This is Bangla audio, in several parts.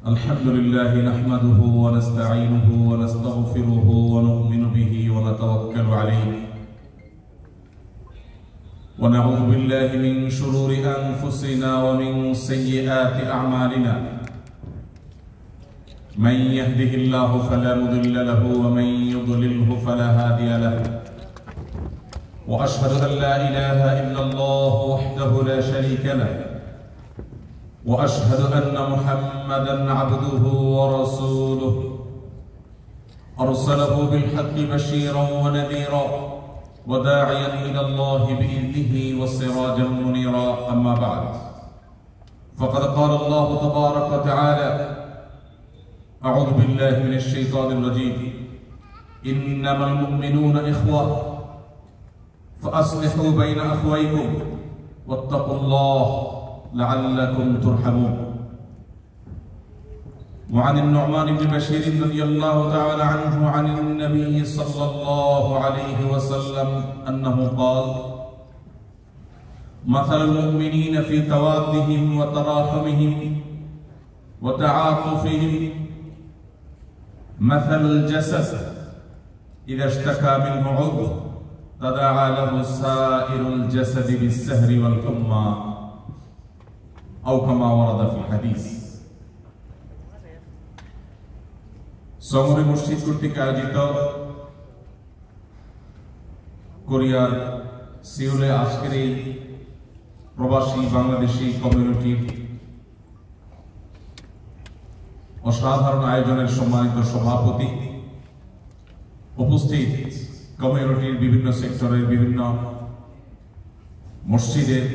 الحمد لله نحمده ونستعينه ونستغفره ونؤمن به ونتوكل عليه ونعوذ بالله من شرور أنفسنا ومن سيئات أعمالنا من يهده الله فلا مضل له ومن يضلله فلا هادي له وأشهد أن لا إله إلا الله وحده لا شريك له وأشهد أن محمدًا عبده ورسوله أرسله بالحق بشيرًا ونذيرًا وداعيًا إلى الله بإذنه وسراجًا منيرًا أما بعد فقد قال الله تبارك وتعالى أعوذ بالله من الشيطان الرجيم إنما المؤمنون إخوة فأصلحوا بين أخويكم واتقوا الله لعلكم ترحمون. وعن النعمان بن بشير رضي الله تعالى عنه عن النبي صلى الله عليه وسلم أنه قال مثل المؤمنين في توادهم وتراحمهم وتعاطفهم مثل الجسد إذا اشتكى منه عضو تداعى له سائر الجسد بالسهر والحمى أو كما ورد في الحديث. সমরি মসজিদ কর্তৃক আয়োজিত কোরিয়ার সিউলে আজকের এই প্রবাসী বাংলাদেশি কমিউনিটির অসাধারণ আয়োজনের সম্মানিত সভাপতি, উপস্থিত কমিউনিটির বিভিন্ন সেক্টরের বিভিন্ন মসজিদের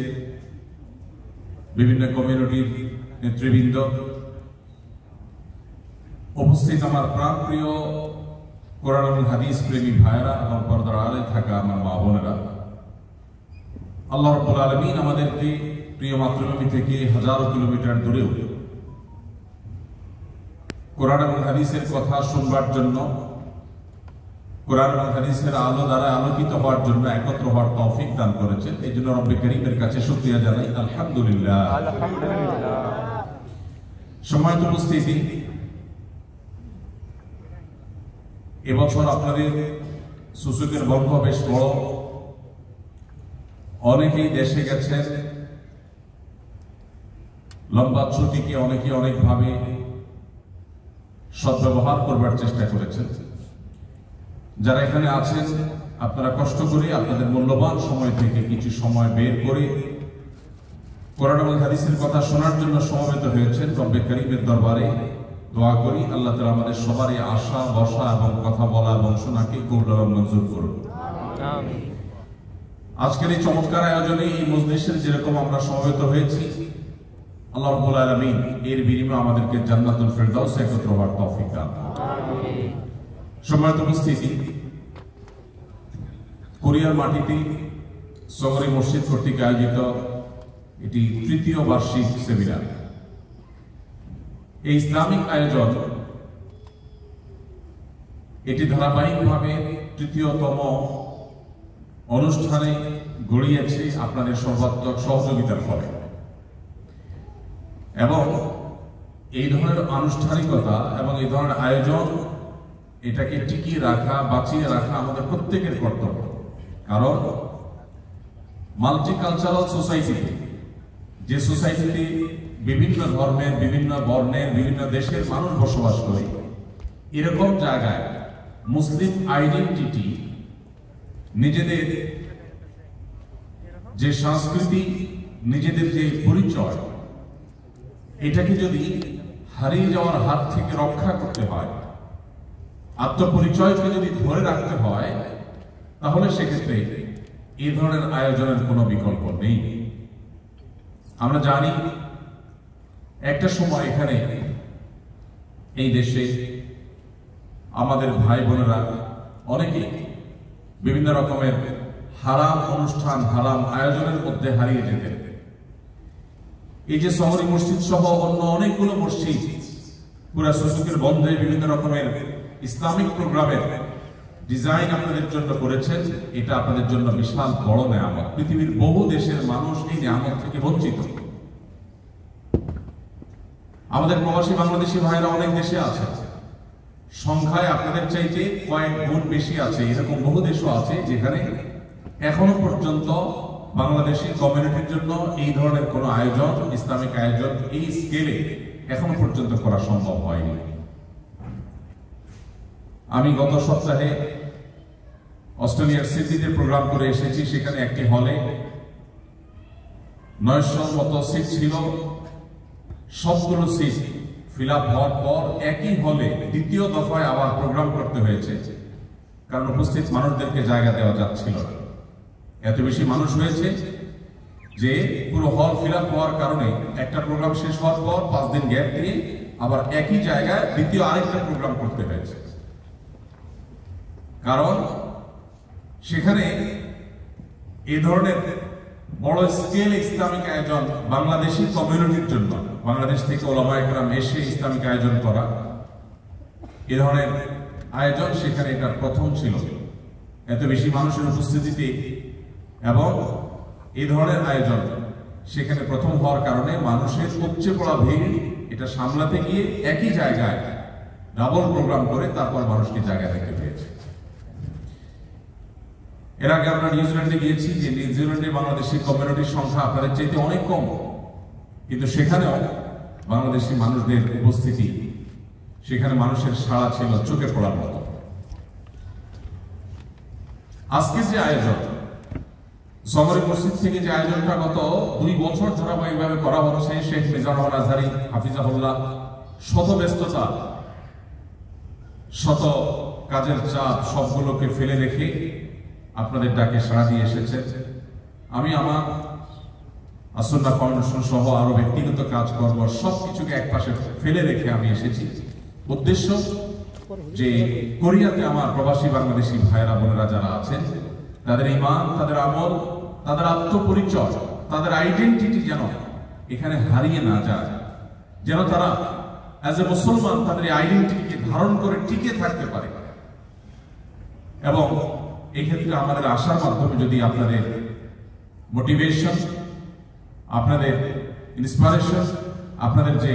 বিভিন্ন কমিউনিটির নেতৃবৃন্দ, উপস্থিত আমার প্রাণপ্রিয় কোরআন এবং হাদিস প্রেমী ভাইয়েরা এবং পর্দার আড়ালে থাকা আমার মা বোনেরা, আল্লাহ রাব্বুল আলামিন আমাদেরকে প্রিয় মাতৃভূমি থেকে হাজারো কিলোমিটার দূরেও কোরআন এবং হাদিসের কথা শুনবার জন্য, কোরআন এবং হাদিসের আলো দ্বারা আলোকিত হওয়ার জন্য একত্র হওয়ার তৌফিক দান করেছেন। এই জন্য রব্বে কারীমের কাছে শুকরিয়া জানাই, আলহামদুলিল্লাহ। সম্মানিত উপস্থিতি, এবছর আপনাদের সূচকের বর্ষ বেশ বড়। অনেকেই দেশে গেছেন, লম্বা ছুটিকে অনেকে অনেকভাবে সদ্ব্যবহার করবার চেষ্টা করেছেন। যারা এখানে আছেন, আপনারা কষ্ট করে আপনাদের মূল্যবান সময় থেকে কিছু সময় বের করে কোরআন এবং হাদিসের কথা শোনার জন্য সমবেত হয়েছেন। রব্বে কারীমের দরবারে দোয়া করি আল্লাহ তাআলা আমাদের সবারই আশা, বসা এবং কথা বলা এবং শোনাকে কবুল এবং মঞ্জুর করুন। আমিন। আজকের এই চমৎকার আয়োজনে এই মজলিসের যেরকম আমরা সমবেত হয়েছি, আল্লাহ রাব্বুল আলামিন এর বিনিময়ে আমাদেরকে জান্নাতুল ফেরদাউসে একত্র হওয়ার তৌফিক দান করুন। আমিন। সম্মানিত উপস্থিতি, কোরিয়ার মাটিতে সমরি মসজিদ কর্তৃক আয়োজিত এটি তৃতীয় বার্ষিক সেমিনার। এই ইসলামিক আয়োজন এটি ধারাবাহিকভাবে তৃতীয়তম অনুষ্ঠানে গড়িয়েছে আপনাদের সর্বাত্মক সহযোগিতার ফলে, এবং এই ধরনের আনুষ্ঠানিকতা এবং এই ধরনের আয়োজন এটাকে টিকিয়ে রাখা, বাঁচিয়ে রাখা আমাদের প্রত্যেকের কর্তব্য। কারণ মাল্টিকালচারাল সোসাইটিতে, যে সোসাইটিতে বিভিন্ন ধর্মের, বিভিন্ন বর্ণের, বিভিন্ন দেশের মানুষ বসবাস করে, এরকম জায়গায় মুসলিম আইডেন্টিটি, নিজেদের যে সংস্কৃতি, নিজেদের যে পরিচয়, এটাকে যদি হারিয়ে যাওয়ার হাত থেকে রক্ষা করতে হয়, আত্মপরিচয়কে যদি ধরে রাখতে হয়, তাহলে সেক্ষেত্রে এই ধরনের আয়োজনের কোনো বিকল্প নেই। আমরা জানি একটা সময় এখানে এই দেশে আমাদের ভাই বোনেরা অনেকে বিভিন্ন রকমের হারাম অনুষ্ঠান, হারাম আয়োজনের মধ্যে হারিয়ে যেতেন। এই যে শহরী মসজিদ সহ অন্য অনেকগুলো মসজিদ পুরা সুযোগের বন্ধে বিভিন্ন রকমের ইসলামিক প্রোগ্রামের ডিজাইন আপনাদের জন্য করেছেন, এটা আপনাদের জন্য বিশাল বড় নেয়ামত। পৃথিবীর বহু দেশের মানুষ এই নেয়ামত থেকে বঞ্চিত। আমাদের প্রবাসী বাংলাদেশি ভাইরা অনেক দেশে আছে, সংখ্যায় আপনাদের চাইতে কয়েক গুণ বেশি আছে। এরকম বহু দেশও আছে যেখানে এখনো পর্যন্ত বাংলাদেশি কমিউনিটির জন্য এই ধরনের কোনো আয়োজন, ইসলামিক আয়োজন এই স্কেলে এখনো পর্যন্ত করা সম্ভব হয়নি। আমি গত সপ্তাহে অস্ট্রেলিয়ার সিডনিতে প্রোগ্রাম করে এসেছি। সেখানে একটি হলে 900 মতো সিট ছিল। সবগুলো সিট ফিল আপ হওয়ার পর একই হলে দ্বিতীয় দফায় আবার প্রোগ্রাম করতে হয়েছে, কারণ উপস্থিত মানুষদেরকে জায়গা দেওয়া যাচ্ছিল না। এত বেশি মানুষ হয়েছে যে পুরো হল ফিল আপ হওয়ার কারণে একটা প্রোগ্রাম শেষ হওয়ার পর 5 দিন গ্যাপ দিয়ে আবার একই জায়গায় দ্বিতীয় আরেকটা প্রোগ্রাম করতে হয়েছে। কারণ সেখানে এই ধরনের বড় স্কেল ইসলামিক আয়োজন বাংলাদেশি কমিউনিটির জন্য, বাংলাদেশ থেকে ওলামায়ে কেরাম এসে ইসলামিক আয়োজন করা, এ ধরনের আয়োজন সেখানে এটা প্রথম ছিল। এত বেশি মানুষের উপস্থিতিতে এবং এই ধরনের আয়োজন সেখানে প্রথম হওয়ার কারণে মানুষের উপচে পড়া ভিড় এটা সামলাতে গিয়ে একই জায়গায় ডাবল প্রোগ্রাম করে তারপর মানুষকে জায়গা দেখতে পেয়েছে। এর আগে আমরা নিউজিল্যান্ডে গিয়েছি, যে নিউজিল্যান্ডে বাংলাদেশি কমিউনিটির সংখ্যা আপনাদের চাইতে অনেক কম, কিন্তু সেখানেও বাংলাদেশি মানুষদের উপস্থিতি, সেখানে মানুষের সাড়া ছিল চোখে পড়ার মতো। আজকে যে আয়োজন সমরি মসজিদ থেকে যে আয়োজনটা গত 2 বছর ধারাবাহিকভাবে করা হচ্ছে, শেখ মিজানুর রহমান আজহারী হাফিজাহুল্লাহ শত ব্যস্ততা, শত কাজের চাপ সবগুলোকে ফেলে রেখে আপনাদের ডাকে সাড়া দিয়ে এসেছে। আমি আমার আসন্না ফাউন্ডেশন সহ আরো ব্যক্তিগত কাজকর্ম সবকিছুকে একপাশে ফেলে রেখে আমি এসেছি। উদ্দেশ্য যে কোরিয়াতে আমার প্রবাসী বাংলাদেশি ভাইয়েরা বোনেরা যারা আছেন, তাদের ঈমান, তাদের আমল, তাদের আত্মপরিচয়, তাদের আইডেন্টিটি যেন এখানে হারিয়ে না যায়, যেন তারা অ্যাজ এ মুসলমান তাদের আইডেন্টিটিকে ধারণ করে টিকে থাকতে পারে। এবং এই ক্ষেত্রে আমাদের আশার মাধ্যমে যদি আপনাদের মোটিভেশন, আপনাদের ইন্সপিরেশন, আপনাদের যে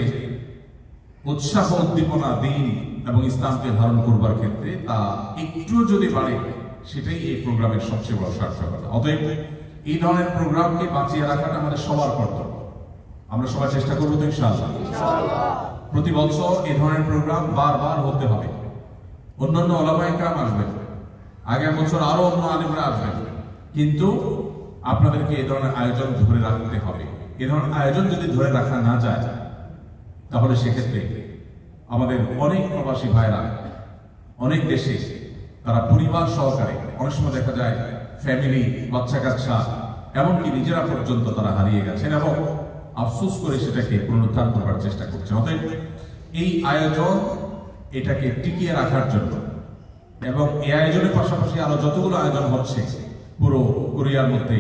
উৎসাহ উদ্দীপনা দিন এবং ইসলামকে ধারণ করবার ক্ষেত্রে তা একটু যদি বাড়ে, সেটাই এই প্রোগ্রামের সবচেয়ে বড় সার্থকতা। অতএব এই ধরনের প্রোগ্রামকে বাঁচিয়ে রাখাটা আমাদের সবার কর্তব্য। আমরা সবাই চেষ্টা করবো তো ইনশাআল্লাহ। প্রতি বছর এই ধরনের প্রোগ্রাম বারবার হতে হবে। অন্যান্য ওলামায়ে কেরাম আসবেন, আগের বছর আরো অন্য আলেমরা আসবেন, কিন্তু আপনাদেরকে এই ধরনের আয়োজন ধরে রাখতে হবে। এই ধরনের আয়োজন যদি ধরে রাখা না যায়, তাহলে সেক্ষেত্রে আমাদের অনেক প্রবাসী ভাইরা অনেক দেশে তারা পরিবার সহকারে, অনেক সময় দেখা যায় ফ্যামিলি, বাচ্চা কাচ্চা, এমনকি নিজেরা পর্যন্ত তারা হারিয়ে গেছেন এবং আফসোস করে সেটাকে পুনরুদ্ধার করবার চেষ্টা করছেন। অতএব এই আয়োজন এটাকে টিকিয়ে রাখার জন্য এবং এই আয়োজনের পাশাপাশি আরো যতগুলো আয়োজন হচ্ছে পুরো কোরিয়ার মধ্যে,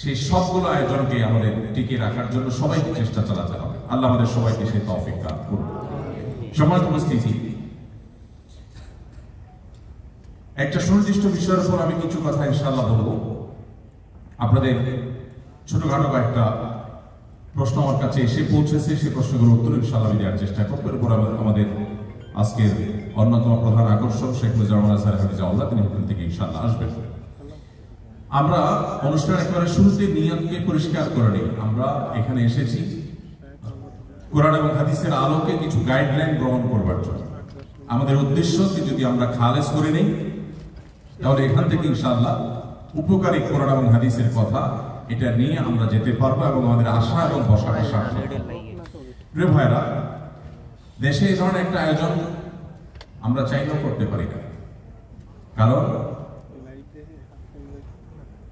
সেই সবগুলো আয়োজনকে আমাদের টিকিয়ে রাখার জন্য সবাইকে চেষ্টা চালাতে হবে। আল্লাহ আমাদের সবাইকে সেই তৌফিক দান করুন। সম্মানিত উপস্থিতি, একটা সুনির্দিষ্ট বিষয়ের উপর আমি কিছু কথা ইনশাআল্লাহ বলবো। আপনাদের ছোটখাটো একটা প্রশ্ন আমার কাছে এসে পৌঁছেছে, সেই প্রশ্নগুলোর উত্তর ইনশাআল্লাহ আমি দেওয়ার চেষ্টা করবো। এরপর আমাদের আজকের অন্যতম প্রধান আকর্ষণ শেখ মিজানুর রহমান আজহারী হাফিজাহুল্লাহ, তিনি হোটেল থেকে ইনশাআল্লাহ আসবেন। আমরা অনুষ্ঠান একেবারে শুরুতে নিয়তকে পরিষ্কার করে নিই। আমরা এখানে এসেছি কোরআন এবং হাদিসের আলোকে কিছু গাইডলাইন গ্রহণ করবার জন্য। আমাদের উদ্দেশ্যকে যদি আমরা খালেস করে নিই, তাহলে এখান থেকে ইনশাআল্লাহ উপকারী কোরআন এবং হাদিসের কথা এটা নিয়ে আমরা যেতে পারবো এবং আমাদের আশা এবং বসাটা সার্থক। প্রিয় ভাইরা, দেশে এই ধরনের একটা আয়োজন আমরা চাইলেও করতে পারি না, কারণ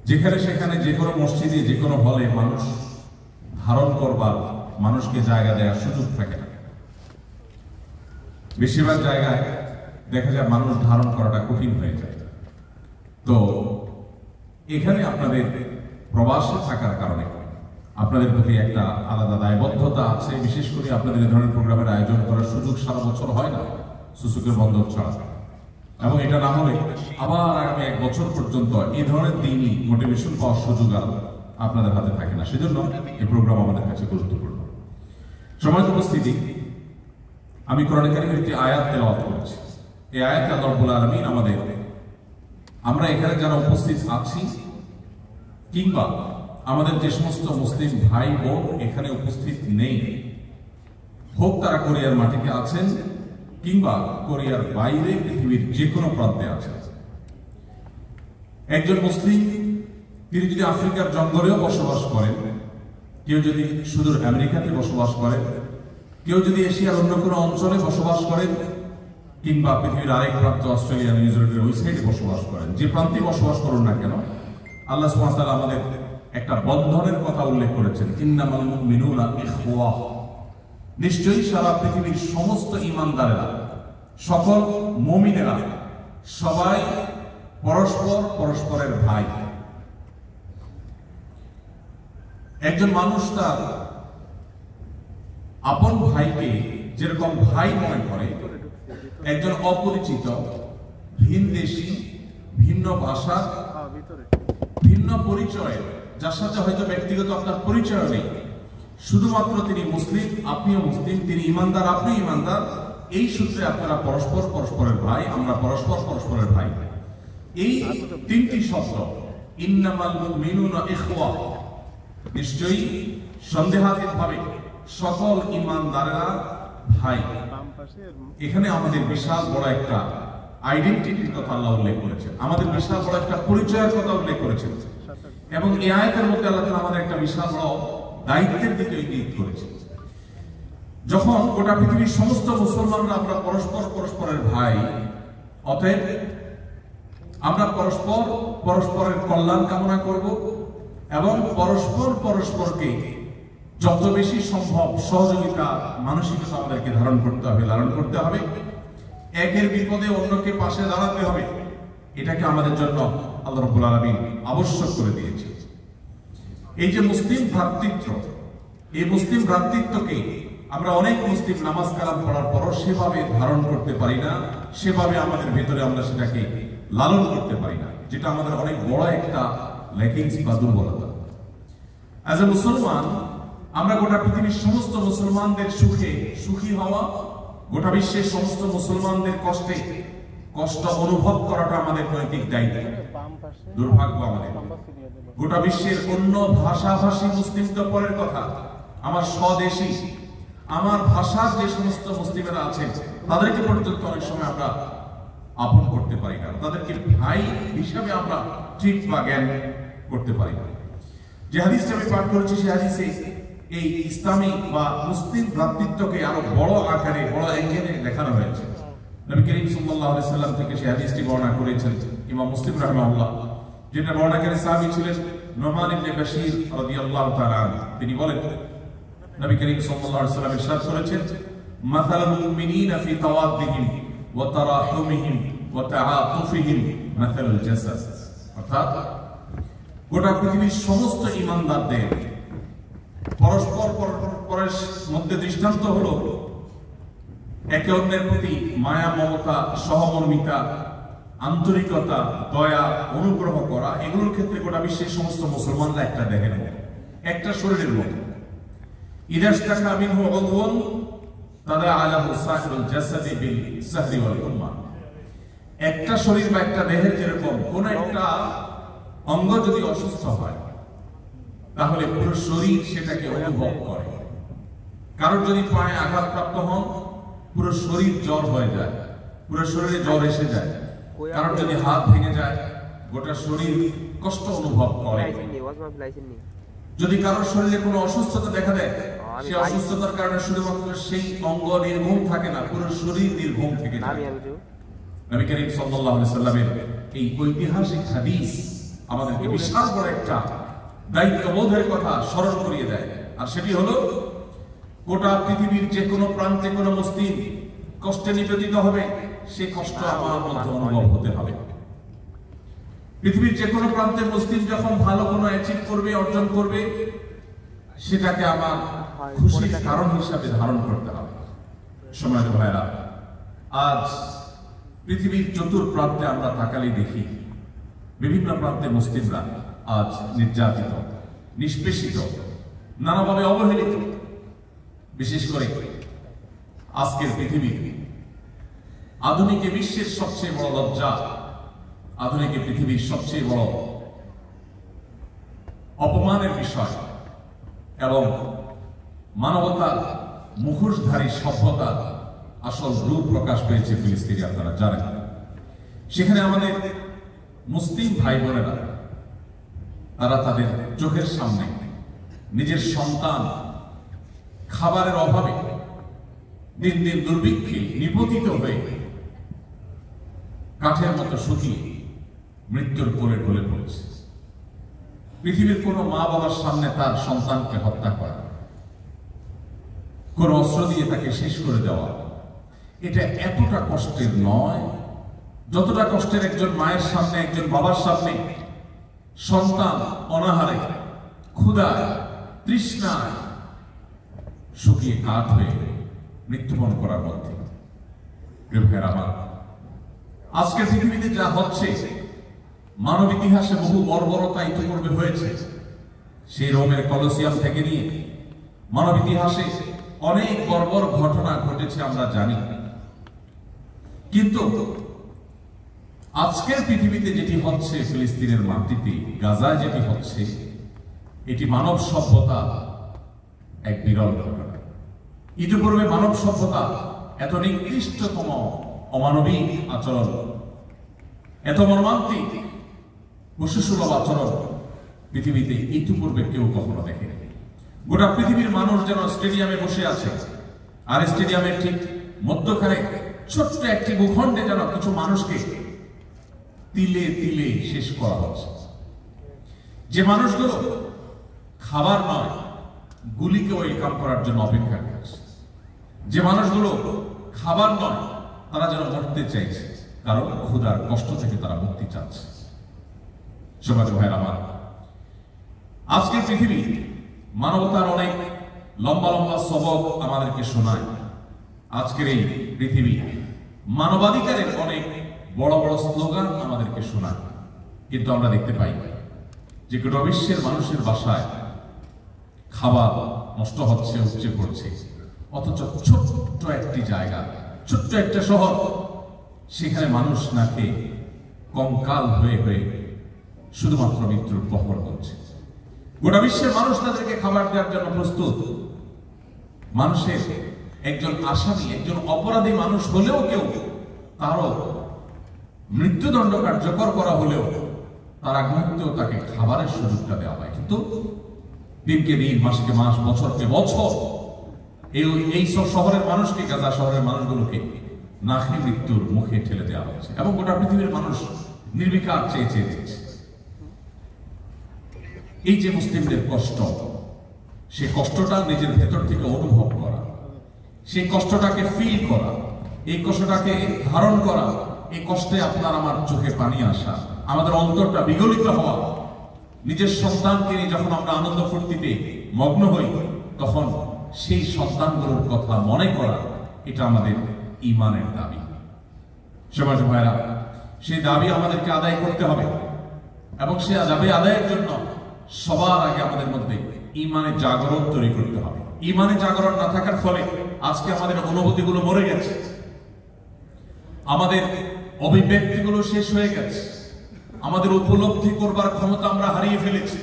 যেখানে সেখানে যে কোনো মসজিদে, যে কোনো হলে মানুষ ধারণ করবার, মানুষকে জায়গা দেওয়ার সুযোগ থাকে না। বেশিরভাগ জায়গায় দেখা যায় মানুষ ধারণ করাটা কঠিন হয়ে যায়। তো এখানে আপনাদের প্রবাসে থাকার কারণে আপনাদের প্রতি একটা আলাদা দায়বদ্ধতা আছে। বিশেষ করে আপনাদের এই ধরনের প্রোগ্রামের আয়োজন করার সুযোগ সারা বছর হয় না সুসুকের বন্দর ছাড়া, এবং এটা না হলে আবার আগামী 1 বছর পর্যন্ত এই ধরনের দিনই মোটিভেশন পাওয়ার সুযোগ আর আপনাদের হাতে থাকে না। সেজন্য এই প্রোগ্রাম আমাদের কাছে গুরুত্বপূর্ণ। সম্মানিত উপস্থিতি, আমি কোরআন কারীমের একটি আয়াত তেলাওয়াত করেছি। এই আয়াতে আল্লাহ রাব্বুল আলামিন আমরা এখানে যারা উপস্থিত আছি কিংবা আমাদের যে সমস্ত মুসলিম ভাই বোন এখানে উপস্থিত নেই, হোক তারা কোরিয়ার মাটিতে আছেন কিংবা কোরিয়ার বাইরে পৃথিবীর যে কোনো প্রান্তে আছেন, একজন মুসলিম তিনি যদি আফ্রিকার জঙ্গলেও বসবাস করেন, কেউ যদি সুদূর আমেরিকাতে বসবাস করেন, কেউ যদি এশিয়ার অন্য কোনো অঞ্চলে বসবাস করেন কিংবা পৃথিবীর আরেক প্রান্ত অস্ট্রেলিয়া নিউজিল্যান্ডের ওই সাইডে বসবাস করেন, যে প্রান্তে বসবাস করুন না কেন, আল্লাহ সুবহানাহু ওয়া তাআলা আমাদের একটা বন্ধনের কথা উল্লেখ করেছেন, ইন্নামাল মুমিনুনা ইখওয়াহ। নিশ্চয়ই সারা পৃথিবীর সমস্ত ঈমানদারেরা, সকল মুমিনেরা সবাই পরস্পর পরস্পরের ভাই। একজন মানুষ তার আপন ভাইকে যেরকম ভাই মনে করে, একজন অপরিচিত, ভিনদেশী, ভিন্ন ভাষা, ভিন্ন পরিচয়, যার সাথে হয়তো ব্যক্তিগত আপনার পরিচয় নেই, শুধুমাত্র তিনি মুসলিম, আপনিও মুসলিম, তিনি ঈমানদার, আপনি ঈমানদার, এই সূত্রে আপনারা পরস্পর পরস্পরের ভাই, আমরা পরস্পর পরস্পরের ভাই। এই তিনটি শব্দ, ইন্নামাল মুমিনুনা ইখওয়াহ, নিশ্চয়ই সন্দেহাতীতভাবে সকল ঈমানদারেরা ভাই। এখানে আমাদের বিশাল বড় একটা আইডেন্টিটির কথা আল্লাহ উল্লেখ করেছেন, আমাদের বিশাল বড় একটা পরিচয়ের কথা উল্লেখ করেছেন, এবং এই আয়াতের মধ্যে আল্লাহ তাআলা আমাদের একটা বিশাল বড় দায়িত্বের দিকে ইঙ্গিত করেছেন। যখন গোটা পৃথিবীর সমস্ত মুসলমানরা আমরা পরস্পর পরস্পরের ভাই, অতএব আমরা পরস্পর পরস্পরের কল্যাণ কামনা করব এবং পরস্পর পরস্পরকে যত বেশি সম্ভব সহযোগিতা মানসিকতা আমাদেরকে ধারণ করতে হবে, লালন করতে হবে। একের বিপদে অন্যকে পাশে দাঁড়াতে হবে, এটাকে আমাদের জন্য আল্লাহ রাব্বুল আলামিন আবশ্যক করে দিয়েছে। এই যে মুসলিম ভ্রাতৃত্ব, এই মুসলিম ভ্রাতৃত্বকে আমরা অনেক মুসলিম নামাজ কালাম পড়ার পরও সেভাবে ধারণ করতে পারি না, সেভাবে আমাদের ভেতরে আমরা সেটাকে লালন করতে পারি না, যেটা আমাদের অনেক বড় একটা ল্যাকিংস বা দুর্বলতা। অ্যাজ এ মুসলমান আমরা গোটা পৃথিবীর সমস্ত মুসলমানদের সুখে সুখী হওয়া, গোটা বিশ্বের সমস্ত মুসলমানদের কষ্টে কষ্ট অনুভব করাটা আমাদের নৈতিক দায়িত্ব। দুর্ভাগ্য আমাদের, গোটা বিশ্বের অন্য ভাষাভাষী মুসলিম তো পরের কথা, আমার স্বদেশী, আমার ভাষার যে সমস্ত মুসলিমেরা আছেন তাদেরকে পর্যন্ত অনেক সময় আমরা আপন করতে পারি না, তাদেরকে ভাই হিসাবে আমরা ঠিক বা জ্ঞান করতে পারি না। যে হাদিসটা আমি পাঠ করেছি সেই হাদিসে এই ইসলামী বা মুসলিম ভ্রাতৃত্বকে আরো বড় আকারে, বড় অ্যাঙ্গেলে দেখানো হয়েছে। নবী করিম সাল্লাল্লাহু আলাইহি সাল্লাম থেকে সেই হাদিসটি বর্ণনা করেছেন ইমাম মুসলিম রাহিমাহুল্লাহ, যেটা বর্ণনাকারী সাহাবী ছিলেন নুমান ইবনে বাশীর রাদিয়াল্লাহু তাআলা আনহু। তিনি বলেন, নবী করিম সাল্লাল্লাহু আলাইহি সাল্লাম ইরশাদ করেছেন, মাসালুল মুমিনিনা ফি তাওয়াদ্দিহিম ওয়া তারাহুমিহিম ওয়া তাআতুফিহিম মাসালুল জাসাদ। অর্থাৎ গোটা পৃথিবীর সমস্ত ঈমানদারদের পরস্পর পরস্পরের মধ্যে দৃষ্টান্ত হলো একে অন্যের প্রতি মায়া, মমতা, সহমর্মিতা, আন্তরিকতা, দয়া, অনুগ্রহ করা। এগুলোর ক্ষেত্রে গোটা বিশ্বের সমস্ত মুসলমানরা একটা দেহের মতো, একটা শরীরের মতো। ইদাশতাকা মিনহু উযওয়ান তাদাআ লাহু সাইরুল জাসাদি বিল সাহরি ওয়াল হুম্মা। একটা শরীর বা একটা দেহের যেরকম কোন একটা অঙ্গ যদি অসুস্থ হয় তাহলে পুরো শরীর সেটাকে অনুভব করে। কারোর যদি পায়ে আঘাতপ্রাপ্ত হন পুরো শরীর জ্বর হয়ে যায়, পুরো শরীরে জ্বর এসে যায়। কারোর যদি হাত ভেঙে যায় গোটা শরীর কষ্ট অনুভব করে। যদি কারোর শরীরে কোনো অসুস্থতা দেখা দেয়, সেই অসুস্থতার কারণে শুধুমাত্র সেই অঙ্গ নির্ঘুম থাকে না, পুরো শরীর নির্ঘুম থেকে যায়। নবী করিম সাল্লাল্লাহু আলাইহি সাল্লামের এই ঐতিহাসিক হাদিস আমাদেরকে বিশাল বড় একটা দায়িত্ববোধের কথা স্মরণ করিয়ে দেয়, আর সেটি হলো গোটা পৃথিবীর যে কোনো প্রান্তে কোনো মুসলিম কষ্টে নিবেদিত হবে, সেই কষ্ট আমার মধ্যে অনুভব হতে হবে। পৃথিবীর যে কোনো প্রান্তে মুসলিম যখন ভালো কোনো অ্যাচিভ করবে, অর্জন করবে, সেটাকে আমার খুশির কারণ হিসাবে ধারণ করতে হবে। সম্মানিত ভাইরা, আজ পৃথিবীর চতুর্প্রান্তে আমরা তাকালেই দেখি বিভিন্ন প্রান্তে মুসলিমরা আজ নির্যাতিত, নিষ্পেষিত, নানাভাবে অবহেলিত। বিশেষ করে আজকের পৃথিবী আধুনিক বিশ্বের সবচেয়ে বড় লজ্জা, আধুনিক পৃথিবীর সবচেয়ে বড় অপমানের বিষয় এবং মানবতার মুখোশধারী সভ্যতার আসল রূপ প্রকাশ পেয়েছে ফিলিস্তিনে। আপনারা জানেন, সেখানে আমাদের মুসলিম ভাই বোনেরা তারা তাদের চোখের সামনে নিজের সন্তান খাবারের অভাবে দিন দিন দুর্ভিক্ষে নিপতিত হয়ে কাঠের মতো শুকিয়ে মৃত্যুর কোলে ঢলে পড়েছে। পৃথিবীর কোন মা বাবার সামনে তার সন্তানকে হত্যা করা, কোন অস্ত্র দিয়ে তাকে শেষ করে দেওয়া, এটা এতটা কষ্টের নয় যতটা কষ্টের একজন মায়ের সামনে, একজন বাবার সামনে সন্তান অনাহারে, ক্ষুধায়, তৃষ্ণায় শুকিয়ে কাঠ হয়ে মৃত্যুবরণ করার মধ্যে। আমার আজকের পৃথিবীতে যা হচ্ছে, মানব ইতিহাসে বহু বর্বরতা ইতিপূর্বে হয়েছে। সেই রোমের কলোসিয়াম থেকে নিয়ে মানব ইতিহাসে অনেক বর্বর ঘটনা ঘটেছে, আমরা জানি। কিন্তু আজকের পৃথিবীতে যেটি হচ্ছে, ফিলিস্তিনের মাটিতে গাজায় যেটি হচ্ছে, এটি মানব সভ্যতা এক বিরল ঘটনা। ইতিপূর্বে মানব সভ্যতা এত নিকৃষ্টতম অমানবিক আচরণ, এত মর্মান্তিক পশুসুলভ আচরণ পৃথিবীতে ইতিপূর্বে কেউ কখনো দেখেনি। গোটা পৃথিবীর মানুষ যেন স্টেডিয়ামে বসে আছে, আর স্টেডিয়ামের ঠিক মধ্যখানে ছোট্ট একটি ভূখণ্ডে যেন কিছু মানুষকে তিলে তিলে শেষ করা হচ্ছে। যে মানুষগুলো খাবার নয়, গুলিকে ওয়েলকাম করার জন্য অপেক্ষা করছে। যে মানুষগুলো খাবার নয়, তারা যেন মরতে চাইছে, কারণ ক্ষুধার কষ্ট থেকে তারা মুক্তি চাচ্ছে। সমাজ ভাইয়ের আমার, আজকের পৃথিবী মানবতার অনেক লম্বা লম্বা সবক আমাদেরকে শোনায়। আজকের এই পৃথিবী মানবাধিকারের অনেক বড় বড় স্লোগান আমাদেরকে শোনায়, কিন্তু আমরা দেখতে পাই যে গোটা বিশ্বের মানুষের বাসায় খাবার নষ্ট হচ্ছে, উপচে পড়ছে, অথচ ছোট্ট একটি জায়গা, ছোট্ট একটা শহর, সেখানে মানুষ না খেয়ে কঙ্কাল হয়ে হয়ে শুধুমাত্র মৃত্যুর প্রহর করছে। গোটা বিশ্বের মানুষ তাদেরকে খাবার দেওয়ার জন্য প্রস্তুত। মানুষের একজন আসামি, একজন অপরাধী মানুষ হলেও কেউ, তারও মৃত্যুদণ্ড কার্যকর করা হলেও তার আগ মুহূর্তেও তাকে খাবারের সুযোগটা দেওয়া হয়। কিন্তু দিনকে দিন, মাসকে মাস, বছরকে বছর এই সব শহরের মানুষকে, গাজা শহরের মানুষগুলোকে না খেয়ে মৃত্যুর মুখে ঠেলে দেওয়া হচ্ছে, এবং গোটা পৃথিবীর মানুষ নির্বিকার চেয়ে চেয়ে দিচ্ছে। এই যে মুসলিমদের কষ্ট, সেই কষ্টটা নিজের ভেতর থেকে অনুভব করা, সেই কষ্টটাকে ফিল করা, এই কষ্টটাকে ধারণ করা, এই কষ্টে আপনার আমার চোখে পানি আসা, আমাদের অন্তরটা বিগলিত হওয়া, নিজের সন্তানকে নিয়ে যখন আমরা আনন্দ ফুর্তিতে মগ্ন হই, তখন সেই সন্তানগুলোর কথা মনে করা, এটা আমাদের ঈমানের দাবি। সমাজ ভাইরা, সেই দাবি আমাদেরকে আদায় করতে হবে, এবং সে দাবি আদায়ের জন্য সবার আগে আমাদের মধ্যে ঈমানের জাগরণ তৈরি করতে হবে। ঈমানের জাগরণ না থাকার ফলে আজকে আমাদের অনুভূতিগুলো মরে গেছে, আমাদের অভিব্যক্তিগুলো শেষ হয়ে গেছে, আমাদের উপলব্ধি করবার ক্ষমতা আমরা হারিয়ে ফেলেছি।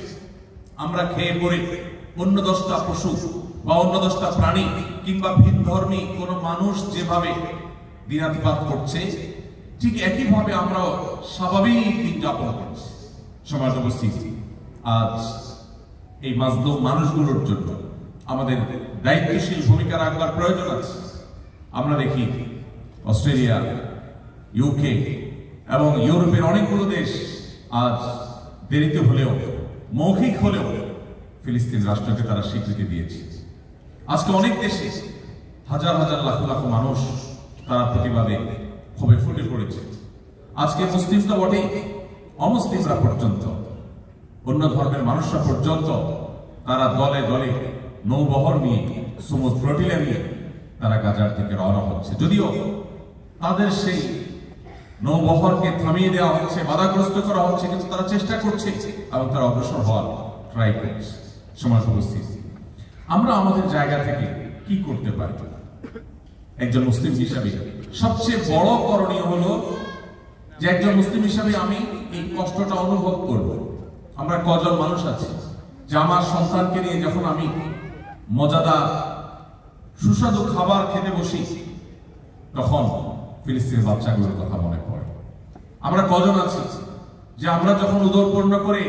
আমরা খেয়ে পড়ে অন্য 10টা পশু বা অন্য 10টা প্রাণী কিংবা ভিন ধর্মী কোন মানুষ যেভাবে দিনাতিপাত করছে, ঠিক একইভাবে আমরাও স্বাভাবিক দিন যাপন করছি। সমাজ উপস্থিতি, আজ এই মাজলুম মানুষগুলোর জন্য আমাদের দায়িত্বশীল ভূমিকা রাখবার প্রয়োজন আছে। আমরা দেখি অস্ট্রেলিয়া, ইউকে এবং ইউরোপের অনেকগুলো দেশ আজ দেরিতে হলেও, মৌখিক হলেও ফিলিস্তিন রাষ্ট্রকে তারা স্বীকৃতি দিয়েছে। আজকে অনেক দেশে হাজার হাজার লাখ লাখ মানুষ তারা প্রতিবাদে ক্ষোভে ফুটে পড়েছে। আজকে মুসলিমরা বটেই, অমুসলিমরা পর্যন্ত, অন্য ধর্মের মানুষরা পর্যন্ত তারা দলে দলে নৌবহর নিয়ে, সমুদ্র ফ্লোটিলা নিয়ে তারা গাজার দিকে রওনা হচ্ছে। যদিও তাদের সেই নৌবহরকে থামিয়ে দেওয়া হচ্ছে, বাধাগ্রস্ত করা হচ্ছে, কিন্তু তারা চেষ্টা করছে এবং তারা অগ্রসর হওয়ার ট্রাই করছে। সমাজ উপস্থিতি, আমরা আমাদের জায়গা থেকে কি করতে পারি? একজন মুসলিম হিসাবে সবচেয়ে বড় করণীয় হলো যে একজন মুসলিম হিসাবে আমি এই কষ্টটা অনুভব করব। আমরা কজন মানুষ আছি যে আমার সন্তানকে নিয়ে যখন আমি মজাদার সুস্বাদু খাবার খেতে বসি তখন ফিলিস্তিনের বাচ্চাগুলোর কথা মনে পড়ে? আমরা কজন আছি যে আমরা যখন উদরপূর্ণ করে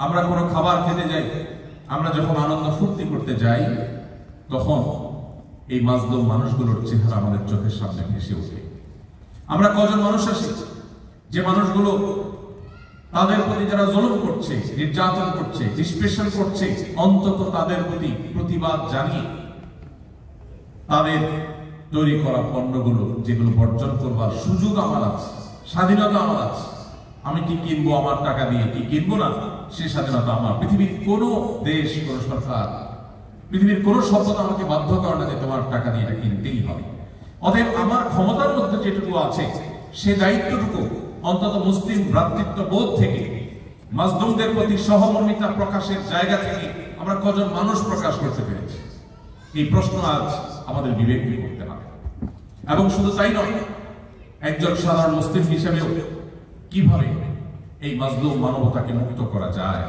আমরা কোনো খাবার খেতে যাই, আমরা যখন আনন্দ ফুর্তি করতে যাই তখন এই মাজলুম মানুষগুলোর চেহারা আমাদের চোখের সামনে ভেসে ওঠে? আমরা কজন মানুষ আছি যে মানুষগুলো তাদের প্রতি যারা জুলুম করছে, নির্যাতন করছে, নিষ্পেষণ করছে, অন্তত তাদের প্রতি প্রতিবাদ জানিয়ে তাদের তৈরি করা পণ্যগুলো যেগুলো বর্জন করবার সুযোগ আমার আছে, স্বাধীনতা আমার আছে, আমি কি কিনবো আমার টাকা দিয়ে, কি কিনবো না সে স্বাধীনতা আমার। পৃথিবীর কোনো দেশ, কোনো সরকার, পৃথিবীর কোনো সভ্যতা আমাকে বাধ্য করে না যে তোমার টাকা দিয়ে এটা কিনতেই হবে। অতএব আমার ক্ষমতার মধ্যে যেটুকু আছে সে দায়িত্বটুকু অন্তত মুসলিম ভ্রাতৃত্ব বোধ থেকে, মাজলুমদের প্রতি সহমর্মিতা প্রকাশের জায়গা থেকে আমরা কজন মানুষ প্রকাশ করতে পেরেছি? এই প্রশ্ন আজ আমাদের বিবেককে করতে হবে। এবং শুধু তাই নয়, একজন সাধারণ মুসলিম হিসেবেও কিভাবে এই মাজলুম মানবতাকে মুক্ত করা যায়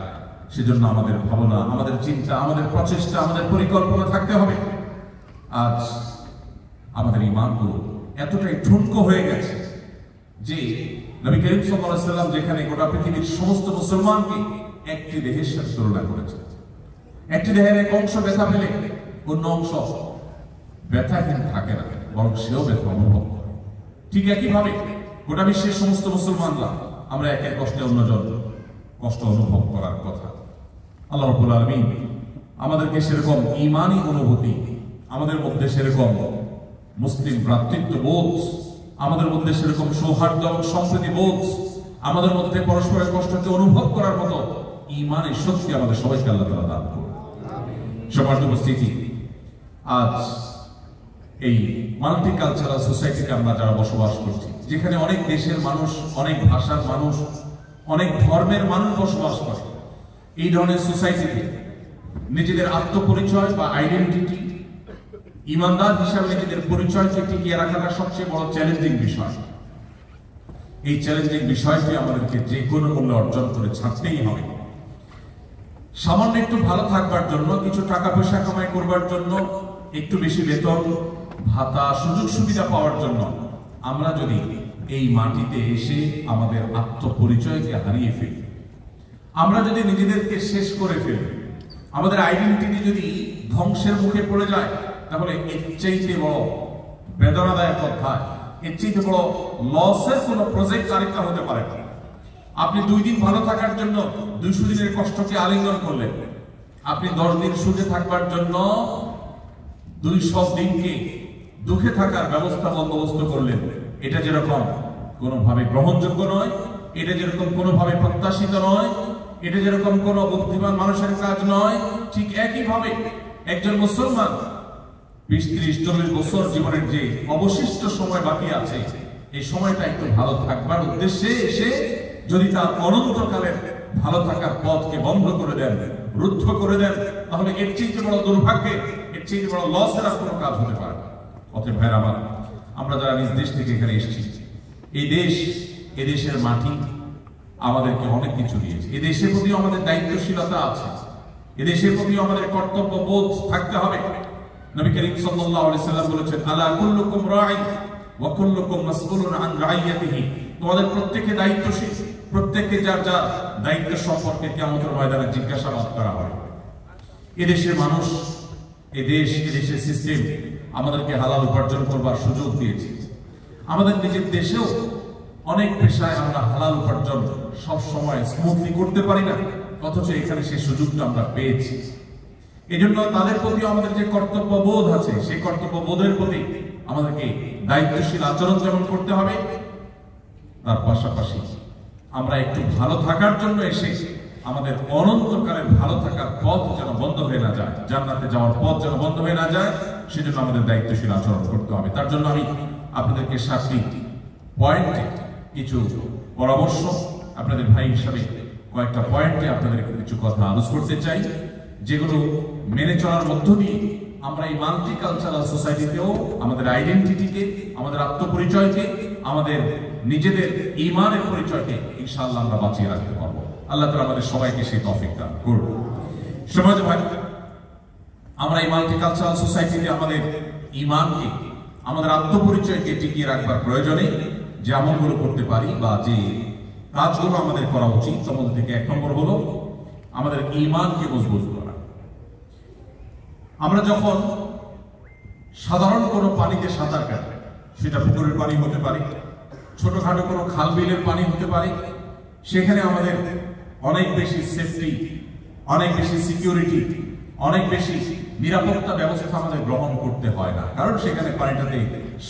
সেজন্য আমাদের ভাবনা, আমাদের চিন্তা, আমাদের প্রচেষ্টা, আমাদের পরিকল্পনা থাকতে হবে। আজ আমাদের ঈমানগুলো এতটাই ঠুনকো হয়ে গেছে যে নবী করিম সাল্লাল্লাহু আলাইহি ওয়াসাল্লাম যেখানে গোটা পৃথিবীর সমস্ত মুসলমানকে একটি দেহের সাথে তুলনা করেছেন, একটি দেহের এক অংশ ব্যথা পেলে অন্য অংশ ব্যথাহীন থাকে না, বরং সেও ব্যথা অনুভব করে। ঠিক একইভাবে গোটা বিশ্বের সমস্ত মুসলমানরা আমরা একের কষ্টে অন্যজন কষ্ট অনুভব করার কথা। আল্লাহ রাব্বুল আলামিন আমাদেরকে সেরকম ঈমানি অনুভূতি, আমাদের মধ্যে সেরকম মুসলিম ভ্রাতৃত্ব বোধ, আমাদের মধ্যে সেরকম সৌহার্দ্য এবং সম্প্রীতি বোধ, আমাদের মধ্যে পরস্পরের কষ্টকে অনুভব করার মতো ঈমানের শক্তি আমাদের সবাইকে আল্লাহ তাআলা দান করুন। সম্মানিত উপস্থিতি, আজ এই মাল্টিকালচারাল সোসাইটিতে আমরা যারা বসবাস করছি, যেখানে অনেক দেশের মানুষ, অনেক ভাষার মানুষ, অনেক ধর্মের মানুষ বসবাস করে, এই ধরনের সোসাইটিতে নিজেদের আত্মপরিচয় বা আইডেন্টিটি, ইমানদার হিসাবে নিজেদের পরিচয়কে টিকিয়ে রাখাটা সবচেয়ে বড় চ্যালেঞ্জিং বিষয়। এই চ্যালেঞ্জিং বিষয়টি আমাদেরকে যে কোনো মূল্যে অর্জন করে ছাড়তেই হবে। সামান্য একটু ভালো থাকবার জন্য, কিছু টাকা পয়সা কামাই করবার জন্য, একটু বেশি বেতন ভাতা সুযোগ সুবিধা পাওয়ার জন্য আমরা যদি এই মাটিতে এসে আমাদের আত্মপরিচয়কে হারিয়ে ফেলি, আমরা যদি নিজেদেরকে শেষ করে ফেলি, আমাদের আইডেন্টিটি যদি ধ্বংসের মুখে পড়ে যায়, তাহলে এর চাইতে বড় বেদনাদায়ক কথা, এর চাইতে বড় লসের কোন প্রজেক্ট আরেকটা হতে পারে না। আপনি 2 দিন ভালো থাকার জন্য 200 দিনের কষ্টকে আলিঙ্গন করলেন, আপনি 10 দিন সুখে থাকবার জন্য 200 দিনকে দুঃখে থাকার ব্যবস্থা বন্দোবস্ত করলেন। এটা যেরকম কোনোভাবে গ্রহণযোগ্য নয়, এটা যেরকম কোনোভাবে প্রত্যাশিত নয়, এটা যেরকম কোনো বুদ্ধিমান মানুষের কাজ নয়, ঠিক একইভাবে একজন মুসলমান 20-30-40 বছর জীবনের যে অবশিষ্ট সময় বাকি আছে, এই সময়টা একটু ভালো থাকবার উদ্দেশ্যে এসে যদি তার অনন্তকালের ভালো থাকার পথকে বন্ধ করে দেন, রুদ্ধ করে দেন, তাহলে এর চেয়ে বড় দুর্ভাগ্যের, এর চেয়ে বড় লসের আর কোনো কাজ হতে পারে না। অতএব ভাইরা আমার, আমরা যারা নিজ দেশ থেকে এখানে এসেছি, এই দেশ, এদেশের মাটি আমাদেরকে অনেক কিছু দিয়েছে। এই দেশের প্রতিও আমাদের দায়িত্বশীলতা আছে, এদেশের প্রতিও আমাদের কর্তব্য বোধ থাকতে হবে। নবী করিম সাল্লাল্লাহু আলাইহি সাল্লাম বলেছেন, আলা কুল্লুকুম রাঈন ওয়া কুল্লুকুম মাসউলুন আন রাইয়াতিহি, তোমাদের প্রত্যেকে দায়িত্বশীল, প্রত্যেককে যার যার দায়িত্ব সম্পর্কে কিয়ামতের ময়দানে জিজ্ঞাসাবাদ করা হবে। এদেশের মানুষ, এদেশ, এদেশের সিস্টেম আমাদেরকে হালাল উপার্জন করবার সুযোগ দিয়েছে। আমাদের নিজের দেশেও অনেক পেশায় আমরা হালাল উপার্জন সব সময় স্মুথলি করতে পারি না, অথচ এখানে সেই সুযোগটা আমরা পেয়েছি। এজন্য তাদের প্রতি আমাদের যে কর্তব্য বোধ আছে, সেই কর্তব্য বোধের প্রতি আমাদেরকে দায়িত্বশীল আচরণ যেমন করতে হবে, তার পাশাপাশি আমরা একটু ভালো থাকার জন্য এসে আমাদের অনন্তকালের ভালো থাকার পথ যেন বন্ধ হয়ে না যায়, জান্নাতে যাওয়ার পথ যেন বন্ধ হয়ে না যায়, সেজন্য আমাদের দায়িত্বশীল আচরণ করতে হবে। তার জন্য আমি আপনাদেরকে 7টি পয়েন্টে কিছু পরামর্শ, আপনাদের ভাই হিসাবে কয়েকটা পয়েন্টে আপনাদের কিছু কথা আলোচনা করতে চাই, যেগুলো মেনে চলার মধ্য দিয়ে আমরা এই মাল্টি কালচারাল সোসাইটিতেও আমাদের আইডেন্টিটিকে, আমাদের আত্মপরিচয়কে, আমাদের নিজেদের ঈমানের পরিচয়কে ইনশাআল্লাহ আমরা বাঁচিয়ে রাখতে পারবো। আল্লাহ তাআলা আমাদের সবাইকে সেই তৌফিক দান করুন। সমাজ ভাই, আমরা এই মাল্টি কালচারাল সোসাইটিতে আমাদের ঈমানকে, আমাদের আত্মপরিচয়কে টিকিয়ে রাখবার প্রয়োজনে যে আমলগুলো করতে পারি বা যে কাজগুলো আমাদের করা উচিত, তার মধ্যে থেকে 1 নম্বর হলো আমাদের ঈমানকে মজবুত করা। আমরা যখন সাধারণ কোনো পানিতে সাঁতার কাটি, সেটা পুকুরের পানি হতে পারে, ছোটখাটো কোনো খাল বিলের পানি হতে পারে, সেখানে আমাদের অনেক বেশি সেফটি, অনেক বেশি সিকিউরিটি, অনেক বেশি নিরাপত্তা ব্যবস্থা আমাদের গ্রহণ করতে হয় না, কারণ সেখানে পানিটাতে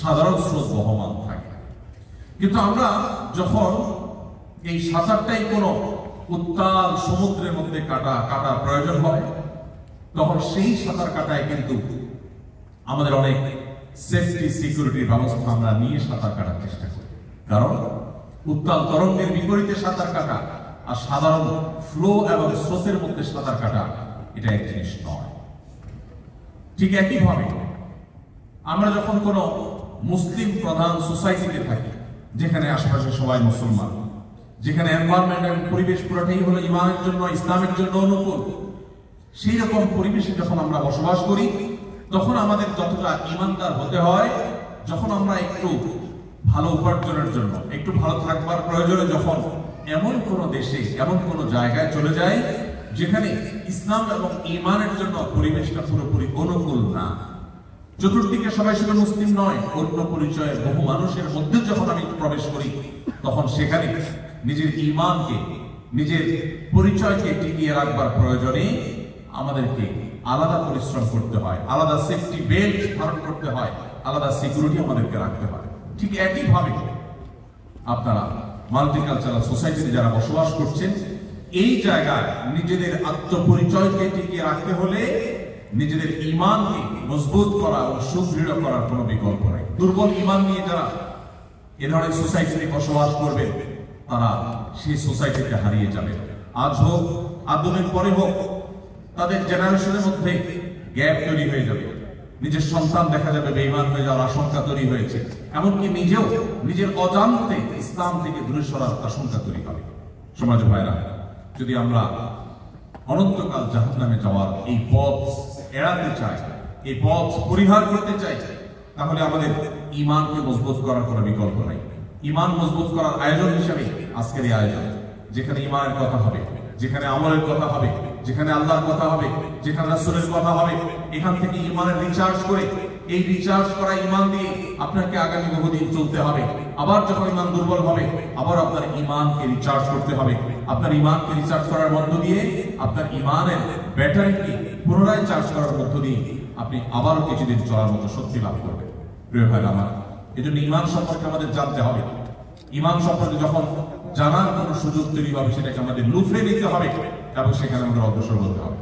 সাধারণ স্রোত বহমান থাকে। কিন্তু আমরা যখন এই সাঁতারটাই কোনো উত্তাল সমুদ্রের মধ্যে কাটার প্রয়োজন হয়, তখন সেই সাঁতার কাটায় কিন্তু আমাদের অনেক সেফটি সিকিউরিটির ব্যবস্থা আমরা নিয়ে সাঁতার কাটার চেষ্টা করি। কারণ উত্তাল তরঙ্গের বিপরীতে সাঁতার কাটা আর সাধারণ ফ্লো এবং স্রোতের মধ্যে সাঁতার কাটা এটা এক জিনিস নয়। ঠিক একইভাবে আমরা যখন কোনো মুসলিম প্রধান সোসাইটিতে থাকি, যেখানে আশেপাশে সবাই মুসলমান, যেখানে এনভায়রনমেন্ট এবং পরিবেশ পুরোটাই হলো ঈমানের জন্য, ইসলামের জন্য অনুকূল, সেই রকম পরিবেশে যখন আমরা বসবাস করি, তখন আমাদের যতটা ঈমানদার হতে হয়, যখন আমরা একটু ভালো উপার্জনের জন্য, একটু ভালো থাকবার প্রয়োজনে যখন এমন কোন দেশে, এমন কোন জায়গায় চলে যাই যেখানে ইসলাম এবং ঈমানের জন্য পরিবেশটা পুরোপুরি অনুকূল না, চতুর্দিকে সবাই শুধু মুসলিম নয়, অন্য পরিচয়ের বহু মানুষের মধ্যে যখন আমি প্রবেশ করি, তখন সেখানে নিজের ঈমানকে, নিজের পরিচয়কে টিকিয়ে রাখবার প্রয়োজনে আমাদেরকে আলাদা পরিশ্রম করতে হয়, আলাদা সেফটি বেল্ট ধারণ করতে হয়, আলাদা সিকিউরিটি আমাদেরকে রাখতে হয়। ঠিক একইভাবে আপনারা মাল্টিকালচারাল সোসাইটিতে যারা বসবাস করছেন, এই জায়গায় নিজেদের আত্মপরিচয়কে টিকিয়ে রাখতে হলে নিজেদের ঈমানকে মজবুত করা ও সুদৃঢ় করার কোনো বিকল্প নেই। দুর্বল ঈমান নিয়ে যারা এ ধরনের সোসাইটিতে বসবাস করবে, তারা সেই সোসাইটিতে হারিয়ে যাবে। আজ হোক, আধুনিক পরে হোক, তাদের জেনারেশনের মধ্যে গ্যাপ তৈরি হয়ে যাবে। নিজের সন্তান দেখা যাবে বেঈমান হয়ে যাওয়ার আশঙ্কা তৈরি হয়েছে, এমনকি নিজেও নিজের অজান্তে ইসলাম থেকে দূরে সরার আশঙ্কা তৈরি হবে। সমাজ ভাইরা, যদি আমরা অনন্তকাল জাহান্নামে যাওয়ার এই পথ এড়াতে চাই, এই পথ পরিহার করতে চাই, তাহলে আমাদের ঈমানকে মজবুত করার কোনো বিকল্প নাই। ঈমান মজবুত করার আয়োজন হিসেবে আজকের এই আয়োজন, যেখানে ঈমানের কথা হবে, যেখানে আমলের কথা হবে, যেখানে আল্লাহর কথা হবে, যেখানে রাসূলের কথা হবে, এখান থেকে ঈমানের রিচার্জ করে, এই রিচার্জ করা ঈমান দিয়ে আপনাকে আগামী বহুদিন চলতে হবে। আবার যখন ঈমান দুর্বল হবে, আবার আপনার ঈমানকে রিচার্জ করতে হবে। আপনার ঈমানকে রিচার্জ করার মধ্য দিয়ে, আপনার ঈমানের ব্যাটারিকে পুনরায় চার্জ করার মধ্য দিয়ে আপনি আবারও কিছুদিন চলার মতো শক্তি লাভ করবেন। প্রিয় ভাই আমার, এই জন্য ঈমান সম্পর্কে আমাদের জানতে হবে। ঈমান সম্পর্কে যখন জানার কোনো সুযোগ তৈরি হবে, সেটাকে আমাদের লুফে নিতে হবে এবং সেখানে আমাদের অগ্রসর হতে হবে।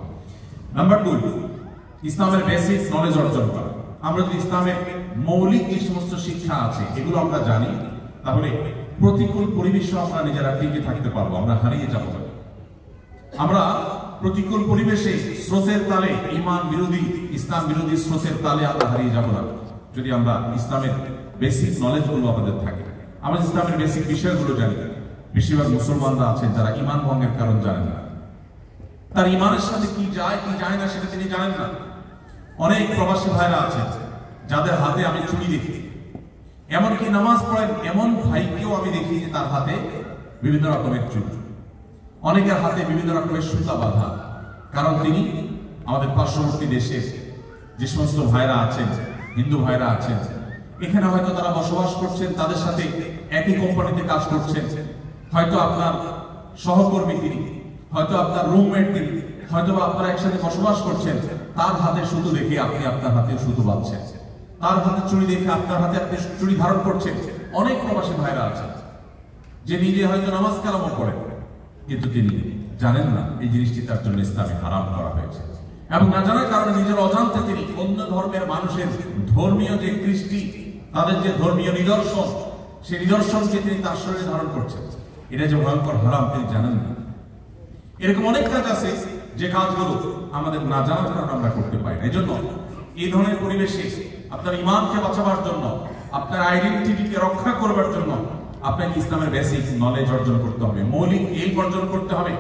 নাম্বার 2, ইসলামের বেসিক নলেজ অর্জন করা। আমরা যদি ইসলামের মৌলিক যে সমস্ত শিক্ষা আছে এগুলো আমরা জানি, তাহলে প্রতিকূল পরিবেশে আমরা নিজেরা টিকে থাকতে পারবো, আমরা হারিয়ে যাব না। আমরা প্রতিকূল পরিবেশে স্রোতের তালে, ঈমান বিরোধী, ইসলাম বিরোধী স্রোতের তালে আমরা হারিয়ে যাব না, যদি আমরা ইসলামের বেসিক নলেজ গুলো আমাদের থাকে, আমরা ইসলামের বেসিক বিষয়গুলো জানি। বেশিরভাগ মুসলমানরা আছেন যারা ঈমান ভঙ্গের কারণ জানেন না, তার ঈমানের সাথে কি যায় কি যায় না সেটা তিনি জানেন না। অনেক প্রবাসী ভাইরা আছেন যাদের হাতে আমি চুড়ি দেখি, এমনকি নামাজ পড়েন এমন ভাইকেও আমি দেখি যে তার হাতে বিভিন্ন রকমের চুড়ি, অনেকের হাতে বিভিন্ন রকমের সুতা বাঁধা। কারণ তিনি আমাদের পার্শ্ববর্তী দেশে যে সমস্ত ভাইরা আছেন, হিন্দু ভাইরা আছেন, এখানে হয়তো তারা বসবাস করছেন, তাদের সাথে একই কোম্পানিতে কাজ করছেন, হয়তো আপনার সহকর্মী তিনি, হয়তো আপনার রুমমেট তিনি, হয়তো আপনারা একসাথে বসবাস করছেন। তার হাতে সুতো দেখে আপনি আপনার হাতে সুতো বাঁধছেন, তার হাতে চুড়ি দেখে আপনার হাতে আপনি চুড়ি ধারণ করছেন। অনেক প্রবাসী ভাইরা আছেন যে নিজে হয়তো নামাজ কালামও পড়েন, কিন্তু তিনি জানেন না এই জিনিসটি তার জন্য ইসলামে হারাম করা হয়েছে, এবং না জানার কারণে নিজের অজান্তে তিনি অন্য ধর্মের মানুষের ধর্মীয় যে কৃষ্টি, তাদের যে ধর্মীয় নিদর্শন, সেই নিদর্শনকে তিনি তার শরীরে ধারণ করছেন। এটা যে ভয়ঙ্কর হারাম তিনি জানেন না। এরকম অনেক কাজ আছে যে কাজগুলো আমাদের না জানার কারণে আমরা করতে পারি না। এই জন্য এই ধরনের পরিবেশে আপনার ইমানকে বাঁচাবার জন্য, আপনার আইডেন্টিটিকে রক্ষা করবার জন্য আপনাকে ইসলামের বেসিক নলেজ অর্জন করতে হবে, মৌলিক এলম অর্জন করতে হবে।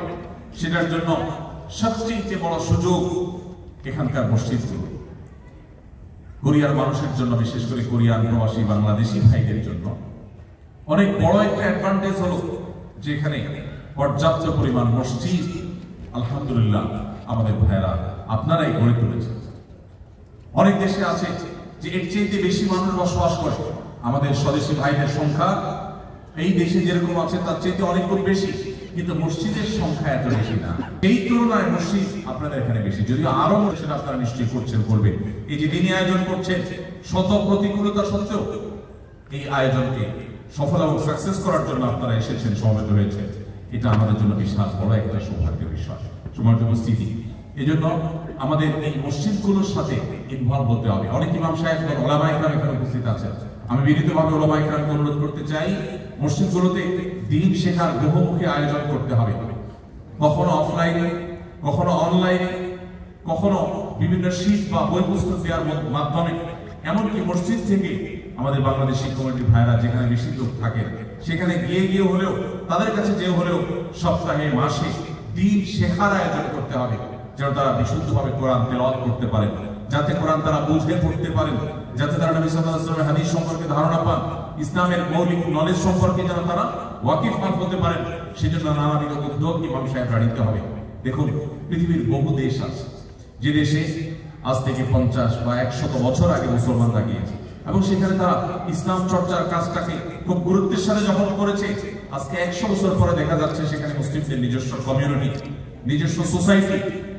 সেটার জন্য সবচেয়ে বড় সুযোগ এখানকার মসজিদগুলো। কোরিয়ার মানুষের জন্য, বিশেষ করে কোরিয়ান প্রবাসী বাংলাদেশি ভাইদের জন্য অনেক বড় একটা অ্যাডভান্টেজ হলো যে এখানে পর্যাপ্ত পরিমাণ মসজিদ আলহামদুলিল্লাহ আমাদের ভাইরা আপনারাই গড়ে তুলেছেন। অনেক দেশে আছে যে এর চেয়ে বেশি মানুষ বসবাস করে। আমাদের স্বদেশী ভাইদের সংখ্যা এই দেশে যেরকম আছে তার চেয়ে অনেক গুণ বেশি, কিন্তু মসজিদের সংখ্যা এত বেশি না। এই তুলনায় মসজিদ আপনাদের এখানে বেশি, যদিও আরো মসজিদ আপনারা নিশ্চয়ই করবেন। এই যে দিনই আয়োজন করছেন, শত প্রতিকূলতা সত্ত্বেও এই আয়োজনকে সফল এবং সাকসেস করার জন্য আপনারা এসেছেন, সমবেত হয়েছেন। এটা আমাদের জন্য বিশাল বড় একটা সৌভাগ্যের বিষয়, সৌভাগ্যের উপস্থিতি। এই জন্য আমাদের এই মসজিদগুলোর সাথে ইনভলভ হতে হবে। অনেক ইমাম সাহেব, ওলামা ইকরাম এখানে উপস্থিত আছেন। আমি বিনীতভাবে ওলামা ইকরামকে অনুরোধ করতে চাই, মসজিদগুলোতে দ্বীন শেখার বহুমুখী আয়োজন করতে হবে। কখনো অফলাইনে, কখনো অনলাইনে, কখনো বিভিন্ন শীট বা বই পুস্তক দেওয়ার মাধ্যমে, এমনকি মসজিদ থেকে আমাদের বাংলাদেশি কমিউনিটি ভাইরা যেখানে বেশি লোক থাকেন সেখানে গিয়ে হলেও, তাদের কাছে যে হলেও সপ্তাহে মাসে দ্বীন শেখার আয়োজন করতে হবে, যেন তারা বিশুদ্ধভাবে কোরআন তেলাওয়াত করতে পারেন, যাতে কোরআন তারা বুঝে পড়তে পারেন, যাতে তারা নবী সাল্লাল্লাহু আলাইহি ওয়াসাল্লামের হাদিস সম্পর্কে ধারণা পান, ইসলামের মৌলিক নলেজ সম্পর্কে যেন তারা ওয়াকিফ হতে পারেন। সেজন্য নানাবিধ উদ্যোগ ইমাম সাহেবরা নিতে হবে। দেখুন, পৃথিবীর বহু দেশ আছে যে দেশে আজ থেকে 50 বা 100 বছর আগে মুসলমানরা গিয়েছে এবং সেখানে তারা ইসলাম চর্চার কাজটাকে খুব গুরুত্বের সাথে যখন করেছে, আজকে 100 বছর পরে দেখা যাচ্ছে সেখানে মুসলিমদের নিজস্ব কমিউনিটি, নিজস্ব সোসাইটি,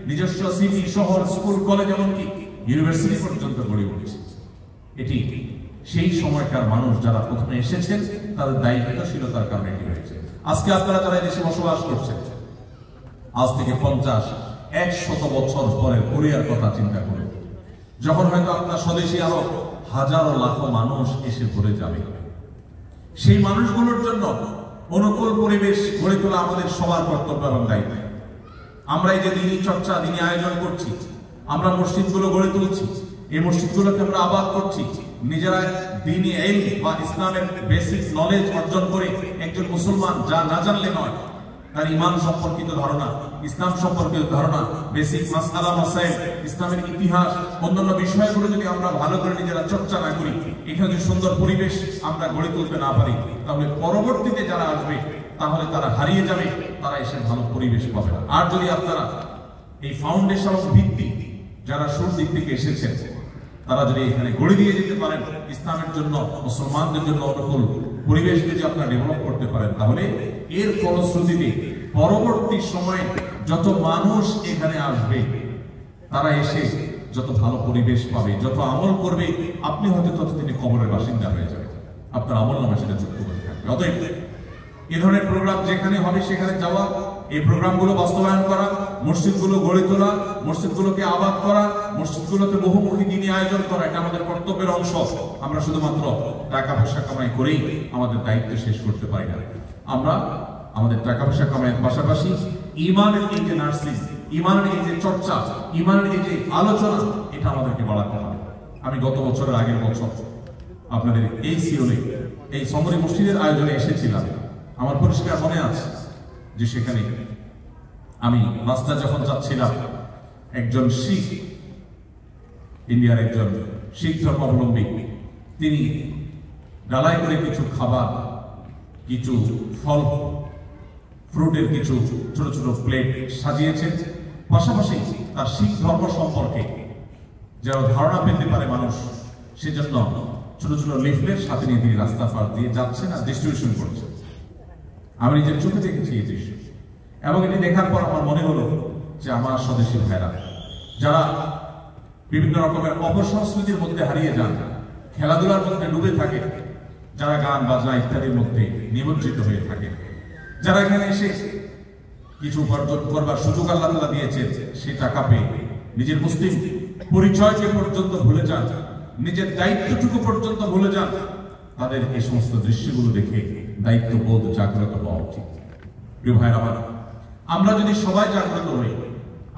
নিজস্ব সিটি, শহর, স্কুল, কলেজ, এমনকি ইউনিভার্সিটি পর্যন্ত গড়ে উঠেছে। এটি সেই সময়কার মানুষ যারা প্রথমে এসেছেন তাদের দায়িত্বশীলতার কারণে এটি হয়েছে। আজকে আপনারা যারা দেশে বসবাস করছেন, আজ থেকে 50-100 বছর পরের কোরিয়ার কথা চিন্তা করুন, যখন হয়তো আপনার স্বদেশী আরো হাজারো লাখো মানুষ এসে ভরে যাবে। সেই মানুষগুলোর জন্য অনুকূল পরিবেশ গড়ে তোলা আমাদের সবার কর্তব্য এবং দায়িত্ব। আমরা এই যে দিনী চর্চা, দিনী আয়োজন করছি, আমরা মসজিদগুলো গড়ে তুলছি, এই মসজিদগুলোকে আমরা আবাদ করছি, নিজেরা দিনী ইলম বা ইসলামের বেসিক নলেজ অর্জন করে একজন মুসলমান যা না জানলে নয়, তার ঈমান সম্পর্কিত ধারণা, ইসলাম সম্পর্কিত ধারণা, বেসিক মাসআলা মাসাইল, ইসলামের ইতিহাস, অন্যান্য বিষয়গুলো যদি আমরা ভালো করে নিজেরা চর্চা না করি, এখানে যদি সুন্দর পরিবেশ আমরা গড়ে তুলতে না পারি, তাহলে পরবর্তীতে যারা আসবে তাহলে তারা হারিয়ে যাবে, তারা এসে ভালো পরিবেশ পাবে না। আর যদি আপনারা এই ফাউন্ডেশন ভিত্তি যারা শুরুর দিক থেকে এসেছেন তারা যদি এখানে গড়ে দিয়ে যেতে পারেন, ইসলামের জন্য, মুসলমানদের জন্য অনুকূল পরিবেশ যদি আপনারা ডেভেলপ করতে পারেন, তাহলে এর ফলশ্রুতিতে পরবর্তী সময়ে যত মানুষ এখানে আসবে তারা এসে যত ভালো পরিবেশ পাবে, যত আমল করবে, আপনি হয়তো ততদিনে কবরের বাসিন্দা হয়ে যাবে, আপনার আমল নামে সেটা যুক্ত করে থাকবে। অতএব এ ধরনের প্রোগ্রাম যেখানে হবে সেখানে যাওয়া, এই প্রোগ্রামগুলো বাস্তবায়ন করা, মসজিদগুলো গড়ে তোলা, মসজিদগুলোকে আবাদ করা, মসজিদগুলোতে বহুমুখী দিনী আয়োজন করা, এটা আমাদের কর্তব্যের অংশ। আমরা শুধুমাত্র টাকা পয়সা কামাই করেই আমাদের দায়িত্ব শেষ করতে পারি না। আমরা আমাদের টাকা পয়সা কামাইয়ের পাশাপাশি ঈমানের এই যে নার্সিং, ঈমানের এই যে চর্চা, ঈমানের এই যে আলোচনা, এটা আমাদেরকে বাড়াতে হবে। আমি গত বছরের আগের বছর আপনাদের এই সিওলে এই সমরি মসজিদের আয়োজনে এসেছিলাম। আমার পরিষ্কার মনে আছে যে সেখানে আমি রাস্তা যখন যাচ্ছিলাম, একজন শিখ, ইন্ডিয়ার একজন শিখ ধর্মাবলম্বী, তিনি ডালাই করে কিছু খাবার, কিছু ফল, ফ্রুটের কিছু ছোট ছোট প্লেট সাজিয়েছেন। পাশাপাশি তার শিখ ধর্ম সম্পর্কে যেন ধারণা পেতে পারে মানুষ, সেজন্য ছোট ছোট লিফলেট সাথে নিয়ে তিনি রাস্তা পার দিয়ে যাচ্ছেন আর ডিস্ট্রিবিউশন করছেন। আমি নিজের চোখে দেখেছি এই দৃশ্য, এবং এটি দেখার পর আমার মনে হলো যে আমার স্বদেশী ভাইরা যারা বিভিন্ন রকমের অপসংস্কৃতির মধ্যে হারিয়ে যান, খেলাধুলার মধ্যে ডুবে থাকে, যারা গান বাজনা ইত্যাদির মধ্যে নিমজ্জিত হয়ে থাকে, যারা এখানে এসে কিছু উপার্জন করবার সুযোগ আল্লাহ তাআলা দিয়েছেন, সেই টাকা পেয়ে নিজের মুসলিম পরিচয়কে পর্যন্ত ভুলে যান, নিজের দায়িত্বটুকু পর্যন্ত ভুলে যান, তাদের এই সমস্ত দৃশ্যগুলো দেখে দায়িত্ববোধ জাগ্রত হওয়া উচিত। প্রিয় ভাইরা আমার, আমরা যদি সবাই জাগ্রত হই,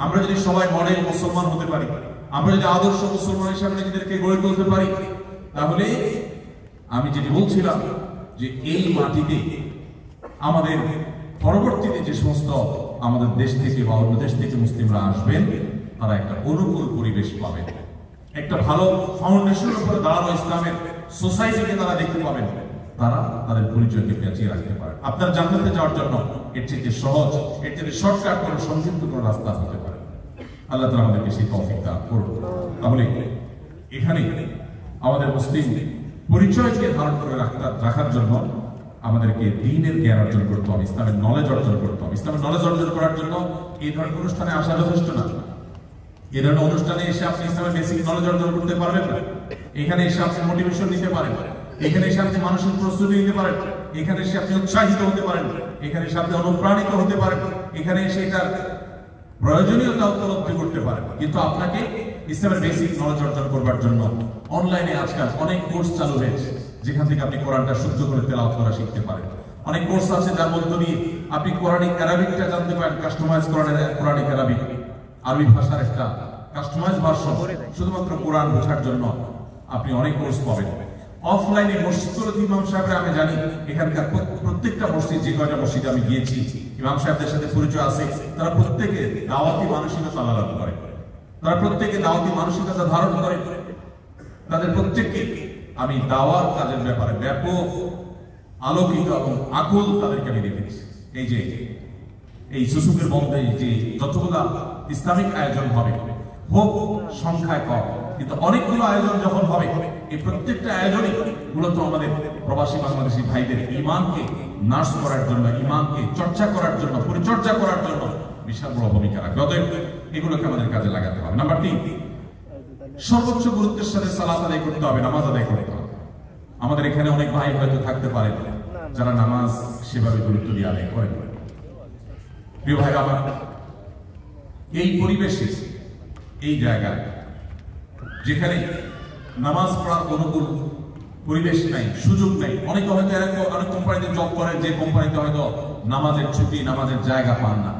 আমরা যদি সবাই মডেল মুসলমান হতে পারি, আমরা যদি আদর্শ মুসলমান হিসাবে নিজেদেরকে গড়ে তুলতে পারি, তাহলে আমি যেটি বলছিলাম যে এই মাটিতে আমাদের পরবর্তীতে যে সমস্ত আমাদের দেশ থেকে বা অন্য দেশ থেকে মুসলিমরা আসবেন, তারা একটা অনুকূল পরিবেশ পাবেন, একটা ভালো ফাউন্ডেশনের উপরে দাঁড়ানো ইসলামের সোসাইটিকে তারা দেখতে পাবেন, তারা তাদের পরিচয়কে বাঁচিয়ে রাখতে পারে। আপনার জান্নাতে যাওয়ার জন্য এর চেয়ে সহজ, এর চেয়ে শর্টকাট কোনো সংক্ষিপ্ত কোনো রাস্তা হতে পারে। আল্লাহ তাআলা আমাদেরকে সেই তৌফিক দান করুন। তাহলে এখানে আমাদের মুসলিম পরিচয়কে ধারণ করে রাখার জন্য আমাদেরকে দ্বীনের জ্ঞান অর্জন করতে হবে, ইসলামের নলেজ অর্জন করতে হবে। ইসলামের নলেজ অর্জন করার জন্য এই ধরনের অনুষ্ঠানে আসা যথেষ্ট না। এই ধরনের অনুষ্ঠানে এসে আপনি ইসলামের বেসিক নলেজ অর্জন করতে পারবেন না। এখানে এসে আপনি মোটিভেশন নিতে পারেন, এখানে এসে আপনি মানসিক প্রস্তুতি নিতে পারেন, এখানে এসে আপনি উৎসাহিত হতে পারেন, এখানে এসে আপনি অনুপ্রাণিত হতে পারেন, এখানে এসে এটার প্রয়োজনীয়তা উপলব্ধি করতে পারেন। কিন্তু আপনাকে ইসলামের বেসিক নলেজ অর্জন করবার জন্য অনলাইনে আজকাল অনেক কোর্স চালু হয়েছে, যেখান থেকে আপনি কোরআনটা শুদ্ধ করে তেলাওয়াত করা শিখতে পারেন। অনেক কোর্স আছে যার মধ্য দিয়ে আপনি কোরআনিক অ্যারাবিকটা জানতে পারেন, কাস্টমাইজ কোরআনিক অ্যারাবিক, আরবি ভাষার একটা কাস্টমাইজ ভার্সন শুধুমাত্র কোরআন বোঝার জন্য আপনি অনেক কোর্স পাবেন। অফলাইনে মসজিদগুলোতে ইমাম সাহেবরা, আমি জানি এখানকার প্রত্যেকটা মসজিদ, যে কয়টা মসজিদে আমি গিয়েছি, ইমাম সাহেবদের সাথে পরিচয় আছে, তারা প্রত্যেকে দাওয়াতি মানসিকতা লালন করে, তারা প্রত্যেকে দাওয়াতি মানসিকতা ধারণ করে। তাদের প্রত্যেককে আমি দাওয়াত কাজের ব্যাপারে ব্যাপক আলোকিত এবং আকুল তাদেরকে আমি দেখেছি। এই যে এই সুসুকের বন্ধে যে যতগুলো ইসলামিক আয়োজন হবে, হোক সংখ্যায় কম, কিন্তু অনেকগুলো আয়োজন যখন হবে, এই প্রত্যেকটা আয়োজনই মূলত আমাদের প্রবাসী বাংলাদেশী ভাইদের ঈমানকে নার্স করার জন্য, ঈমানকে চর্চা করার জন্য, পরিচর্যা করার জন্য বিশাল বড় ভূমিকা রাখবে। অতএব এগুলোকে আমাদের কাজে লাগাতে হবে। নাম্বার 3, সর্বোচ্চ গুরুত্বের সাথে সালাত আদায় করতে হবে, নামাজ আদায় করতে হবে। আমাদের এখানে অনেক ভাই হয়তো থাকতে পারে যারা নামাজ সেভাবে গুরুত্ব দিয়ে আদায় করেন। প্রিয় ভাই আমার, এই পরিবেশে, এই জায়গায় যেখানে নামাজ পড়ার অনুকূল পরিবেশ নাই, সুযোগ নাই, অনেকে হয়তো অনেক কোম্পানিতে জব করেন যে কোম্পানিতে হয়তো নামাজের ছুটি, নামাজের জায়গা পান না।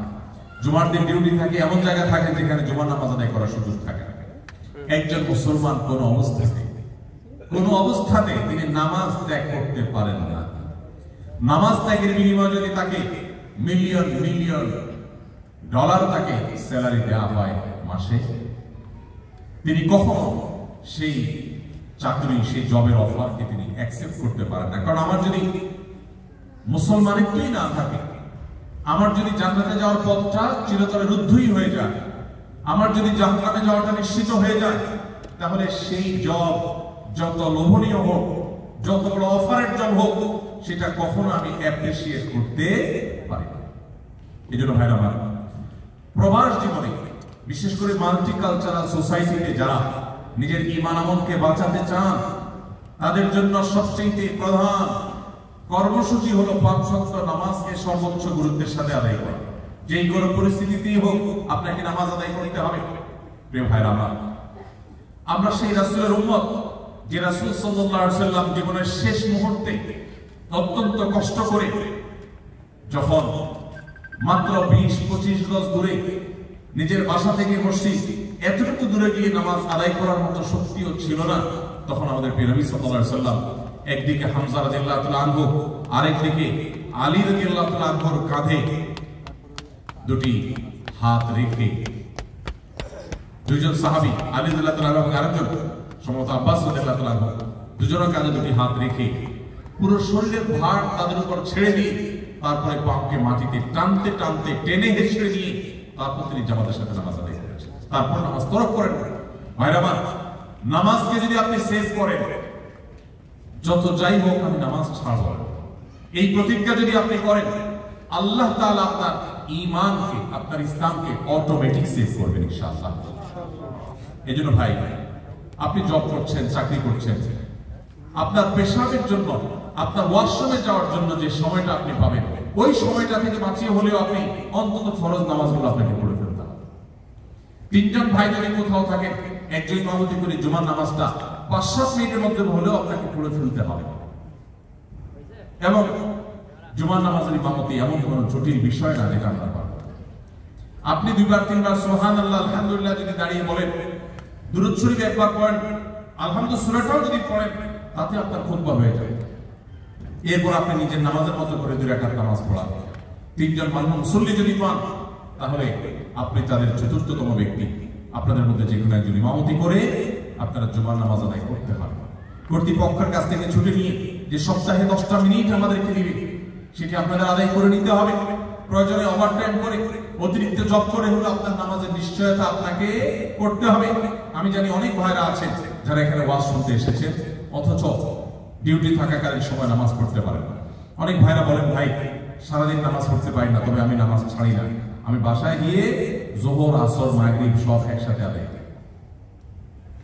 জুমার দিন ডিউটি থাকে, এমন জায়গা থাকে যেখানে জুমার নামাজ আদায় করার সুযোগ থাকে না। একজন মুসলমান কোন অবস্থাতে তিনি নামাজ ত্যাগ করতে পারেন না। নামাজ ত্যাগের বিনিময়ে যদি তাকে মিলিয়ন মিলিয়ন ডলার তাকে স্যালারি দেওয়া হয় মাসে, তিনি কখনো সেই চাকরি, সেই জবের অফারকে তিনি অ্যাকসেপ্ট করতে পারেন না। কারণ আমার যদি মুসলমানিত্বই না থাকে, আমার যদি জান্নাতে যাওয়ার পথটা চিরতরে রুদ্ধই হয়ে যায়, আমার যদি জাহান্নামে যাওয়াটা নিশ্চিত হয়ে যায়, তাহলে সেই জব যত লোভনীয় হোক, যত বড় অফারের জব হোক, সেটা কখনো আমি অ্যাপ্রিসিয়েট করতে পারি না। এই জন্য ভাইরা আমার, প্রবাস জীবনে বিশেষ করে মাল্টিকালচারাল সোসাইটিতে যারা নিজের ঈমান আমলকে বাঁচাতে চান, তাদের জন্য সবচেয়ে প্রধান কর্মসূচি হলো 5 ওয়াক্ত নামাজকে সর্বোচ্চ গুরুত্বের সাথে আদায় করা। যেই কোনো পরিস্থিতিতেই হোক আপনাকে নামাজ আদায় করতে হবে। প্রিয় ভাইরা আমার, আমরা সেই রাসূলের উম্মত, যে রাসূল সাল্লাল্লাহু আলাইহি ওয়াসাল্লাম জীবনের শেষ মুহূর্তে অত্যন্ত কষ্ট করে, যখন মাত্র 20-25 গজ দূরে নিজের বাসা থেকে মসজিদ, এতটুকু দূরে গিয়ে নামাজ আদায় করার মতো শক্তিও ছিল না, তখন আমাদের প্রিয় নবী সাল্লাল্লাহু আলাইহি ওয়াসাল্লাম একদিকে হামজা রাদিয়াল্লাহু তাআলা আনহু, আরেকদিকে আলী রাদিয়াল্লাহু তাআলা আনহুর কাঁধে দুটি হাত রেখে, দুইজন সাহাবী আলী রাদিয়াল্লাহু তাআলা এবং আরেকজন সম্ভবত আব্বাস রাদিয়াল্লাহু তাআলা আনহু, দুজনের কাঁধে দুটি হাত রেখে পুরো শরীরের ভার তাদের উপর ছেড়ে দিয়ে তারপরে পাপকে মাটিতে টানতে টানতে টেনে হেঁচড়ে দিয়ে তারপর তিনি জামাতের সাথে নামাজ আদায় করেছেন। তারপর নামাজ তরক করেন। ভাইরা আমার, নামাজকে যদি আপনি সেভ করেন, যত যাই হোক আমি নামাজ ছাড়ব, এই প্রতিজ্ঞা যদি আপনি করেন, আল্লাহ তাআলা আপনার ঈমানকে, আপনার ইসলামকে অটোমেটিক সেভ করবেন ইনশাআল্লাহ। এজন্য ভাই, আপনি জব করছেন, চাকরি করছেন, আপনার পেশাবের জন্য, আপনার ওয়াশরুমে যাওয়ার জন্য যে সময়টা আপনি পাবেন, ওই সময়টা থেকে বাঁচিয়ে হলেও আপনি অন্তত ফরজ নামাজগুলো আপনাকে পড়ে ফেলতে হবে। 3 জন ভাই যদি কোথাও থাকেন, একজন ইমামতি করে জুমার নামাজটা 5-7 মিনিটের মধ্যে হলেও আপনাকে পড়ে ফেলতে হবে। এবং জুমার নামাজের ইমামতি এমন কোনো জটিল বিষয় না যেটা আমরা পারব। আপনি 2-3 বার সুবহানাল্লাহ আলহামদুলিল্লাহ যদি দাঁড়িয়ে বলেন, দুরূদ শরীফ একবার পড়েন, আলহামদুলিল্লাহ সূরাটাও যদি পড়েন, তাতে আপনার খুতবা হয়ে যায়। এরপর আপনি নিজের নামাজের মতো করে 2 রাকাত নামাজ পড়া। 3 জন মুসল্লি যদি পান, তাহলে আপনি তাদের চতুর্থতম ব্যক্তি। আপনাদের মধ্যে যে কোনো একজন ইমামতি করে আপনারা জুমার নামাজ আদায় করতে হবে। কর্তৃপক্ষের কাছ থেকে ছুটি নিয়ে যে সপ্তাহে 10টা মিনিট আমাদেরকে দিবে, সেটি আপনাদের আদায় করে নিতে হবে। প্রয়োজনে ওভারটাইম করে, অতিরিক্ত জব করে হলো আপনার নামাজের নিশ্চয়তা আপনাকে করতে হবে। আমি জানি অনেক ভাইরা আছেন যারা এখানে ওয়াজ শুনতে এসেছেন, অথচ ডিউটি থাকাকালীন সময় নামাজ পড়তে পারেন না। অনেক ভাইরা বলেন, ভাই সারাদিন নামাজ পড়তে পারি না, তবে আমি নামাজ ছাড়ি না, আমি বাসায় গিয়ে যোহর, আসর, মাগরিব সব একসাথে আদায় করি।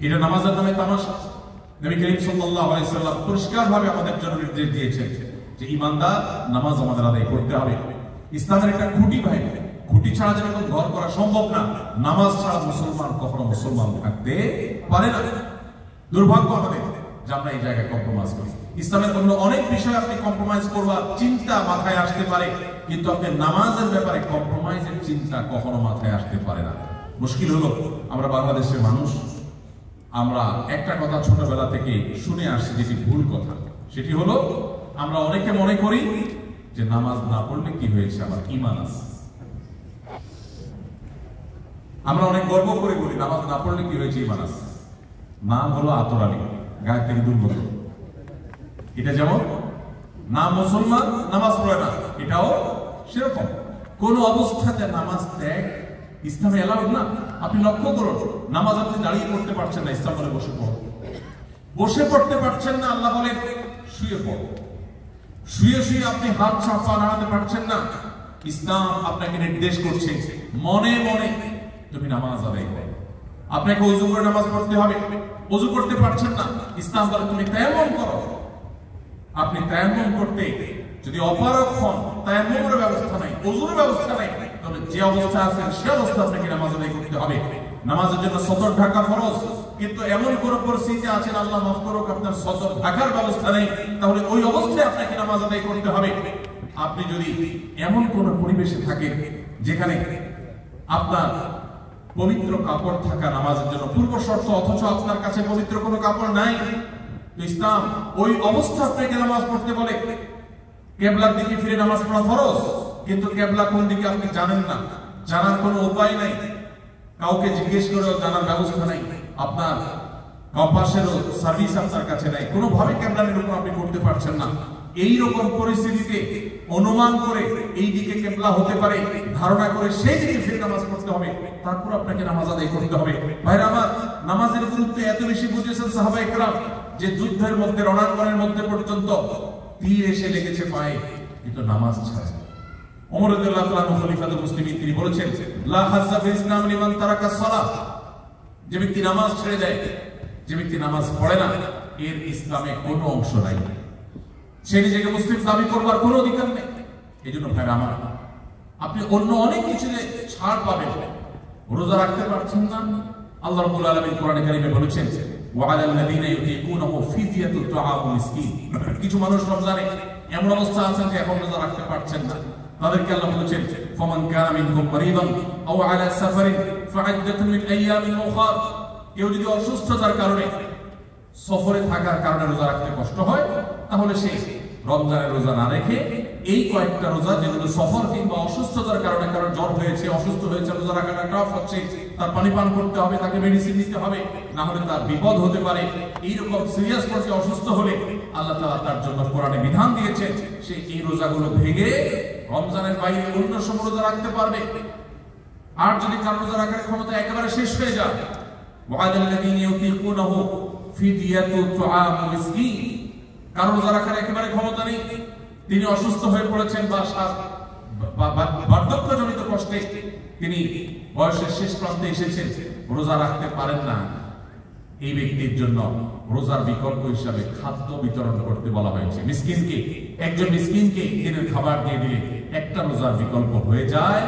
এটা নামাজের নামে তামাশা। নবী করিম সাল্লাল্লাহু আলাইহি সাল্লাম পরিষ্কারভাবে আমাদের জন্য নির্দেশ দিয়েছেন যে ইমানদার নামাজ আমাদের আদায় করতে হবে। ইসলামের একটা খুঁটি ভাই, খুঁটি ছাড়া যেরকম ঘর করা সম্ভব না, নামাজ ছাড়া মুসলমান কখনো মুসলমান থাকতে পারে না। দুর্ভাগ্য আমাদের যে আমরা এই জায়গায় কম্প্রোমাইজ করি। ইসলামের অন্য অনেক বিষয় আপনি কম্প্রোমাইজ করবার চিন্তা মাথায় আসতে পারে, কিন্তু আপনি নামাজের ব্যাপারে কম্প্রোমাইজের চিন্তা কখনো মাথায় আসতে পারে না। মুশকিল হলো আমরা বাংলাদেশের মানুষ, আমরা একটা কথা ছোটবেলা থেকে শুনে আসছি যেটি ভুল কথা, সেটি হলো আমরা অনেকে মনে করি যে নামাজ না পড়লে কি হয়েছে, আমার ঈমান আছে। আমরা অনেক গর্ব করে বলি নামাজ না পড়লে কি হয়েছে, ঈমান আছে। নাম হলো আতরানি, গায়ের থেকে দুর্গন্ধ। এটা যেমন নাম মুসলমান, নামাজ পড়ে না, এটাও সেরকম। কোন অবস্থাতে নামাজ ত্যাগ ইসলামে এলাউড না। আপনি লক্ষ্য করুন, নামাজ আপনি দাঁড়িয়ে পড়তে পারছেন না, ইসলাম বলে বসে পড়ো। বসে পড়তে পারছেন না, আল্লাহ বলে শুয়ে পড়ো। শুয়ে শুয়ে আপনি হাত পা নাড়াতে পারছেন না, ইসলাম আপনাকে নির্দেশ করছে মনে মনে তুমি নামাজ আদায় করো। আপনাকে ওযু করে নামাজ পড়তে হবে, ওযু করতে পারছেন না, ইসলাম বলে তুমি তায়াম্মুম করো। আপনি তায়াম্মুম করতে যদি অপারগ হন, তায়াম্মুমের ব্যবস্থা নাই, ওযুর ব্যবস্থা নাই, তাহলে যে অবস্থা আছেন সে অবস্থা আপনাকে নামাজ আদায় করতে হবে। নামাজের জন্য সতর ঢাকা ফরজ, কিন্তু এমন কোন পরিস্থিতি আছেন আল্লাহ মাফ করুক আপনার সতর ঢাকার ব্যবস্থা নেই, তাহলে ওই অবস্থায় আপনাকে নামাজ আদায় করতে হবে। আপনি যদি এমন কোন পরিবেশে থাকেন যেখানে আপনার পবিত্র কাপড় থাকা নামাজের জন্য পূর্ব শর্ত, অথচ আপনার কাছে পবিত্র কোনো কাপড় নাই, ইসলাম ওই অবস্থা আপনাকে নামাজ পড়তে বলে। কিবলার দিকে ফিরে নামাজ পড়া ফরজ, কিন্তু কিবলা কোন দিকে আপনি জানেন না, জানার কোনো উপায় নাই, কাউকে জিজ্ঞেস করেও জানার ব্যবস্থা নাই, আপনার কম্পাসেরও সার্ভিস আপনার কাছে নাই, কোনোভাবে কিবলা নিরূপণ আপনি করতে পারছেন না। এই রকম পরিস্থিতিতে অনুমান করে এই দিকে কিবলা হতে পারে ধারণা করে সেই দিকে ফিরে নামাজ পড়তে হবে, তারপর আপনাকে নামাজ আদায় করতে হবে। ভাইরা আমার, নামাজের গুরুত্ব এত বেশি বুঝেছেন সাহাবায়ে কেরাম যে যুদ্ধের মধ্যে, রণাঙ্গনের মধ্যে পর্যন্ত তীর এসে লেগেছে পায়ে, কিন্তু নামাজ ছাড়া। ওমর রাদিয়াল্লাহু তাআলা খলিফাতুল মুসলিমিন তিনি বলেছেন, লা হাজ্জা ফিল ইসলাম লিমান তারাকা সালাহ। যে ব্যক্তি নামাজ ছেড়ে দেয়, যে ব্যক্তি নামাজ পড়ে না, এর ইসলামে কোনো অংশ নাই, সে নিজেকে মুসলিম দাবি করবার কোনো অধিকার নেই। এই জন্য ভাইরা আমার, আপনি অন্য অনেক কিছুতে ছাড় পাবেন, রোজা রাখতে পারছেন না, আল্লাহ রাব্বুল আলামিন কোরআনে কারীমে বলেছেন ওয়ালাল লাযিনা ইউতিকুনাহু ফিদিয়াতুত তুআমু মিসকিন। কিছু মানুষ রমজানে এমন অবস্থা আছে যে এখন রোজা রাখতে পারছেন না, তাদেরকে আল্লাহ বলেছেন ফামান কানা মিনকুম মারিদান আও আলা সাফারিন ফাইদ্দাতুন মিন আইয়ামিন উখর। কেউ যদি অসুস্থতার কারণে, সফরে থাকার কারণে রোজা রাখতে কষ্ট হয়, তাহলে সে রমজানের রোজা না রেখে এই কয়েকটা রোজা যেগুলো সফর কিংবা অসুস্থতার কারণে, কারণ জ্বর হয়েছে, অসুস্থ হয়েছে, রোজা রাখাটা টাফ হচ্ছে, তার পানি পান করতে হবে, তাকে মেডিসিন নিতে হবে, না হলে তার বিপদ হতে পারে, এইরকম সিরিয়াস পর্যায়ে অসুস্থ হলে আল্লাহ তাআলা তার জন্য কোরআনে বিধান দিয়েছে সে এই রোজাগুলো ভেঙে রমজানের বাইরে অন্য সময় রোজা রাখতে পারবে। আর যদি কার রোজা রাখার ক্ষমতা একেবারে শেষ হয়ে যায়, ওয়ালাল লাযিনা ইউতিকুনাহু ফিদিয়াতুত তুআমু মিসকিন, কার রোজা রাখার একেবারে ক্ষমতা নেই, তিনি অসুস্থ হয়ে পড়েছেন বা বার্ধক্যজনিত কষ্টে তিনি বয়সের শেষ প্রান্তে এসেছেন, রোজা রাখতে পারেন না, এই ব্যক্তির জন্য রোজার বিকল্প হিসাবে খাদ্য বিতরণ করতে বলা হয়েছে। মিসকিনকে, একজন মিসকিনকে দিনের খাবার দিয়ে দিলে একটা রোজার বিকল্প হয়ে যায়।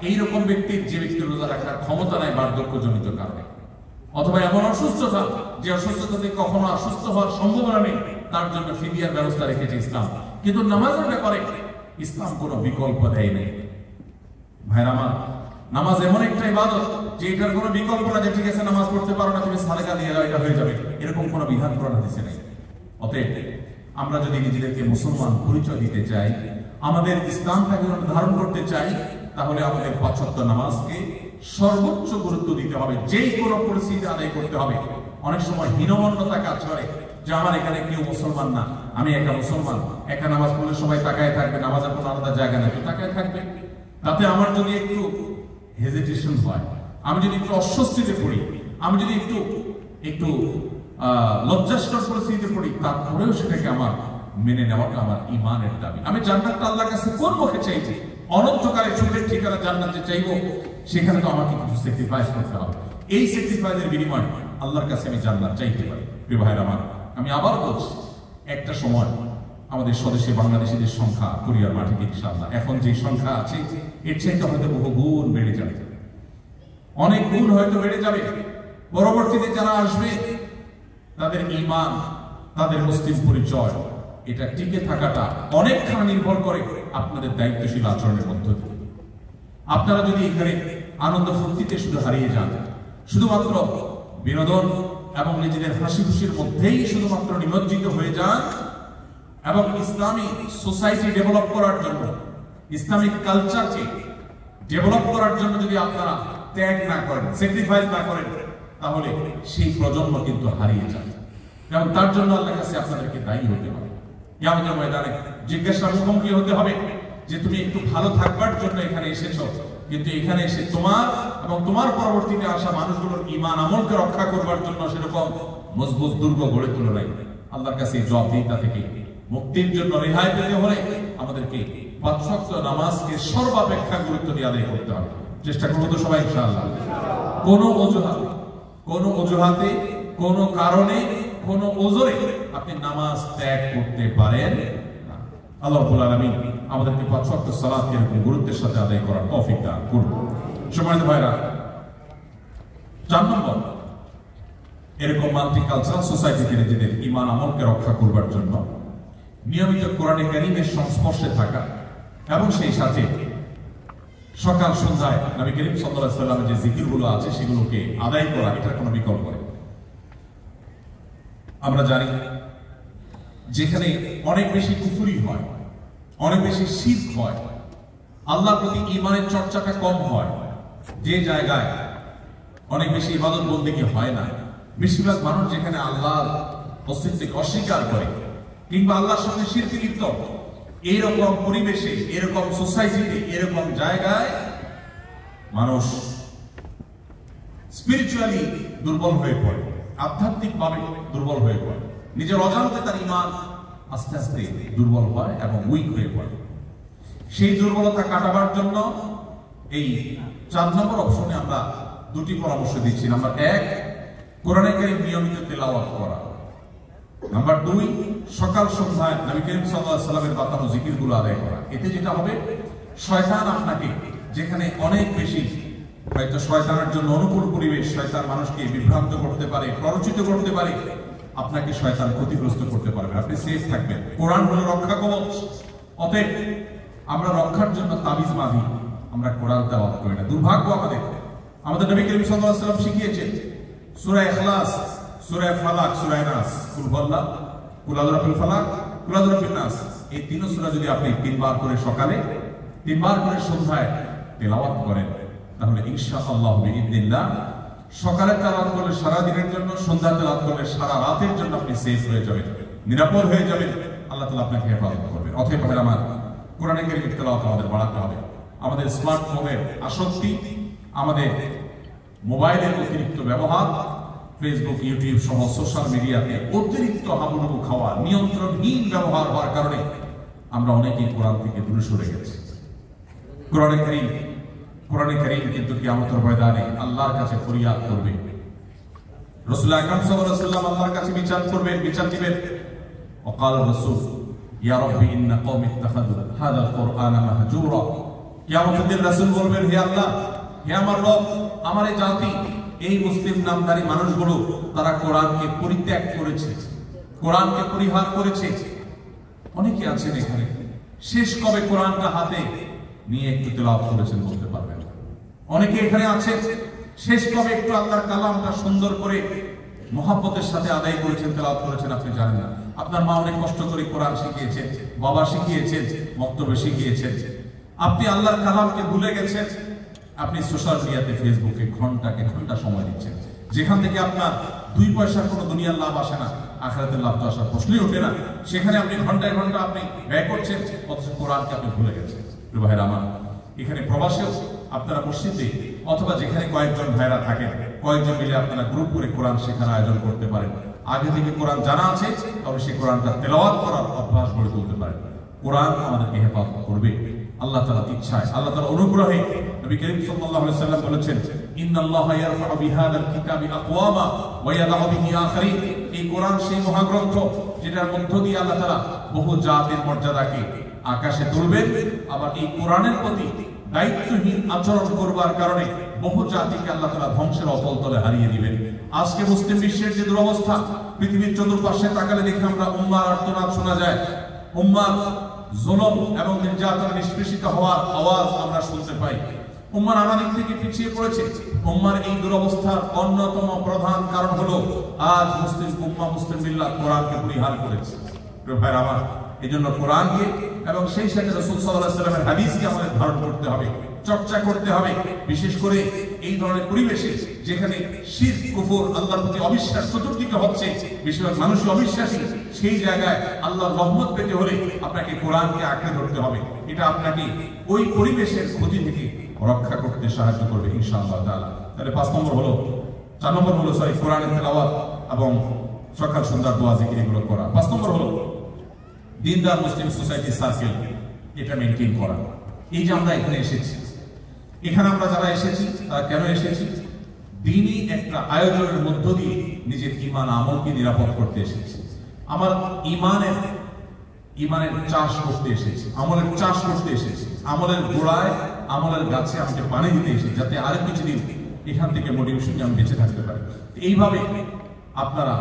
এইরকম ব্যক্তির, যে ব্যক্তি রোজা রাখার ক্ষমতা নাই বার্ধক্যজনিত কারণে, অথবা এমন অসুস্থতা যে অসুস্থতাতে কখনো সুস্থ হওয়ার সম্ভাবনা নেই, তার জন্য ফিদিয়ার ব্যবস্থা রেখেছে ইসলাম। কিন্তু নামাজের ব্যাপারে ইসলাম কোনো বিকল্প দেয় নাই। ভাইরা আমার, নামাজ এমন একটা ইবাদত যে এটার কোনো বিকল্প না যে ঠিক আছে নামাজ পড়তে পারো না তুমি সাদকা দিয়ে দাও এটা হয়ে যাবে, এরকম কোনো বিধান কোরআন হাদিসে নেই। অতএব আমরা যদি নিজেদেরকে মুসলমান পরিচয় দিতে চাই, আমাদের ইসলামটাকে ধারণ করতে চাই, তাহলে আমাদের ৫ ওয়াক্ত নামাজকে সর্বোচ্চ গুরুত্ব দিতে হবে, যেই কোনো পরিস্থিতি আদায় করতে হবে। অনেক সময় হীনমন্যতা কাজ করে যে আমার এখানে কেউ মুসলমান না, আমি একা মুসলমান, একা নামাজ পড়লে সবাই তাকায় থাকবে, নামাজের কোনো আলাদা জায়গা নেই, তো তাকায় থাকবে। তাতে আমার যদি একটু হেজিটেশন হয়, আমি যদি একটু অস্বস্তিতে পড়ি, আমি যদি একটু লজ্জাস্কর পরিস্থিতিতে পড়ি, তারপরেও সেটাকে আমার মেনে নেওয়াটা আমার ঈমানের দাবি। আমি জান্নাতটা আল্লাহর কাছে কোন মুখে চাইছি? অনন্তকালের সুখের ঠিকানা জান্নাতে চাইবো, সেখানে তো আমাকে কিছু স্যাক্রিফাইস করতে হবে। এই স্যাক্রিফাইসের বিনিময়ে আল্লাহর কাছে আমি জান্নাত চাইতে পারি। প্রিয় ভাইরা আমার, আমি আবার বলছি, একটা সময় আমাদের স্বদেশে বাংলাদেশিদের সংখ্যা কোরিয়ার মাটিতে ইনশাআল্লাহ এখন যে সংখ্যা আছে এর চাইতে হয়তো বহু গুণ বেড়ে যাবে, অনেক গুণ হয়তো বেড়ে যাবে। পরবর্তীতে যারা আসবে তাদের ঈমান, তাদের মুসলিম পরিচয়, এটা টিকে থাকাটা অনেকখানি নির্ভর করে আপনাদের দায়িত্বশীল আচরণের মধ্য দিয়ে। আপনারা যদি এখানে আনন্দ ফুর্তিতে শুধু হারিয়ে যান, শুধুমাত্র বিনোদন এবং নিজেদের হাসি খুশির মধ্যেই শুধুমাত্র নিমজ্জিত হয়ে যান, এবং ইসলামী সোসাইটি ডেভেলপ করার জন্য, ইসলামিক কালচারকে ডেভেলপ করার জন্য যদি আপনারা ত্যাগ না করেন, স্যাক্রিফাইস না করেন, তাহলে সেই প্রজন্ম কিন্তু হারিয়ে যাবে। এবং তার জন্য আল্লাহর কাছে আপনাদেরকে দায়ী হতে হবে। কিয়ামতের ময়দানে জিজ্ঞাসার মুখোমুখি হতে হবে যে তুমি একটু ভালো থাকবার জন্য এখানে এসেছো, কিন্তু এখানে এসে তোমার এবং তোমার পরবর্তীতে আসা মানুষগুলোর ঈমান আমলকে রক্ষা করবার জন্য সেরকম মজবুত দুর্গ গড়ে তোলো নাই। আল্লাহর কাছে জবাবদিহিতা থেকে মুক্তির জন্য রেহাই পেতে হলে আমাদেরকে ৫ ওয়াক্ত নামাজকে সর্বাপেক্ষা গুরুত্ব দিয়ে আদায় করতে হবে। চেষ্টা করবো তো সবাই ইনশাআল্লাহ। কোনো অজুহাতে, কোনো কারণে, কোনো ওজরে আপনি নামাজ ত্যাগ করতে পারেন না। আল্লাহ রাব্বুল আলামিন আমাদেরকে ৫ ওয়াক্ত সালাতকে এরকম গুরুত্বের সাথে আদায় করার তৌফিক দান করুন। সম্মানিত ভাইরা, ৪ নম্বর, এরকম মাল্টিকালচারাল সোসাইটিতে নিজেদের ঈমান আমলকে রক্ষা করবার জন্য নিয়মিত কোরআনে কারীমের সংস্পর্শে থাকা এবং সেই সাথে সকাল সন্ধ্যায় নবী করিম সাল্লাল্লাহু আলাইহি ওয়াসাল্লামের যে জিকিরগুলো আছে সেগুলোকে আদায় করা, এটার কোনো বিকল্প নেই। আমরা জানি যেখানে অনেক বেশি কুফরি হয়, অনেক বেশি শিরক হয়, আল্লাহর প্রতি ঈমানের চর্চাটা কম হয়, যে জায়গায় অনেক বেশি ইবাদত বন্দেগী হয় না, বেশিরভাগ মানুষ যেখানে আল্লাহর অস্তিত্বকে অস্বীকার করে কিংবা আল্লাহর সঙ্গে শিরকে লিপ্ত, এইরকম পরিবেশে, এরকম সোসাইটিতে, এরকম জায়গায় মানুষ স্পিরিচুয়ালি দুর্বল হয়ে পড়ে, আধ্যাত্মিকভাবে দুর্বল হয়ে পড়ে, নিজের অজান্তে তার ঈমান আস্তে আস্তে দুর্বল হয় এবং উইক হয়ে পড়ে। সেই দুর্বলতা কাটাবার জন্য এই ৪ নম্বর অপশনে আমরা 2টি পরামর্শ দিচ্ছি। নাম্বার 1, কোরআনে কারীম নিয়মিত তেলাওয়াত করা। নাম্বার 2, সকাল সন্ধ্যায় নবী করিম সাল্লাল্লাহু আলাইহি ওয়াসাল্লামের বাতানো জিকিরগুলো আদায় করা। এতে যেটা হবে, শয়তান আপনাকে, যেখানে অনেক বেশি হয়তো শয়তানের জন্য অনুকূল পরিবেশ, শয়তান মানুষকে বিভ্রান্ত করতে পারে, প্ররোচিত করতে পারে, আপনাকে শয়তান ক্ষতিগ্রস্ত করতে পারবে, আপনি সেফ থাকবেন। কোরআন হলো রক্ষা কবচ। অতএব আমরা রক্ষার জন্য তাবিজ বাঁধি, আমরা কোরআন তেলাওয়াত করি না। দুর্ভাগ্য আমাদের নবী করিম সাল্লাল্লাহু আলাইহি ওয়াসাল্লাম শিখিয়েছেন সূরা ইখলাস, সূরা ফালাক, সূরা নাস, কুল হুয়াল্লাহ, কুল আউযু বিরাব্বিল ফালাক, কুল আউযু বিরাব্বিন নাস, এই 3 সূরা যদি আপনি 3 বার করে সকালে, 3 বার করে সন্ধ্যায় তেলাওয়াত করেন, তাহলে ইনশাআল্লাহ বিইذنিল্লাহ সকালে তেলাওয়াত করলে সারা দিনের জন্য, সন্ধ্যায় তেলাওয়াত করলে সারা রাতের জন্য আপনি সেফ হয়ে যাবেন, নিরাপদ হয়ে যাবেন, আল্লাহ তাআলা আপনাকে হেফাজত করবেন। অতএব ভাইরা আমার, কোরআনে কারীমের তেলাওয়াত আমাদের বাড়াতে হবে। আমাদের স্মার্টফোনের আসক্তি, আমাদের মোবাইলের অতিরিক্ত ব্যবহার, ফেসবুক, ইউটিউব সহ সোশ্যাল মিডিয়াতে অতিরিক্ত হাবুডুবু খাওয়া, নিয়ন্ত্রণহীন ব্যবহার হওয়ার কারণে আমরা অনেকেই কোরআন থেকে দূরে সরে গেছি। কোরআনে কারীম কিন্তু কিয়ামতের ময়দানে আল্লাহর কাছে ফরিয়াদ করবে। রাসূল আকরাম সাল্লাল্লাহু আলাইহি ওয়াসাল্লাম আল্লাহর কাছে বিচার করবেন, বিচার দিবেন। ওয়াকাল রাসূল ইয়া রাব্বি ইন্না কওমি ইত্তাখাযু হাযাল কুরআনা মাহজুরা। কিয়ামতের দিন রাসূল বলবেন, হে আল্লাহ, হে আমার রব, আমার এই জাতি, এই মুসলিম নামধারী মানুষগুলো তারা কোরআনকে পরিত্যাগ করেছে, কোরআনকে পরিহার করেছে। অনেকে আছেন এখানে শেষ কবে কোরআনটা হাতে নিয়ে একটু তেলাওয়াত করেছেন বলতে পারবেন? অনেকে এখানে আছে শেষ কবে একটু আল্লাহর কালামটা সুন্দর করে মহব্বতের সাথে আদায় করেছেন, তেলাওয়াত করেছেন আপনি জানেন না। আপনার মা অনেক কষ্ট করে কোরআন শিখিয়েছেন, বাবা শিখিয়েছেন, বক্তব্য শিখিয়েছেন, আপনি আল্লাহর কালামকে ভুলে গেছেন। আপনি সোশ্যাল মিডিয়াতে ফেসবুকে ঘন্টা সময় দিচ্ছেন, যেখান থেকে আপনার 2 পয়সার কোনো দুনিয়ার লাভ আসে না, আখিরাতের লাভ তো আসার প্রশ্নই ওঠে না। সেখানে আপনি ঘন্টায় ঘন্টা আপনি ব্যয় করছেন, অথচ কোরআনকে আপনি ভুলে গেছেন। ভাইরা আমার, এখানে প্রবাসেও আপনারা মসজিদে অথবা যেখানে কয়েকজন ভাইরা থাকেন, কয়েকজন মিলে আপনারা গ্রুপ করে কোরআন শেখার আয়োজন করতে পারেন। আগে থেকে কোরআন জানা আছে, তবে সেই কোরআনটা তেলাওয়াত করার অভ্যাস গড়ে তুলতে পারেন। কোরআন আমাদেরকে হেফাজত করবে আল্লাহ তাআলার ইচ্ছায়, আল্লাহ তাআলার অনুগ্রহে। নবী করিম সাল্লাল্লাহু আলাইহি সাল্লাম বলেছেন, ইন্নাল্লাহা ইয়ারফাউ বিহাদাল কিতাবি আকওয়ামা ওয়া ইয়াদাউ বিহি আখারিন। এই কোরআন সেই মহাগ্রন্থ যেটার মধ্য দিয়ে আল্লাহ তাআলা বহু জাতির মর্যাদাকে আকাশে তুলবেন, আবার এই কোরআনের প্রতি দায়িত্বহীন আচরণ করবার কারণে বহু জাতিকে আল্লাহ তাআলা ধ্বংসের অতল তলে হারিয়ে দিবেন। আজকে মুসলিম বিশ্বের যে দুরবস্থা, পৃথিবীর চতুর্পাশে তাকালে দেখে আমরা উম্মার আর্তনাদ শোনা যায়, উম্মার জুলুম এবং নির্যাতন নিষ্পেষিত হওয়ার আওয়াজ আমরা শুনতে পাই। উম্মার নানা দিক থেকে পিছিয়ে পড়েছে। উম্মার এই দুরবস্থার অন্যতম প্রধান কারণ হলো আজ মুসলিম উম্মাহ, মুসলিম মিল্লাত কোরআনকে পরিহার করেছে। ভাইরা আমার, এজন্য কোরআনকে এবং সেই সাথে রাসূল সাল্লাল্লাহু আলাইহি ওয়াসাল্লামের হাদিসকে আমাদের ধারণ করতে হবে, চর্চা করতে হবে। বিশেষ করে এই ধরনের পরিবেশে যেখানে শিরক, কুফর, আল্লাহর প্রতি অবিশ্বাস চতুর্দিকে হচ্ছে, বেশিরভাগ মানুষই অবিশ্বাসী, সেই জায়গায় আল্লাহর রহমত পেতে হলে আপনাকে কোরআনকে আঁকড়ে ধরতে হবে। এটা আপনাকে ওই পরিবেশের ক্ষতি থেকে রক্ষা করতে সাহায্য করবে ইনশাআল্লাহ তাআলা। তাহলে 5 নম্বর হলো, 4 নম্বর হলো কোরআনের তেলাওয়াত এবং সকাল সন্ধ্যা দোয়া জিকির এগুলো করা। 5 নম্বর হলো দিনদার মুসলিম সোসাইটি সার্কেল, এটা মেনটেন করা। এই যে আমরা এখানে এসেছি, এখানে আমরা যারা এসেছি তারা কেন এসেছি? দিনই একটা আয়োজনের মধ্য দিয়ে নিজের ঈমান আমলকে নিরাপদ করতে এসেছি। আমার ঈমানের চাষ করতে এসেছি, আমলের চাষ করতে এসেছি, আমলের গোড়ায়, আমলের গাছে আমাকে পানি দিতে এসেছি, যাতে আরেক কিছুদিন এখান থেকে মোটিভেশন নিয়ে আমি বেঁচে থাকতে পারি। এইভাবে আপনারা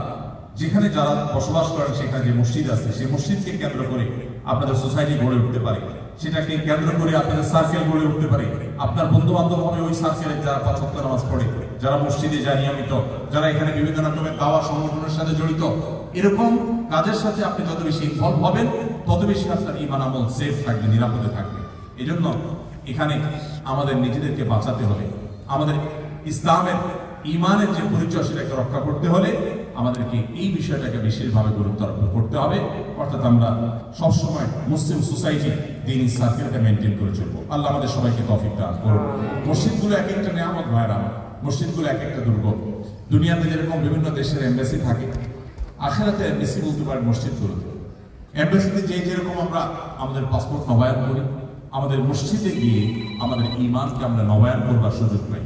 যেখানে যারা বসবাস করেন, সেখানে যে মসজিদ আছে, সেই মসজিদকে কেন্দ্র করে আপনাদের সোসাইটি গড়ে উঠতে পারে, সেটাকে কেন্দ্র করে আপনাদের সার্কেল গড়ে উঠতে পারে। আপনার বন্ধু বান্ধব হবে ওই সার্কেলে যারা 5 ওয়াক্ত নামাজ পড়ে, যারা মসজিদে যায় নিয়মিত, যারা এখানে বিভিন্ন রকমের দাওয়া সংগঠনের সাথে জড়িত। এরকম কাজের সাথে আপনি যত বেশি ইনভলভ হবেন, তত বেশি আপনার ঈমান আমল সেফ থাকবে, নিরাপদে থাকবে। এই জন্য এখানে আমাদের নিজেদেরকে বাঁচাতে হবে। আমাদের ইসলামের ঈমানের যে পরিচয়, সেটাকে রক্ষা করতে হলে আমাদেরকে এই বিষয়টাকে বিশেষভাবে গুরুত্ব আরোপ করতে হবে। অর্থাৎ আমরা সবসময় মুসলিম সোসাইটি দ্বীনি সার্কেলটা মেনটেন করে চলবো। আল্লাহ আমাদের সবাইকে তৌফিক দান করুন। মসজিদগুলো এক একটা নিয়ামত ভাইরা আমার, মসজিদগুলো এক একটা দুর্গ। দুনিয়াতে যেরকম বিভিন্ন দেশের এমবাসি থাকে, আখিরাতে এমবাসি বলতে পারেন মসজিদগুলোতে। এমবাসিতে যেরকম আমরা আমাদের পাসপোর্ট নবায়ন করি, আমাদের মসজিদে গিয়ে আমাদের ঈমানকে আমরা নবায়ন করবার সুযোগ পাই,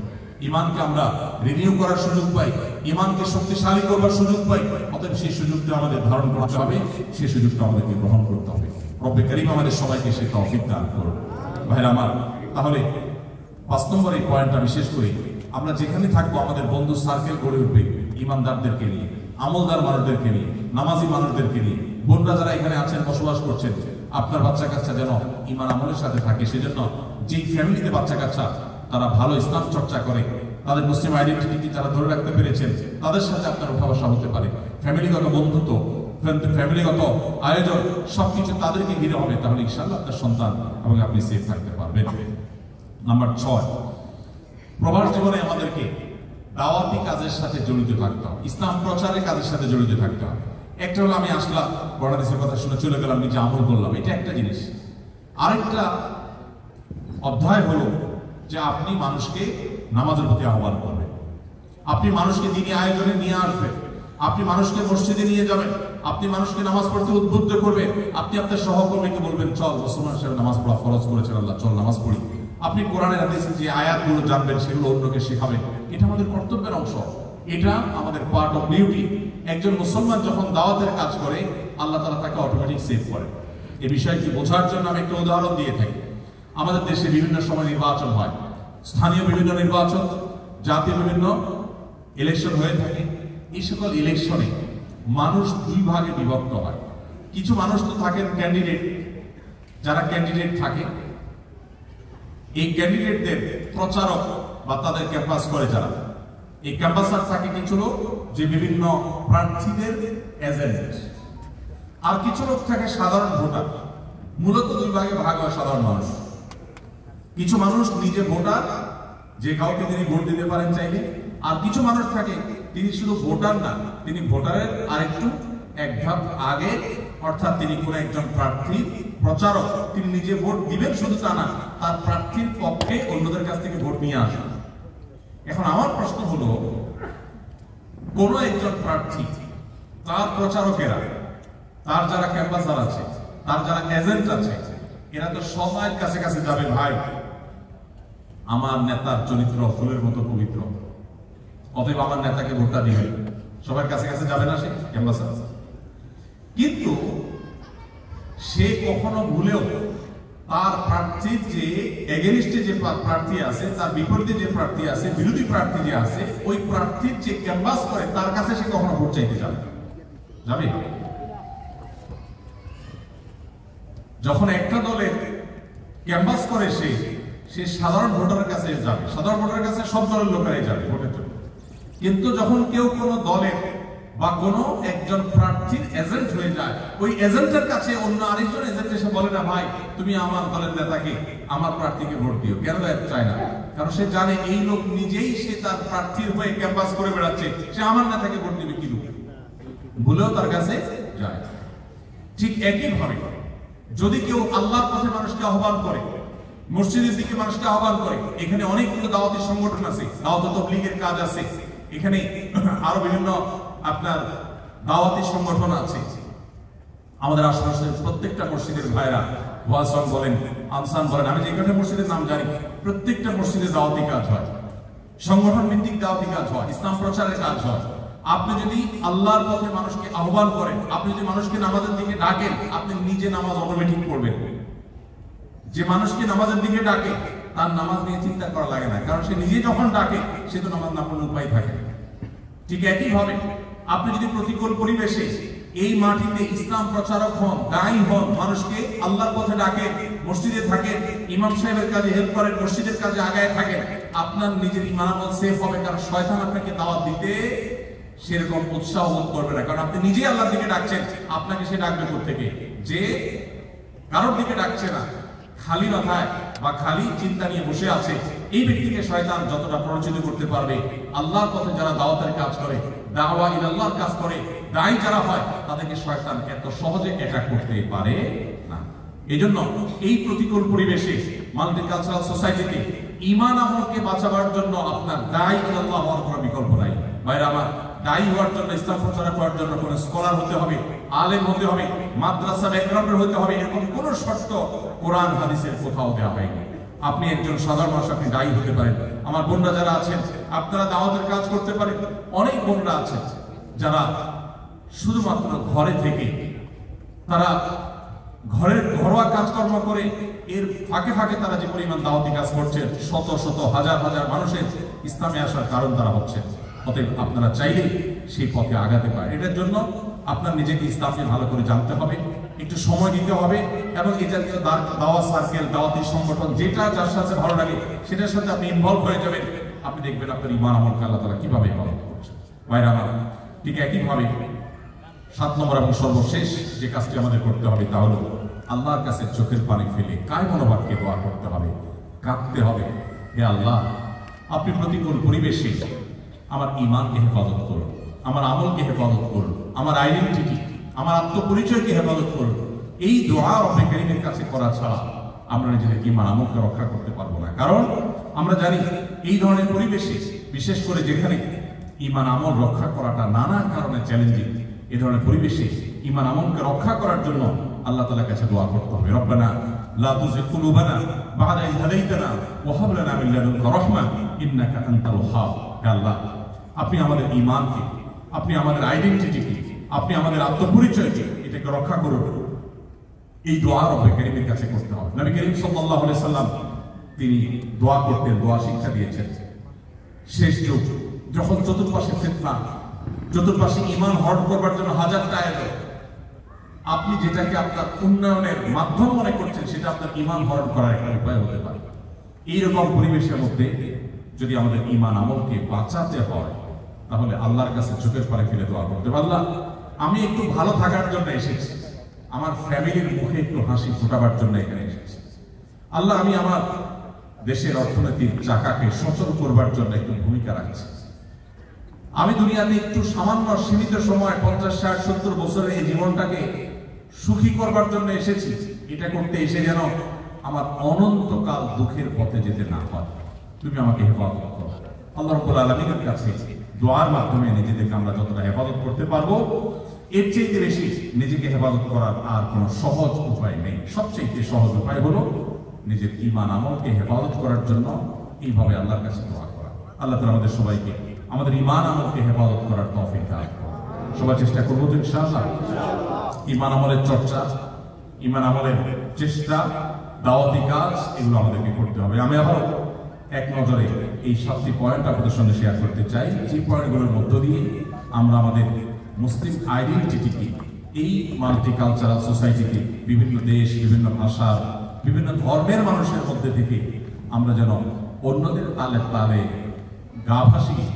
ঈমানকে আমরা রিনিউ করার সুযোগ পাই, ঈমানকে শক্তিশালী করবার সুযোগ পাই। অতএব সেই সুযোগটা আমাদের ধারণ করতে হবে, সেই সুযোগটা আমাদেরকে গ্রহণ করতে হবে। রব্বে কারীম আমাদের সবাইকে সেই তৌফিক দান করুন। ভাইরা আমার, তাহলে 5 নম্বর এই পয়েন্টটা বিশেষ করে আমরা যেখানে থাকবো, আমাদের বন্ধু সার্কেল গড়ে উঠবে ঈমানদারদেরকে নিয়ে, আমলদার মানুষদেরকে নিয়ে, নামাজি মানুষদেরকে নিয়ে। বোনরা যারা এখানে আছেন, বসবাস করছেন, আপনার বাচ্চা কাচ্চা যেন ঈমান আমলের সাথে থাকে। সেজন্য যেই ফ্যামিলিতে বাচ্চা কাচ্চা তারা ভালো ইসলাম চর্চা করে, তাদের মুসলিম আইডেন্টিটি তারা ধরে রাখতে পেরেছেন, তাদের সাথে আপনার উঠা বসা হতে পারে। ফ্যামিলিগত বন্ধুত্ব, ফ্যামিলিগত আয়োজন সবকিছু তাদেরকে ঘিরে হবে, তাহলে ইনশাআল্লাহ আপনার সন্তান এবং আপনি সেফ থাকতে পারবেন। নাম্বার 6, প্রবাস জীবনে আমাদেরকে দাওয়াতি কাজের সাথে জড়িত থাকতে হবে, ইসলাম প্রচারের কাজের সাথে জড়িত থাকতে হবে। একটা হলো আমি আসলাম, বড়াদেশের কথা শুনে চলে গেলাম, নিজে আমল করলাম, এটা একটা জিনিস। আরেকটা অধ্যায় হলো যে আপনি মানুষকে নামাজের প্রতি আহ্বান করবেন, আপনি মানুষকে দ্বীনি আয়োজনে নিয়ে আসবেন, আপনি মানুষকে মসজিদে নিয়ে যাবেন, আপনি মানুষকে নামাজ পড়তে উদ্বুদ্ধ করবেন, আপনি আপনার সহকর্মীকে বলবেন, চল মুসলমান সাহেব নামাজ পড়া ফরজ করেছেন আল্লাহ, চল নামাজ পড়ি। আপনি কোরআনের হাদিসে যে আয়াতগুলো জানবেন, সেগুলো অন্যকে শেখাবেন। এটা আমাদের কর্তব্যের অংশ, এটা আমাদের পার্ট অফ ডিউটি। একজন মুসলমান যখন দাওয়াতের কাজ করে, আল্লাহ তাআলা তাকে অটোমেটিক সেভ করে। এই বিষয়টি বোঝার জন্য আমি একটা উদাহরণ দিয়ে থাকি। আমাদের দেশে বিভিন্ন সময় নির্বাচন হয়, স্থানীয় বিভিন্ন নির্বাচন, জাতীয় বিভিন্ন ইলেকশন হয়ে থাকে। এই সকল ইলেকশনে মানুষ 2 ভাগে বিভক্ত হয়। কিছু মানুষ তো থাকেন ক্যান্ডিডেট, যারা ক্যান্ডিডেট থাকে, এই ক্যান্ডিডেটদের প্রচারক বা তাদের ক্যাম্পাস করে যারা, এই ক্যাম্পাসার থাকে কিছু লোক যে বিভিন্ন প্রার্থীদের এজেন্ট, আর কিছু লোক থাকে সাধারণ ভোটার। মূলত দুই ভাগে ভাগ হয় সাধারণ মানুষ। কিছু মানুষ নিজে ভোটার, যে কাউকে তিনি ভোট দিতে পারেন চাইলে, আর কিছু মানুষ থাকে তিনি শুধু ভোটার না, তিনি ভোটারের আরেকটু এক ধাপ আগে, অর্থাৎ তিনি কোন একজন প্রার্থীর প্রচারক। তিনি নিজে ভোট দিবেন শুধু তা না, তার প্রার্থীর পক্ষে অন্যদের কাছ থেকে ভোট নিয়ে আসেন। এখন আমার প্রশ্ন হলো, কোন একজন প্রার্থী, তার প্রচারকেরা, তার যারা ক্যাম্পাসার আছে, তার যারা এজেন্ট আছে, এরা তো সবাই কাছে কাছে যাবে, ভাই আমার নেতার চরিত্র ফুলের মতো পবিত্র, অতএব আমার নেতাকে ভোটটা দিবে, সবার কাছে কাছে যাবে না সে ক্যাম্পাসার। কিন্তু সে কখনো ভুলেও তার প্রার্থীর যে এগেনিস্টে যে প্রার্থী আছে, তার বিপরীতে যে প্রার্থী আছে, বিরোধী প্রার্থী যে আছে, ওই প্রার্থীর যে ক্যাম্পাস করে তার কাছে সে কখনো ভোট চাইতে যাবে? যখন একটা দলে ক্যাম্পাস করে সে সাধারণ ভোটারের কাছে যাবে, সাধারণ ভোটারের কাছে সব দলের লোকেরাই যাবে ভোটের জন্য। কিন্তু যখন কেউ কোনো দলের বা কোনো একজন প্রার্থীর এজেন্ট হয়ে যায়, ওই এজেন্টের কাছে অন্য আরেকজন এজেন্ট এসে বলে না, ভাই তুমি আমার দলের নেতাকে, আমার প্রার্থীকে ভোট দিও। কেন চায় না? কারণ সে জানে এই লোক নিজেই সে তার প্রার্থীর হয়ে ক্যাম্পাস করে বেড়াচ্ছে, সে আমার নেতাকে ভোট দিবে কি লোক, বলেও তার কাছে যায়। ঠিক একই ভাবে যদি কেউ আল্লাহর পথে মানুষকে আহ্বান করে, মসজিদের দিকে মানুষকে আহ্বান করে, এখানে অনেকগুলো দাওয়াতি সংগঠন আছে, দাওয়াত তাবলীগের কাজ আছে, এখানে আরো বিভিন্ন আপনার দাওয়াতি সংগঠন আছে। আমাদের আশেপাশে প্রত্যেকটা মসজিদের ভাইরা, ওয়াসন বলেন, আনসান বলেন, আমি যে কটা মসজিদের নাম জানি, প্রত্যেকটা মসজিদে দাওয়াতি কাজ হয়, সংগঠন ভিত্তিক দাওয়াতি কাজ হয়, ইসলাম প্রচারের কাজ হয়। আপনি যদি আল্লাহর পথে মানুষকে আহ্বান করেন, আপনি যদি মানুষকে নামাজের দিকে ডাকেন, আপনি নিজে নামাজ অটোমেটিক পড়বেন। যে মানুষকে নামাজের দিকে ডাকে তার নামাজ নিয়ে চিন্তা করা লাগে না, কারণ সে নিজে যখন ডাকে সে তো নামাজ না পড়লে উপায় থাকে। ঠিক একই ভাবে আপনি যদি প্রতিকূল পরিবেশে এই মাটিতে ইসলাম প্রচারক হন, দায়ী হন, মানুষকে আল্লাহর পথে ডাকেন, মসজিদে থাকেন, ইমাম সাহেবের কাজে হেল্প করেন, মসজিদের কাজে আগায় থাকেন, আপনার নিজের ঈমান আমল সেফ হবে। কারণ শয়তান আপনাকে দাওয়াত দিতে সেরকম উৎসাহ বোধ করবে না, কারণ আপনি নিজেই আল্লাহর দিকে ডাকছেন। আপনাকে সে ডাকবে কোত্থেকে? যে কারোর দিকে ডাকছে না, খালি মাথায় বা খালি চিন্তা নিয়ে বসে আছে, এই ব্যক্তিকে শয়তান যতটা প্ররোচিত করতে পারবে। আল্লাহর পথে যারা দাওয়াতের কাজ করে, দাওয়া ইলাল্লাহর কাজ করে, দায়ী যারা হয়, তাদেরকে শয়তান এত সহজে অ্যাটাক করতে পারে না। এজন্য এই প্রতিকূল পরিবেশে মাল্টিকালচারাল সোসাইটিতে ঈমান আমলকে বাঁচাবার জন্য আপনার দায়ী ইলাল্লাহ হওয়ার কোনো বিকল্প নাই। ভাইরা আমার, দায়ী হওয়ার জন্য, ইসলাম প্রচার করার জন্য কোন স্কলার হতে হবে, আলেম হতে হবে, মাদ্রাসা ব্যাকগ্রাউন্ডের হতে হবে, এরকম কোন শর্ত কোরআন হাদিসের কোথাও দেওয়া হয়নি। আপনি একজন সাধারণ মানুষ, আপনি দায়ী হতে পারেন। আমার বোনরা যারা আছেন, আপনারা দাওয়াতের কাজ করতে পারেন। অনেক বোনরা আছেন যারা শুধুমাত্র ঘরে থেকে, তারা ঘরের ঘরোয়া কাজকর্ম করে, এর ফাঁকে ফাঁকে তারা যে পরিমাণ দাওয়াতি কাজ করছেন, শত শত হাজার হাজার মানুষের ইসলামে আসার কারণ তারা হচ্ছেন। অতএব আপনারা চাইলে সেই পথে আগাতে পারেন। এটার জন্য আপনার নিজেকে ইসলামকে ভালো করে জানতে হবে, একটু সময় দিতে হবে, এবং এই জাতীয় দাওয়াত সার্কেল, দাওয়াতি সংগঠন, যেটা যার সাথে ভালো লাগে সেটার সাথে আপনি ইনভলভ হয়ে যাবেন। আপনি দেখবেন আপনার ঈমান আমলকে আল্লাহ তাআলা কিভাবে ইবাদত করছেন। ভাইরা আমার, ঠিক একইভাবে 7 নম্বর এবং সর্বশেষ যে কাজটি আমাদের করতে হবে তা হলো আল্লাহর কাছে চোখের পানি ফেলে কায় মনোবাক্যে দোয়া করতে হবে, কাঁদতে হবে। হে আল্লাহ, আপনি প্রতিকূল পরিবেশে আমার ঈমানকে হেফাজত করুন, আমার আমলকে হেফাজত করুন, আমার আইডেন্টিটি, আমার আত্মপরিচয়কে হেফাজত করুন। এই দোয়া রব্বে কারীমের কাছে করা ছাড়া আমরা নিজেদের ঈমান আমলকে রক্ষা করতে পারবো না। কারণ আমরা জানি এই ধরনের পরিবেশে, বিশেষ করে যেখানে ঈমান আমল রক্ষা করাটা নানা কারণে চ্যালেঞ্জিং, এই ধরনের পরিবেশে ঈমান আমলকে রক্ষা করার জন্য আল্লাহ তাআলার কাছে দোয়া করতে হবে। রব্বানা লা তুযিগ কুলুবানা বা'দা ইয হাদাইতানা ওয়া হাব লানা মিন লাদুনকা রাহমা ইন্নাকা আনতাল ওয়াহ্হাব। হে আল্লাহ, আপনি আমাদের ঈমানকে, আপনি আমাদের আইডেন্টিটিকে, আপনি আমাদের আত্মপরিচয়কে, এটাকে রক্ষা করুন। এই দোয়া রব্বে কারীমের কাছে করতে হবে। নবী করিম সাল্লাল্লাহু আলাইহি সাল্লাম তিনি দোয়া করতেন, দোয়া শিক্ষা দিয়েছেন। শেষ যুগ যখন চতুর্পাশে ফিতনা, চতুর্পাশে ঈমান হরণ করবার জন্য হাজারটা এলো, আপনি যেটাকে আপনার উন্নয়নের মাধ্যম মনে করছেন সেটা আপনার ঈমান হরণ করার একটা উপায় হতে পারে। এইরকম পরিবেশের মধ্যে যদি আমাদের ঈমান আমলকে বাঁচাতে হয় তাহলে আল্লাহর কাছে চোখের পানি ফেলে দোয়া করতে হবে, আল্লাহ আমি একটু ভালো থাকার জন্য এসেছি, আমার ফ্যামিলির মুখে একটু হাসি ফোটাবার জন্য এখানে এসেছি। আল্লাহ আমি আমার দেশের অর্থনৈতিক চাকাকে সচল করবার জন্য একটু ভূমিকা রাখছি। আমি দুনিয়াতে একটু সামান্য সীমিত সময় 50, 60, 70 বছরের এই জীবনটাকে সুখী করবার জন্য এসেছি। এটা করতে এসে যেন আমার অনন্তকাল দুঃখের পথে যেতে না হয়, তুমি আমাকে হেফাজত করো। আল্লাহ রাব্বুল আলামিনের কাছে দোয়ার মাধ্যমে নিজেদেরকে আমরা যতটা হেফাজত করতে পারবো, এর চেয়ে বেশি নিজেকে হেফাজত করার আর কোনো সহজ উপায় নেই। সবচেয়ে সহজ উপায় হলো নিজের ঈমান আমলকে হেফাজত করার জন্য এইভাবে আল্লাহর কাছে দোয়া করা। আল্লাহ তাআলা আমাদের সবাইকে আমাদের ঈমান আমলকে হেফাজত করার তৌফিক দান করুন। সবাই চেষ্টা করবো তো ইনশাআল্লাহ। ঈমান আমলের চর্চা, ঈমান আমলের চেষ্টা, দাওয়াতি কাজ, এগুলো আমাদেরকে করতে হবে। আমি আবার এক নজরে এই 7টি পয়েন্ট আপনাদের সঙ্গে শেয়ার করতে চাই, যে পয়েন্টগুলোর মধ্য দিয়ে আমরা আমাদের মুসলিম আইডেন্টিটিকে এই মাল্টিকালচারাল সোসাইটিতে বিভিন্ন দেশ, বিভিন্ন ভাষা, বিভিন্ন ধর্মের মানুষের মধ্যে থেকে আমরা যেন অন্যদের তালে তালে গা ভাসিয়ে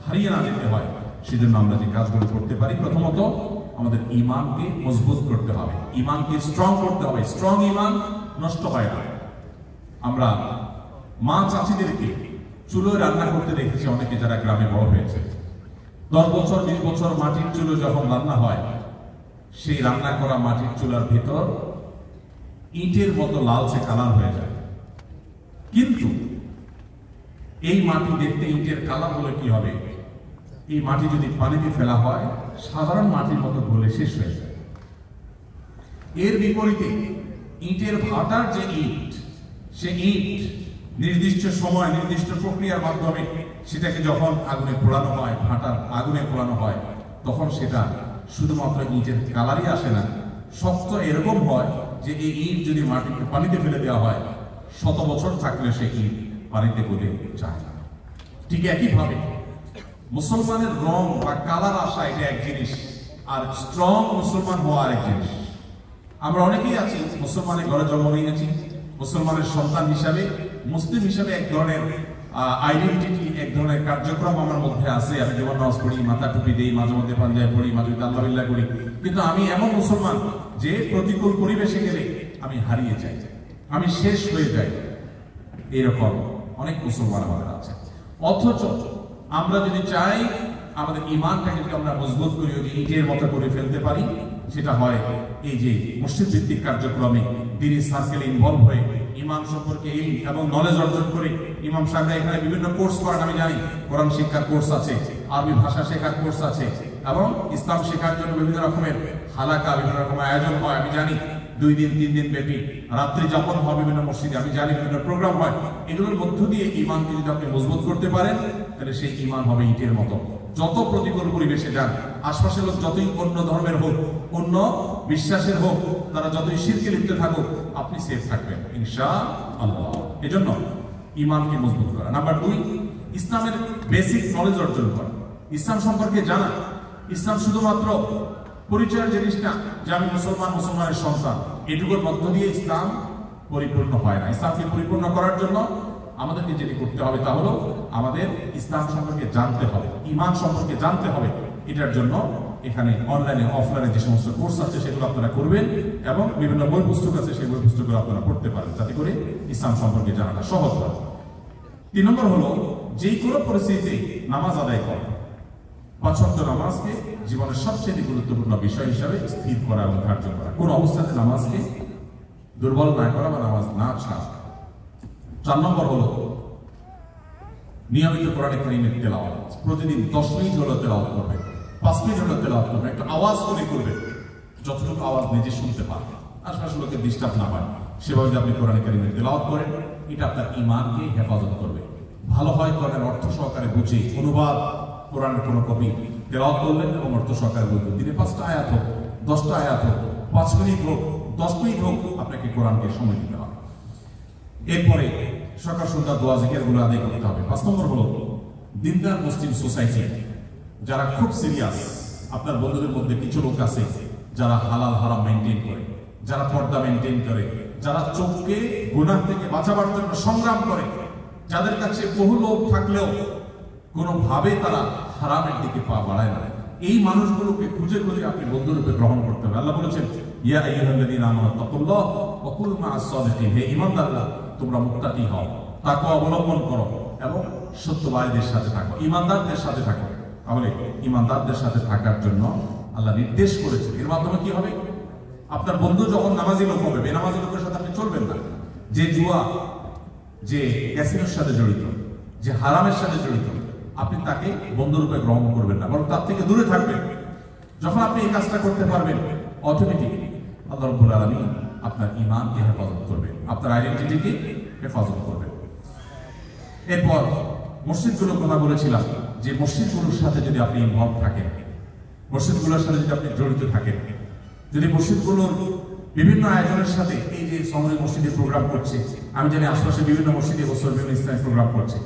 হারিয়ে না যেতে হয়, সেজন্য আমরা যে কাজগুলো করতে পারি, প্রথমত আমাদের ঈমানকে মজবুত করতে হবে, ঈমানকে স্ট্রং করতে হবে। স্ট্রং ঈমান নষ্ট হয় না। আমরা মা চাচিদেরকে চুলোয় রান্না করতে দেখেছি অনেকে, যারা গ্রামে বড় হয়েছে। 10 বছর 20 বছর মাটির চুলো যখন রান্না হয়, সেই রান্না করা মাটির চুলার ভিতর ইটের মতো লালচে কালার হয়ে যায়। কিন্তু এই মাটি দেখতে ইটের কালার হলে কি হবে? এই মাটি যদি পানিতে ফেলা হয় সাধারণ মাটির মতো গলে শেষ হয়ে যায়। এর বিপরীতে ইটের ভাটার যে ইট, সে ইট নির্দিষ্ট সময় নির্দিষ্ট প্রক্রিয়ার মাধ্যমে সেটাকে যখন আগুনে পোড়ানো হয়, ভাটার আগুনে পোড়ানো হয়, তখন সেটা শুধুমাত্র ইটের কালারই আসে না, শক্ত এরকম হয় যে এই ইট যদি মাটিতে পানিতে ফেলে দেওয়া হয় 100 বছর থাকলে সেই ইট পানিতে গলে যায় না। ঠিক একইভাবে মুসলমানের রং বা কালার আসা এটা এক জিনিস, আর স্ট্রং মুসলমান হওয়া আরেক জিনিস। আমরা অনেকেই আছি মুসলমানের ঘরে জন্ম নিয়েছি, মুসলমানের সন্তান হিসাবে, মুসলিম হিসাবে এক ধরনের আইডেন্টিটি, এক ধরনের কার্যক্রম আমার মধ্যে আছে। আমি যেমন নামাজ পড়ি, মাথা টুপি দেই, মাঝে মধ্যে পাঞ্জাবি পড়ি, মাঝে মধ্যে আল্লাহ করি, কিন্তু আমি এমন মুসলমান যে প্রতিকূল পরিবেশে গেলে আমি হারিয়ে যাই, আমি শেষ হয়ে যাই। এরকম অনেক মুসলমান আমাদের আছে। অথচ আমরা যদি চাই আমাদের ঈমানটাকে যদি আমরা মজবুত করি, যদি ইটের মতো করে ফেলতে পারি, সেটা হয় এই যে মসজিদ ভিত্তিক কার্যক্রমে দিনী সার্কেলে ইনভলভ হয়ে ঈমান সম্পর্কে এবং নলেজ অর্জন করে। ইমাম সাহেবরা এখানে বিভিন্ন কোর্স করেন, আমি জানি। কোরআন শিক্ষার কোর্স আছে, আরবি ভাষা শেখার কোর্স আছে, এবং ইসলাম শেখার জন্য বিভিন্ন রকমের হালাকা, বিভিন্ন রকমের আয়োজন হয়, আমি জানি। 2 দিন 3 দিন ব্যাপী রাত্রি যাপন হয় বিভিন্ন মসজিদে, আমি জানি বিভিন্ন প্রোগ্রাম হয়। এগুলোর মধ্য দিয়ে ঈমানকে যদি আপনি মজবুত করতে পারেন, তাহলে সেই ঈমান হবে ইটের মতো। যত প্রতিকূল পরিবেশে যান, আশপাশের লোক যতই অন্য ধর্মের হোক, অন্য বিশ্বাসের হোক, তারা যতই শিরকে লিপ্ত থাকুক, আপনি সেফ থাকবেন ইনশাআল্লাহ। এজন্য ঈমানকে মজবুত করা। নাম্বার 2, ইসলামের বেসিক নলেজ অর্জন করা, ইসলাম সম্পর্কে জানা। ইসলাম শুধুমাত্র পরিচয়ের জিনিস না যে আমি মুসলমান, মুসলমানের সন্তান, এটুকুর মধ্য দিয়ে ইসলাম পরিপূর্ণ হয় না। ইসলামকে পরিপূর্ণ করার জন্য আমাদেরকে যেটি করতে হবে তা হলো আমাদের ইসলাম সম্পর্কে জানতে হবে, ঈমান সম্পর্কে জানতে হবে। এটার জন্য এখানে অনলাইনে অফলাইনে যে সমস্ত কোর্স আছে সেগুলো আপনারা করবেন, এবং বিভিন্ন বই পুস্তক আছে সেই বই পুস্তকগুলো আপনারা পড়তে পারেন, যাতে করে ইসলাম সম্পর্কে জানাটা সহজ হয়। 3 নম্বর হলো যে কোনো পরিস্থিতিতে নামাজ আদায় করা। 5 ওয়াক্ত নামাজকে জীবনের সবচেয়ে গুরুত্বপূর্ণ বিষয় হিসাবে স্থির করা এবং ধার্য করা। কোন অবস্থাতে নামাজকে দুর্বল না করা বা নামাজ না ছাড়া। 4 নম্বর হলো নিয়মিত কোরআন কারীমের তেলাওয়াত। প্রতিদিন 10 মিনিট হলো তেলাওয়াত করবেন, 5 মিনিট হলো তেলাওয়াত করবেন, একটা আওয়াজ করে করবেন, যতটুকু আওয়াজ নিজে শুনতে পারবেন, আশপাশের লোকের ডিস্টার্ব না হয়, সেভাবে যদি আপনি কোরআন কারীমের তেলাওয়াত করেন, এটা আপনার ঈমানকে হেফাজত করবে। ভালো হয় কোরআনের অর্থ সহকারে বুঝে অনুবাদ কোরআনের কোনো কবি তেলাওয়াত করলেন এবং অর্থ সহকারে বুঝবেন। দিনে 5টা আয়াত হোক, 10টা আয়াত হোক, 5 মিনিট হোক, 10 মিনিট হোক, আপনাকে কোরআনকে সময় দিতে হবে। এরপরে সকাল সন্ধ্যা দোয়া জিকিরগুলো আদায় করতে হবে। 5 নম্বর হলো দিনদার মুসলিম সোসাইটি, যারা খুব সিরিয়াস। আপনার বন্ধুদের মধ্যে কিছু লোক আছে যারা হালাল হারাম মেনটেন করে, যারা পর্দা মেনটেন করে, যারা চোখকে গুনাহ থেকে বাঁচাবার জন্য সংগ্রাম করে, যাদের কাছে বহু লোক থাকলেও কোনোভাবে তারা হারামের দিকে পা বাড়ায় না, এই মানুষগুলোকে খুঁজে খুঁজে আপনি বন্ধুরূপে গ্রহণ করতে হবে। আল্লাহ বলেছেন, ইয়া আইয়ুহাল্লাযীনা আমানু তাকুল্লাহ ওয়া কুনু মা'আস সাদিকিন, হে ঈমানদাররা তোমরা মুত্তাকি হও, তাকওয়া অবলম্বন করো এবং সত্যবাদীদের সাথে থাকো, ঈমানদারদের সাথে থাকো। তাহলে ঈমানদারদের সাথে থাকার জন্য আল্লাহ নির্দেশ করেছেন। এর মাধ্যমে কি হবে? আপনার বন্ধু যখন নামাজি লোক হবে, বেনামাজি লোকের সাথে আপনি চলবেন না। যে জুয়া, যে ক্যাসিনোর সাথে জড়িত, যে হারামের সাথে জড়িত, আপনি তাকে বন্ধুরূপে গ্রহণ করবেন না, বরং তার থেকে দূরে থাকবেন। যখন আপনি এই কাজটা করতে পারবেন, অটোমেটিক্যালি আল্লাহ রাব্বুল আলামিন আপনার ঈমানকে হেফাজত করবেন, আপনার আইডেন্টিটিকে হেফাজত করবেন। এরপর মসজিদগুলোর কথা বলেছিলাম, যে মসজিদগুলোর সাথে যদি আপনি ইনভলভ থাকেন, মসজিদগুলোর সাথে যদি আপনি জড়িত থাকেন, যদি মসজিদগুলোর বিভিন্ন আয়োজনের সাথে, এই যে শহরে মসজিদে প্রোগ্রাম করছে, আমি জানি আশপাশে বিভিন্ন মসজিদে বছর বিভিন্ন ইসলামিক প্রোগ্রাম করছে,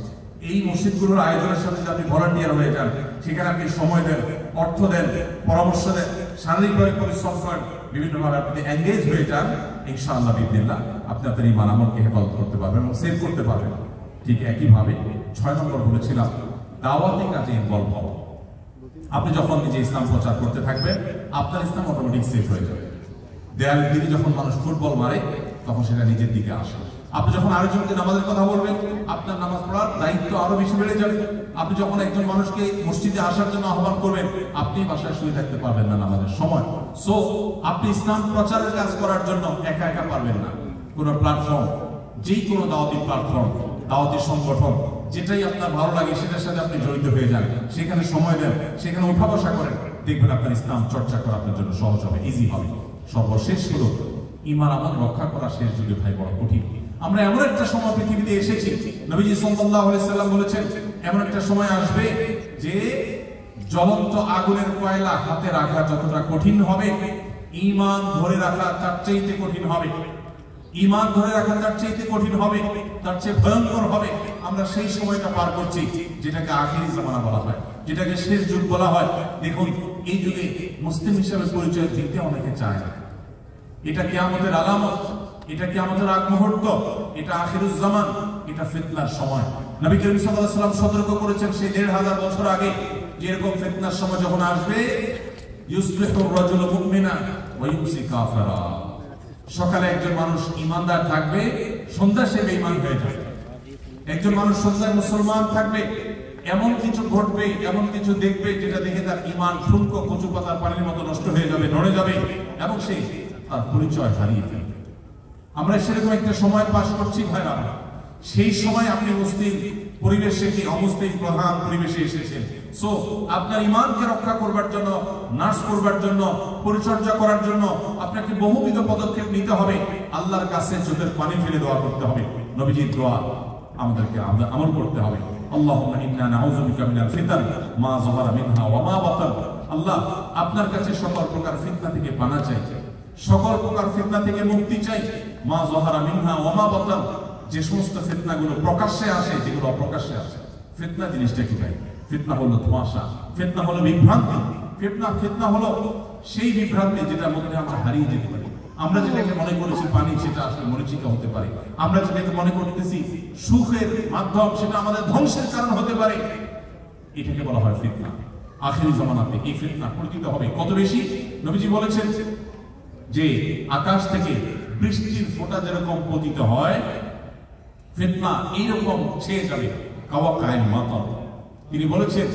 এই মসজিদগুলোর আয়োজনের সাথে যদি আপনি ভলান্টিয়ার হয়ে যান, সেখানে আপনি সময় দেন, অর্থ দেন, পরামর্শ দেন, শারীরিকভাবে পরিশ্রম করেন, বিভিন্নভাবে আপনি এঙ্গেজ হয়ে যান, ইনশাআল্লাহ বিদিনিল্লাহ আপনি আপনার ঈমান আমলকে হেফাজত করতে পারবেন এবং সেভ করতে পারবেন। ঠিক একইভাবে 6 নম্বর বলেছিলাম, দাওয়াতি কাজে ইনভলভ হওয়া। আপনি যখন নিজে ইসলাম প্রচার করতে থাকবেন, আপনার ইসলাম অটোমেটিক সেভ হয়ে যাবে। দেয়ালের দিকে যখন মানুষ ফুটবল মারে, তখন সেটা নিজের দিকে আসে। আপনি যখন আরেকজনকে নামাজের কথা বলবেন, আপনার নামাজ পড়ার দায়িত্ব আরো বেশি বেড়ে যাবে। আপনি যখন একজন মানুষকে মসজিদে আসার জন্য আহ্বান করবেন, আপনি বাসায় শুয়ে থাকতে পারবেন না নামাজের সময়। সো আপনি ইসলাম প্রচারের কাজ করার জন্য একা একা পারবেন না। কোন প্ল্যাটফর্ম, যেই কোনো দাওয়াতি প্ল্যাটফর্ম, দাওয়াতি সংগঠন, যেটাই আপনার ভালো লাগে সেটার সাথে আপনি জড়িত হয়ে যান, সেখানে সময় দেন, সেখানে উঠা বসা করেন, দেখবেন আপনার ইসলাম চর্চা করা আপনার জন্য সহজ হবে, ইজি হবে। সর্বশেষ হলো ঈমান আমল রক্ষা করা শেষ যুগে ভাই বড় কঠিন। আমরা এমন একটা সময় পৃথিবীতে এসেছি, নবীজি সাল্লাল্লাহু আলাইহি সাল্লাম বলেছেন, এমন একটা সময় আসবে যে জ্বলন্ত আগুনের কয়লা হাতে রাখা যতটা কঠিন হবে, ঈমান ধরে রাখা তার চাইতে কঠিন হবে। ঈমান ধরে রাখা তার চাইতে কঠিন হবে, তার চেয়ে ভয়ঙ্কর হবে। আমরা সেই সময়টা পার করছি যেটাকে আখিরি জামানা বলা হয়, যেটাকে শেষ যুগ বলা হয়। দেখুন, এই যুগে মুসলিম হিসেবে পরিচয় দিতে অনেকে চায় না। এটা কিয়ামতের আলামত, এটা কিয়ামতের আগ মুহূর্ত, এটা আখিরুজ জামান, এটা ফিতনার সময়। নবী করিম সাল্লাল্লাহু আলাইহি ওয়াসাল্লাম সতর্ক করেছেন সেই ১৫০০ বছর আগে, যে এরকম ফিতনার সময় যখন আসবে, ইউসবিহুর রাজুলু মুমিনা ওয়া ইউমসি কাফিরা। সকালে একজন মানুষ ঈমানদার থাকবে, সন্ধ্যা সে বেঈমান হয়ে যাবে। একজন মানুষ সন্ধ্যায় মুসলমান থাকবে, এমন কিছু ঘটবে, এমন কিছু দেখবে যেটা দেখে তার ঈমান শুল্ক কচু পাতার পানির মতো নষ্ট হয়ে যাবে, নড়ে যাবে এবং সে তার পরিচয় হারিয়ে ফেলবে। আমরা সেরকম একটা সময় পাস করছি ভাইরা। সেই সময় আপনি মুসলিম পরিবেশে কি অমুসলিম প্রধান পরিবেশে এসেছেন। সো আপনার ঈমানকে রক্ষা করবার জন্য, নার্স করবার জন্য, পরিচর্যা করার জন্য আপনাকে বহুবিধ পদক্ষেপ নিতে হবে। আল্লাহর কাছে চোখের পানি ফেলে দোয়া করতে হবে, নবীজির দোয়া আমাদেরকে আমল করতে হবে। আল্লাহুম্মা ইন্না নাউযু বিকা মিনাল ফিতান মা যাহারা মিনহা ওয়া মা বাতান। আল্লাহ, আপনার কাছে সকল প্রকার ফিতনা থেকে পানা চাই, সকল প্রকার ফিতনা থেকে মুক্তি চাই। মা যাহারা মিনহা ওয়া মা বাতান, যে সমস্ত ফিতনাগুলো প্রকাশ্যে আসে, যেগুলো অপ্রকাশ্যে আসে। ফিতনা জিনিসটা কি ভাই? ফিতনা হলো ধোঁয়াশা, ফিতনা হলো বিভ্রান্তি, ফিতনা হলো সেই বিভ্রান্তি যেটার মধ্যে আমরা হারিয়ে যেতে পারি। আমরা যেটাকে মনে করেছি পানি, সেটা আসলে মরিচিকা হতে পারে। আমরা যেটাকে মনে করতেছি সুখের মাধ্যম, সেটা আমাদের ধ্বংসের কারণ হতে পারে। এটাকে বলা হয় ফিতনা। আখিরি জামানাতে এই ফিতনা পরিচিত হবে কত বেশি। নবীজি বলেছেন যে আকাশ থেকে বৃষ্টির ফোঁটা যেরকম পতিত হয়, ফিতনা এইরকম ছেয়ে যাবে কাওয়াকাইন মাতার। তিনি বলেছেন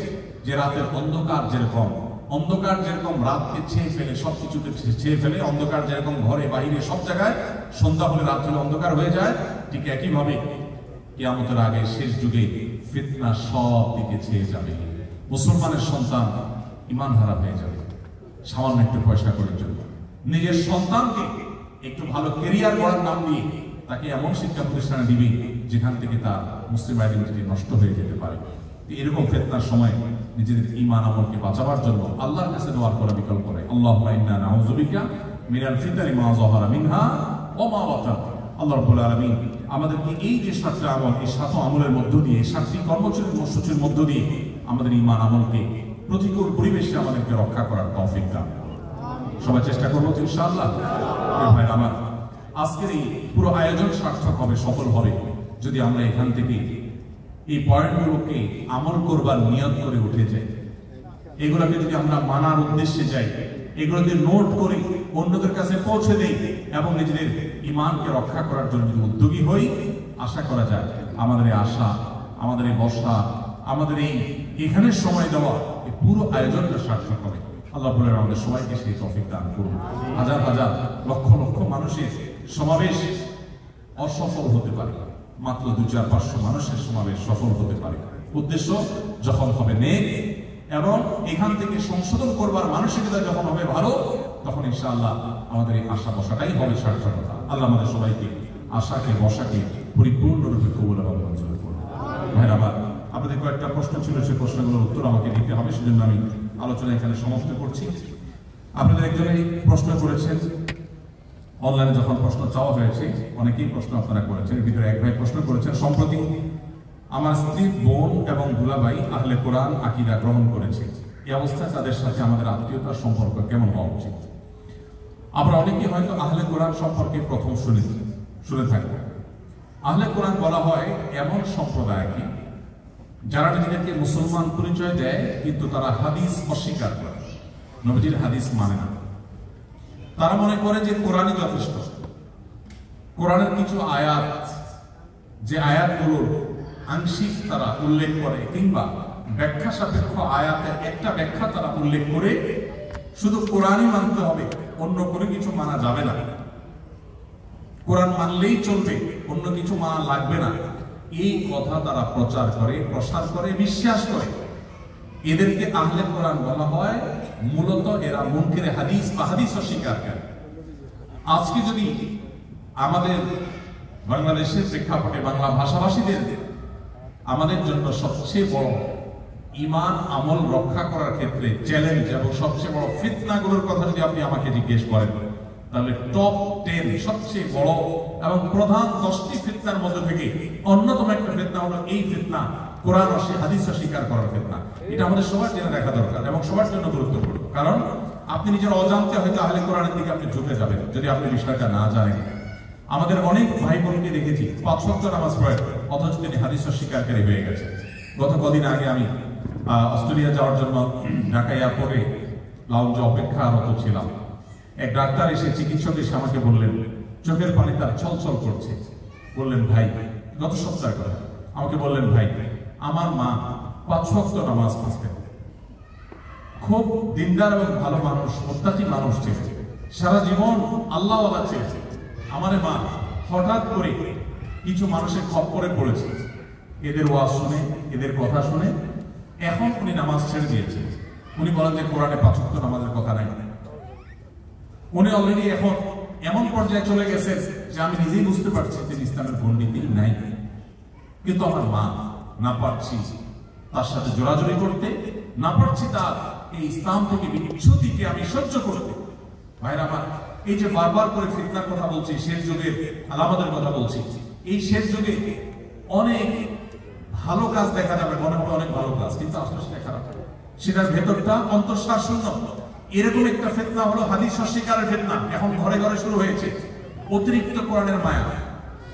যে রাতের অন্ধকার যেরকম রাতকে ছেয়ে ফেলে, সবকিছুকে ছেয়ে ফেলে, অন্ধকার যেরকম ঘরে বাহিরে সব জায়গায়, সন্ধ্যা হলে রাত হলে অন্ধকার হয়ে যায়, ঠিক একইভাবে কিয়ামতের আগে শেষ যুগে ফিতনা সব দিকে ছেয়ে যাবে। মুসলমানের সন্তান ঈমান হারা হয়ে যাবে সামান্য একটু পয়সা করার জন্য। নিজের সন্তানকে একটু ভালো ক্যারিয়ার করার নাম দিয়ে তাকে এমন শিক্ষা প্রতিষ্ঠানে দিবে যেখান থেকে তার মুসলিম আইডেন্টিটি নষ্ট হয়ে যেতে পারে। এরকম ফিতনার সময় নিজেদের ঈমান আমলকে বাঁচাবার জন্য আল্লাহর কাছে দোয়া করা বিকল্প নেই। আল্লাহুম্মা ইন্না নাউযু বিকা মিনাল ফিতানি মা যাহারা মিনহা ওয়া মা বাতান। আল্লাহ রাব্বুল আলামিন আমাদেরকে এই যে 7টা আমল, এই 7 আমলের মধ্য দিয়ে, 7টি কর্মসূচির মধ্য দিয়ে আমাদের ঈমান আমলকে প্রতিকূল পরিবেশে আমাদেরকে রক্ষা করার তৌফিক দান। সবাই চেষ্টা করবো তো ইনশাআল্লাহ। ভাই আমার, আজকের এই পুরো আয়োজন সার্থক হবে, সফল হবে যদি আমরা এখান থেকে এই পয়েন্টগুলোকে আমল করবার নিয়ত করে উঠে যায়। এগুলোকে যদি আমরা মানার উদ্দেশ্যে যাই, এগুলোকে নোট করি, অন্যদের কাছে পৌঁছে দেই এবং নিজেদের ঈমানকে রক্ষা করার জন্য উদ্যোগী হই, আশা করা যায় আমাদের এই আশা, আমাদের এই বসা, আমাদের এখানে সময় দেওয়া, এই পুরো আয়োজনটা সার্থক হবে। আল্লাহ বলেন আমাদের সবাইকে সেই তৌফিক দান করুন। হাজার হাজার লক্ষ লক্ষ মানুষের সমাবেশ অসফল হতে পারে, মাত্র 200-500 মানুষের সমাবেশ সফল হতে পারে। উদ্দেশ্য যখন হবে নেক এবং এখান থেকে সংশোধন করবার মানসিকতা যখন হবে ভালো, তখন ইনশাআল্লাহ আমাদের এই আশা বসাটাই হবে সার্থকতা। আল্লাহ আমাদের সবাইকে আশাকে বসাকে পরিপূর্ণরূপে কবুল এবং মঞ্জুর করুন। ভাইরা আমার, আপনাদের কয়েকটা প্রশ্ন ছিল, সেই প্রশ্নগুলোর উত্তর আমাকে দিতে হবে, সেজন্য আমি আলোচনা এখানে সমাপ্ত করছি। আপনাদের একজনেই প্রশ্ন করেছেন, অনলাইনে যখন প্রশ্ন চাওয়া হয়েছে অনেকেই প্রশ্ন আপনারা করেছেন, এর ভিতরে এক ভাই প্রশ্ন করেছেন, সম্প্রতি আমার স্ত্রীর বোন এবং দুলাভাই আহলে কোরআন আকীদা গ্রহণ করেছে, এই অবস্থায় তাদের সাথে আমাদের আত্মীয়তার সম্পর্ক কেমন হওয়া উচিত? আমরা অনেকেই হয়তো আহলে কোরআন সম্পর্কে প্রথম শুনে থাকব। আহলে কোরআন বলা হয় এমন সম্প্রদায়কে যারা নিজেদেরকে মুসলমান পরিচয় দেয় কিন্তু তারা হাদিস অস্বীকার করে, নবীজির হাদিস মানে না। তারা মনে করে যে কোরআনই যথেষ্ট। কোরআনের কিছু আয়াত, যে আয়াতগুলোর আংশিক তারা উল্লেখ করে কিংবা ব্যাখ্যা সাপেক্ষ আয়াতের একটা ব্যাখ্যা তারা উল্লেখ করে শুধু কোরআনই মানতে হবে, অন্য কোনো কিছু মানা যাবে না, কোরআন মানলেই চলবে, অন্য কিছু মানা লাগবে না, এই কথা তারা প্রচার করে, প্রসার করে, বিশ্বাস করে। এদেরকে আহলে কোরআন বলা হয়। মূলত এরা মুনকিরে হাদিস বা হাদিস অস্বীকার করে। আজকে যদি আমাদের বাংলাদেশের প্রেক্ষাপটে বাংলা ভাষাভাষীদের আমাদের জন্য সবচেয়ে বড় ঈমান আমল রক্ষা করার ক্ষেত্রে চ্যালেঞ্জ এবং সবচেয়ে বড় ফিতনাগুলোর কথা যদি আপনি আমাকে জিজ্ঞেস করেন, তাহলে টপ 10 সবচেয়ে বড় এবং প্রধান 10টি ফিতনার মধ্যে থেকে অন্যতম একটা ফিতনা হলো এই ফিতনা, কোরআন ও হাদিস অস্বীকার করার ফিতনা। এটা আমাদের সবার জেনে রাখা দরকার এবং সবার জন্য গুরুত্বপূর্ণ। কারণ আপনি নিজের অজান্তে হয়তো আহলে কোরআনের দিকে আপনি ঝুঁকে যাবেন যদি আপনি বিষয়টা না জানেন। আমাদের অনেক ভাই বোনকে দেখেছি 5 ওয়াক্ত নামাজ পড়ে অথচ তিনি হাদিস অস্বীকারী হয়ে গেছে। গত কদিন আগে আমি অস্ট্রেলিয়া যাওয়ার জন্য ঢাকা এয়ারপোর্টে লাউঞ্জে অপেক্ষারত ছিলাম। এক ডাক্তার এসে, চিকিৎসক এসে আমাকে বললেন, চোখের পানি তার ছলছল করছে। বললেন ভাই, গত সপ্তাহের কথা, আমাকে বললেন ভাই, আমার মা 5 ওয়াক্ত নামাজ পড়তেন, খুব দিনদার এবং ভালো মানুষ, মুত্তাকি মানুষ ছিল, সারা জীবন আল্লাহওয়ালা ছিল। আমার মা হঠাৎ করে কিছু মানুষের খপ্পরে পড়েছে, এদের ওয়াজ শুনে, এদের কথা শুনে এখন উনি নামাজ ছেড়ে দিয়েছে। উনি বলেন যে কোরআনে 5 ওয়াক্ত নামাজের কথা নাই। উনি অলরেডি এখন এমন পর্যায়ে চলে গেছেন যে আমি নিজেই বুঝতে পারছি যে ইসলামের পণ্ডিতই নাই, কিন্তু আমার মা না পারছি তার সাথে জোরাজোরি করতে, না পারছি তার এই ইসলাম থেকে বিচ্যুতিকে আমি সহ্য করতে। ভাইরা আমার, এই যে বারবার করে ফিতনার কথা বলছি, শেষ যুগের আলামতের কথা বলছি, এই শেষ যুগে অনেক ভালো কাজ দেখা যাবে, মনে হবে অনেক ভালো কাজ, কিন্তু আসলে সেটা খারাপ, সেটার ভেতরটা অন্তঃসার শূন্য। এরকম একটা ফিতনা হলো হাদিস অস্বীকারের ফিতনা, এখন ঘরে ঘরে শুরু হয়েছে। অতিরিক্ত কোরআনের মায়া,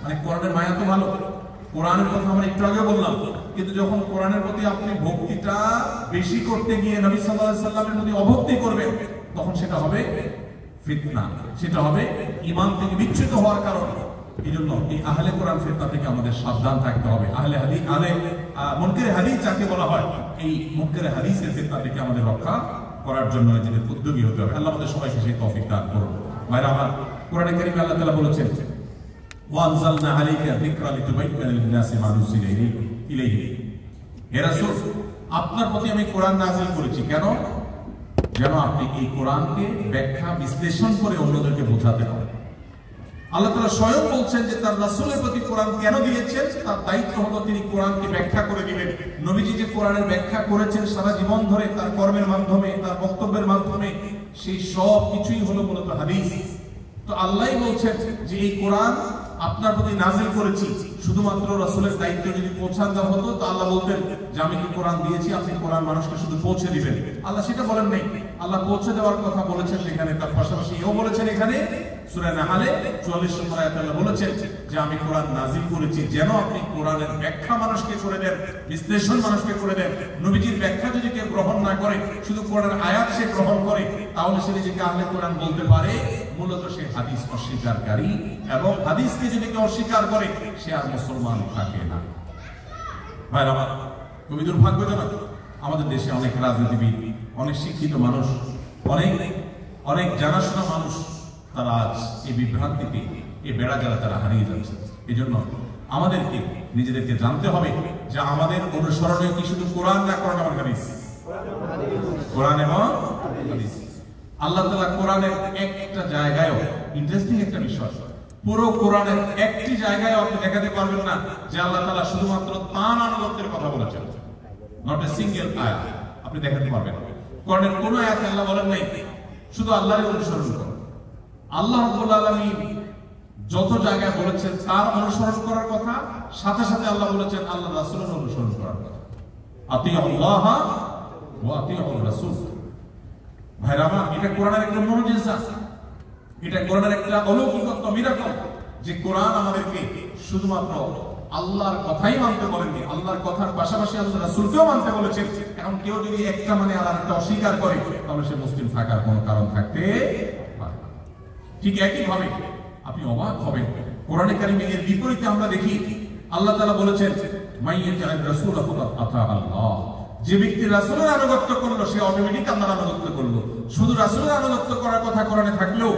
মানে কোরআনের মায়া তো ভালো, কোরআনের কথা আমরা একটু আগে বললাম, কিন্তু যখন কোরআনের প্রতি আপনি ভক্তিটা বেশি করতে গিয়ে নবী সাল্লাল্লাহু আলাইহি সাল্লামের প্রতি অভক্তি করবেন, তখন সেটা হবে ফিতনা, সেটা হবে ঈমান থেকে বিচ্যুত হওয়ার কারণ। এই জন্য এই আহলে কোরআন ফিতনা থেকে আমাদের সাবধান থাকতে হবে। আহলে হাদিস, মুনকিরে হাদিস যাকে বলা হয়, এই মুনকিরে হাদিসের ফিতনা থেকে আমাদের রক্ষা করার জন্য নিজেদের উদ্যোগী হতে হবে। আল্লাহ আমাদের সবাইকে সেই তৌফিক দান করুন। ভাইরা আমার, কোরআনে কারিমে আল্লাহ তাআলা বলেছেন, ওয়ানজালনা আলাইকা যিকরা লিতুবাইয়িনা লিন-নাসি মা নুজিলা ইলাইহিম। হে রাসূল, আপনার প্রতি আমি কোরআন নাযিল করেছি, কেন? যেন আপনি এই কোরআনকে ব্যাখ্যা বিশ্লেষণ করে অন্যদেরকে বোঝাতে পারেন। আল্লাহ তাআলা স্বয়ং বলছেন যে তার রাসূলের প্রতি কোরআন কেন দিয়েছেন, তার দায়িত্ব হলো তিনি কোরআনকে ব্যাখ্যা করে দিবেন। নবীজি যে কোরআনের ব্যাখ্যা করেছেন সারা জীবন ধরে, তার কর্মের মাধ্যমে, তার বক্তব্যের মাধ্যমে, সেই সব কিছুই হলো মূলত হাদিস। তো আল্লাহই বলছেন যে এই কোরআন আপনার প্রতি নাযিল করেছি, শুধুমাত্র রাসূলের দায়িত্ব যদি পৌঁছান দেওয়া হতো তো আল্লাহ বলতেন যে আমি কি কোরআন দিয়েছি, আপনি কোরআন মানুষকে শুধু পৌঁছে দিবেন। আল্লাহ সেটা বলেন নাই। আল্লাহ পৌঁছে দেওয়ার কথা বলেছেন যেখানে, তার পাশাপাশি এও বলেছেন এখানে সূরা নাহলে 44 নম্বর আয়াতে আল্লাহ বলেছেন যে আমি কোরআন নাযিল করেছি যেন আপনি কোরআনের ব্যাখ্যা মানুষকে করে দেন, বিশ্লেষণ মানুষকে করে দেন। নবীজির ব্যাখ্যা যদি কেউ গ্রহণ না করে, শুধু কোরআনের আয়াত সে গ্রহণ করে, তাহলে সে নিজেকে আহলে কোরআন বলতে পারে। মূলত সে হাদিস অস্বীকারী, এবং হাদিসকে যদি কেউ অস্বীকার করে সে আর মুসলমান থাকে না। ভাইরা আমার, খুবই দুর্ভাগ্যজনক আমাদের দেশে অনেক রাজনীতিবিদ, অনেক শিক্ষিত মানুষ, অনেক জানাশোনা মানুষ তারা আজ এই বিভ্রান্তিতে, এই বেড়া যারা তারা হারিয়ে যাচ্ছে। এই জন্য আমাদেরকে নিজেদেরকে জানতে হবে যে আমাদের অনুসরণে কি শুধু কোরআন না কোরআন এবং হাদিস? কোরআন এবং হাদিস। আল্লাহ তাআলা কোরআনের একটা জায়গায়ও, ইন্টারেস্টিং একটা বিষয়, পুরো কোরআনের একটি জায়গায় আপনি দেখাতে পারবেন না যে আল্লাহ তাআলা শুধুমাত্র তার আনুগত্যের কথা বলেছেন। নট এ সিঙ্গেল আয়াত আপনি দেখাতে পারবেন। কোরআনের কোন আয়াতে আল্লাহ বলেন নাই শুধু আল্লাহর অনুসরণ করুন। আল্লাহ রাব্বুল আলামিন যত জায়গায় বলেছেন তার অনুসরণ করার কথা, সাথে সাথে আল্লাহ বলেছেন আল্লাহ রাসূলের অনুসরণ করার কথা। আতিউল্লাহ ওয়া আতিউর রাসূল। ভাইরা আমার, এটা কোরআনের একটা মুজিজা, এটা কোরআনের একটা অলৌকিকত্ব, মিরাকল, যে কোরআন আমাদেরকে শুধুমাত্র আল্লাহর কথাই মানতে বলেননি, আল্লাহর কথার পাশাপাশি আল্লাহ রাসূলকেও মানতে বলেছেন। এখন কেউ যদি একটা মানে আলাদাটা অস্বীকার করে তাহলে সে মুসলিম থাকার কোনো কারণ থাকতে পারে না। ঠিক একই ভাবে আপনি অবাক হবেন, কোরআনে কারিমে এর বিপরীতে আমরা দেখি আল্লাহ তাআলা বলেছেন মাইয়াতির রাসূল ফাকাদ আতা আল্লাহ। যে ব্যক্তি রাসূলের আনুগত্য করলো সে অটোমেটিক আল্লাহর আনুগত্য করলো। শুধু রাসূলের আনুগত্য করার কথা কোরআনে থাকলেও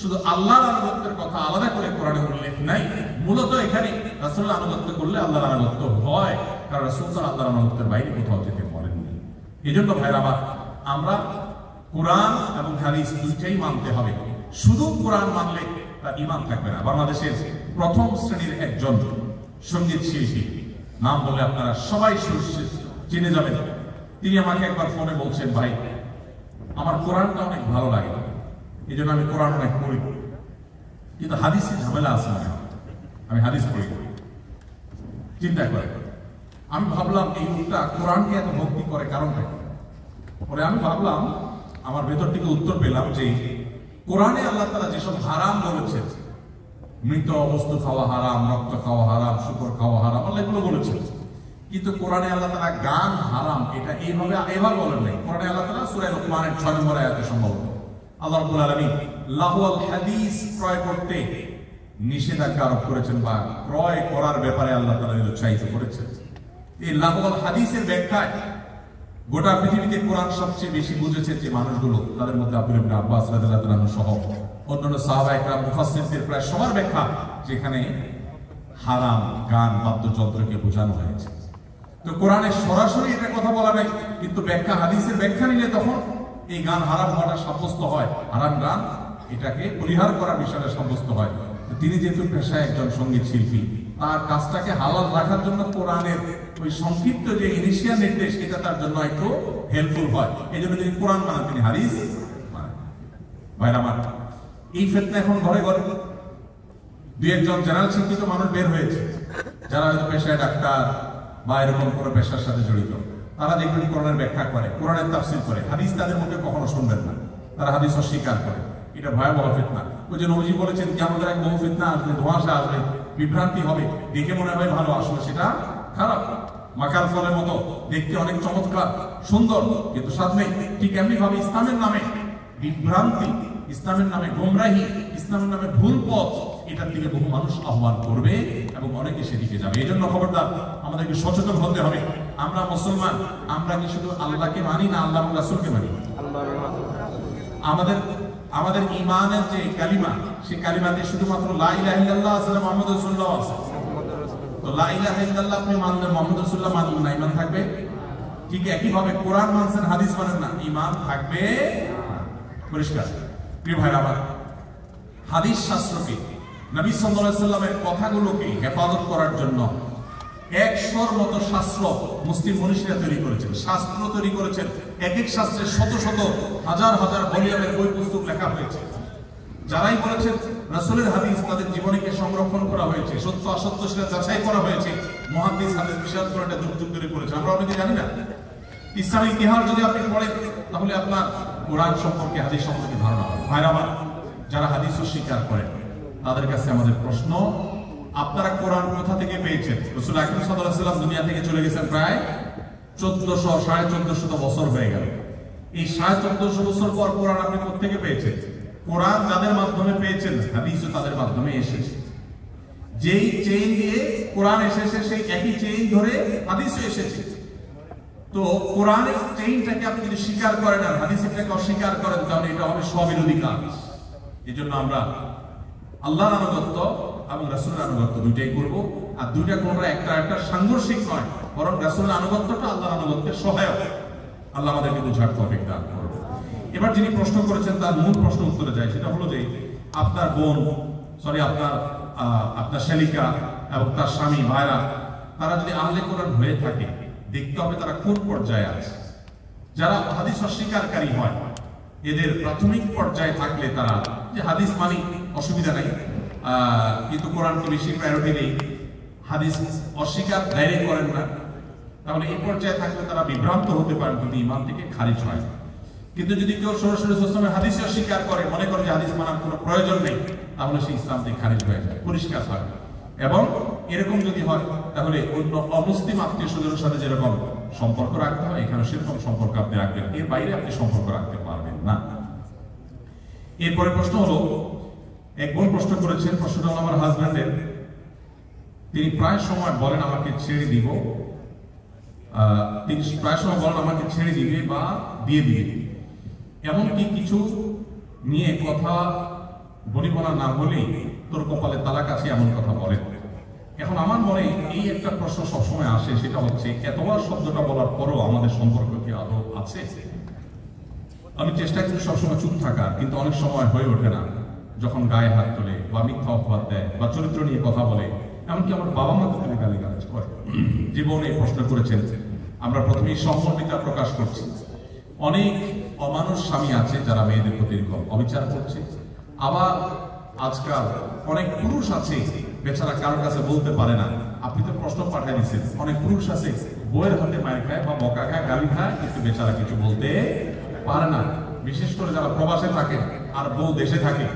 শুধু আল্লাহর আনুগত্যের কথা আলাদা করে কোরআনে উল্লেখ নাই। মূলত এখানে রাসূলের আনুগত্য করলে আল্লাহর আনুগত্য হয়, কারণ রাসূল তাআলা আল্লাহর আনুগত্যের বাইরে কোথাও যেতে পারেননি। এজন্য ভাইরা আমার, আমরা কোরআন এবং হাদিস দুইটাই মানতে হবে। শুধু কোরআন মানলে তার ঈমান থাকবে না। বাংলাদেশের প্রথম শ্রেণীর একজন সঙ্গীত শিল্পী, নাম বলে আপনারা সবাই চিনে যাবেন, তিনি আমাকে একবার ফোনে বলছেন, ভাই আমার কোরআনটা অনেক ভালো লাগে, এই জন্য আমি কোরআন অনেক পড়ি, কিন্তু হাদিসে ঝামেলা আছে না, আমি হাদিস পড়ি। চিন্তা করে আমি ভাবলাম এই লোকটা কোরআনকে এত ভক্তি করে কারণটা। পরে আমি ভাবলাম, আমার ভেতর থেকে উত্তর পেলাম যে কোরআনে আল্লাহ তাআলা যেসব হারাম বলেছেন, মৃত বস্তু খাওয়া হারাম, রক্ত খাওয়া হারাম, শূকর খাওয়া হারাম, আল্লাহ এগুলো বলেছেন। কিন্তু কোরআনে আল্লাহ তাআলা গান হারাম এটা এভাবে বলেন নাই। কোরআনে আল্লাহ তাআলা সূরা লুকমানের 6 নম্বর আয়াতে সম্ভবত আল্লাহ রাব্বুল আলামিন লাহওয়াল হাদিস ক্রয় করতে নিষেধাজ্ঞা আরোপ করেছেন, বা ক্রয় করার ব্যাপারে আল্লাহ তাআলা উৎসাহিত করেছেন। এই লাহওয়াল হাদিসের ব্যাখ্যায় গোটা পৃথিবীতে কোরআন সবচেয়ে বেশি বুঝেছে যে মানুষগুলো, তাদের মধ্যে আব্দুল্লাহ ইবনে আব্বাস রাদিয়াল্লাহু তাআলা সহ অন্যান্য সাহাবায়ে কেরাম, মুফাসসিরদের প্রায় সবার ব্যাখ্যা যেখানে হারাম গান বাদ্যযন্ত্রকে বোঝানো হয়েছে। তো কোরআনে সরাসরি এটা কথা বলা নাই, কিন্তু ব্যাখ্যা, হাদিসের ব্যাখ্যা নিলে তখন এই গান হারাম হওয়াটা সাব্যস্ত হয়, হারাম গান এটাকে পরিহার করার বিষয়টা সাব্যস্ত হয়। তিনি যেহেতু পেশায় একজন সঙ্গীত শিল্পী, তার কাজটাকে হালাল রাখার জন্য কোরআনের ওই সংক্ষিপ্ত যে ইনিশিয়াল নির্দেশ, এটা তার জন্য একটু হেল্পফুল হয়। এই জন্য তিনি কোরআন মানেন, তিনি হাদিস মানেন। ভাইরা আমার, এই ফিতনা এখন ঘরে ঘরে। দুই একজন জেনারেল শিক্ষিত মানুষ বের হয়েছে, যারা হয়তো পেশায় ডাক্তার বা এরকম কোনো পেশার সাথে জড়িত, তারা দেখবেন কোরআনের ব্যাখ্যা করে, কোরআনের তাফসীর করে। হাদিস তাদের মুখে কখনো শুনবেন না, তারা হাদিস অস্বীকার করে। এটা ভয়াবহ ফিতনা। ওই যে নবীজি বলেছেন কিয়ামতের এক বহু ফিতনা আসবে, ধোঁয়াশা আসবে, বিভ্রান্তি হবে, দেখে মনে হয় ভালো, আসলে সেটা খারাপ। মাকার ফলের মতো দেখতে অনেক চমৎকার সুন্দর, কিন্তু স্বাদ নেই। ঠিক এমনি ভাবে ইসলামের নামে বিভ্রান্তি, ইসলামের নামে গোমরাহি, ইসলামের নামে ভুল পথ, এটার দিকে বহু মানুষ আহ্বান করবে এবং অনেকে সেদিকে যাবে। এই জন্য খবরদার, আমাদেরকে সচেতন হতে হবে। আমরা মুসলমান, আমরা কি শুধু আল্লাহকে মানি না আল্লাহ এবং রাসূলকে মানি? আমাদের ঈমানের যে কালিমা, সেই কালিমাতে শুধুমাত্র লা ইলাহা ইল্লাল্লাহ আছে, মুহাম্মদুর রাসূলুল্লাহ আছে। তো লা ইলাহা ইল্লাল্লাহ আপনি মানলে, মুহাম্মদুর রাসূলুল্লাহ মানলেন না, ঈমান থাকবে? ঠিক একই ভাবে কোরআন মানছেন, হাদিস মানেন না, ঈমান থাকবে? পরিষ্কার। প্রিয় ভাইরা আমার, হাদিস শাস্ত্রকে, নবী সাল্লাল্লাহু আলাইহি ওয়াসাল্লামের কথাগুলোকে হেফাজত করার জন্য 100 মতো শাস্ত্র মুসলিম মনীষীরা তৈরি করেছেন, শাস্ত্র তৈরি করেছেন। এক এক শাস্ত্রে শত শত হাজার হাজার ভলিউমের বই পুস্তক লেখা হয়েছে। যারাই বলেছেন রাসূলের হাদিস, তাদের জীবনীকে সংরক্ষণ করা হয়েছে, সত্য অসত্য সেটা যাচাই করা হয়েছে। মুহাদ্দিস হাদিস বিশাল করে একটা যুগ যুগ ধরে করেছে, আমরা অনেকে জানি না। ইসলামী ইতিহাস যদি আপনি পড়েন, তাহলে আপনার কোরআন সম্পর্কে, হাদিস সম্পর্কে ধারণা হয়। ভাইরা আমার, যারা হাদিস অস্বীকার করেন তাদের কাছে আমাদের প্রশ্ন, আপনারা কোরআন কোথা থেকে পেয়েছেন? রাসূল আকরাম সাল্লাল্লাহু আলাইহি ওয়াসাল্লাম দুনিয়া থেকে চলে গেছেন প্রায় 1400 বছর হয়ে গেল। এই 1450 বছর পর কোরআন আপনি কোথা থেকে পেয়েছেন? কোরআন যাদের মাধ্যমে পেয়েছেন, হাদিসও তাদের মাধ্যমে এসেছে। যেই চেইন দিয়ে কোরআন এসেছে সেই একই চেইন ধরে হাদিসও এসেছে। তো কোরআনের চেইনটাকে আপনি যদি স্বীকার করেন আর হাদিসটাকে অস্বীকার করেন, তাহলে এটা হবে স্ববিরোধী কাজ। এই জন্য আমরা আল্লাহর আনুগত্য এবং রাসূলের আনুগত্য দুইটাই করব। আর দুইটা কোনটা একটা সাংঘর্ষিক নয়, বরং রাসূলের আনুগত্যটা আল্লাহর আনুগত্যের সহায়ক। আল্লাহ আমাদেরকে বুঝার তৌফিক দান করুন। এবার যিনি প্রশ্ন করেছেন তার মূল প্রশ্ন উত্তরে যায়, সেটা হলো যে আপনার বোন, আপনার শালিকা এবং তার স্বামী, ভাইরা, তারা যদি আহলে কোরআন হয়ে থাকে, দেখতে হবে তারা কোন পর্যায়ে আছে। যারা হাদিস অস্বীকারী হয়, এদের প্রাথমিক পর্যায়ে থাকলে তারা যে হাদিস মানি অসুবিধা নাই, কিন্তু কোরআনকে বেশি প্রায়োরিটি দেই, হাদিস অস্বীকার ডাইরেক্ট করেন না, তাহলে এই পর্যায়ে থাকলে তারা বিভ্রান্ত হতে পারেন, কিন্তু ঈমান থেকে খারিজ হয়। কিন্তু যদি কেউ সরাসরি ইসলামের হাদিস অস্বীকার করে, মনে করে যে হাদিস মানার কোনো প্রয়োজন নেই, তাহলে সেই ইসলাম থেকে খারিজ হয়ে যায়, পরিষ্কার হয়। এবং এরকম যদি হয়, তাহলে অন্য অমুসলিম আত্মীয় স্বজনের সাথে যেরকম সম্পর্ক রাখতে হয়, এখানে সেরকম সম্পর্ক আপনি রাখবেন, এর বাইরে আপনি সম্পর্ক রাখতে পারবেন না। এরপরে প্রশ্ন হলো, এক বোন প্রশ্ন করেছেন, প্রশ্নটা হলো আমার হাজব্যান্ডের। তিনি প্রায় সময় বলেন আমাকে ছেড়ে দিব, তিনি প্রায় সময় বলেন আমাকে ছেড়ে দিবে বা দিয়ে দিবে, এমনকি কিছু নিয়ে কথা বনিবনা না হলেই তোর কপালে তালাক আছে এমন কথা বলেন। এখন আমার মনে এই একটা প্রশ্ন সবসময় আসে, সেটা হচ্ছে এতবার শব্দটা বলার পরও আমাদের সম্পর্ক কি আরো আছে? আমি চেষ্টা করি সবসময় চুপ থাকার, কিন্তু অনেক সময় হয়ে ওঠে না। যখন গায়ে হাত তোলে বা মিথ্যা অপবাদ দেয় বা চরিত্র নিয়ে কথা বলে, এমনকি আমার বাবা মা তো গালিগালাজ করে। জীবনে এই প্রশ্ন করেছেন, আমরা প্রথমেই সহমর্মিতা প্রকাশ করছি। অনেক অমানুষ স্বামী আছে যারা মেয়েদের প্রতি অবিচার করছে, আবার আজকাল অনেক পুরুষ আছে বেচারা কারোর কাছে বলতে পারে না। আপনি তো প্রশ্ন পাঠিয়ে দিচ্ছেন, অনেক পুরুষ আছে বউয়ের হাতে মায়ের খায় বা বকা খায়, গালি খায়, কিন্তু বেচারা কিছু বলতে পারে না। বিশেষ করে যারা প্রবাসে থাকে আর বউ দেশে থাকে,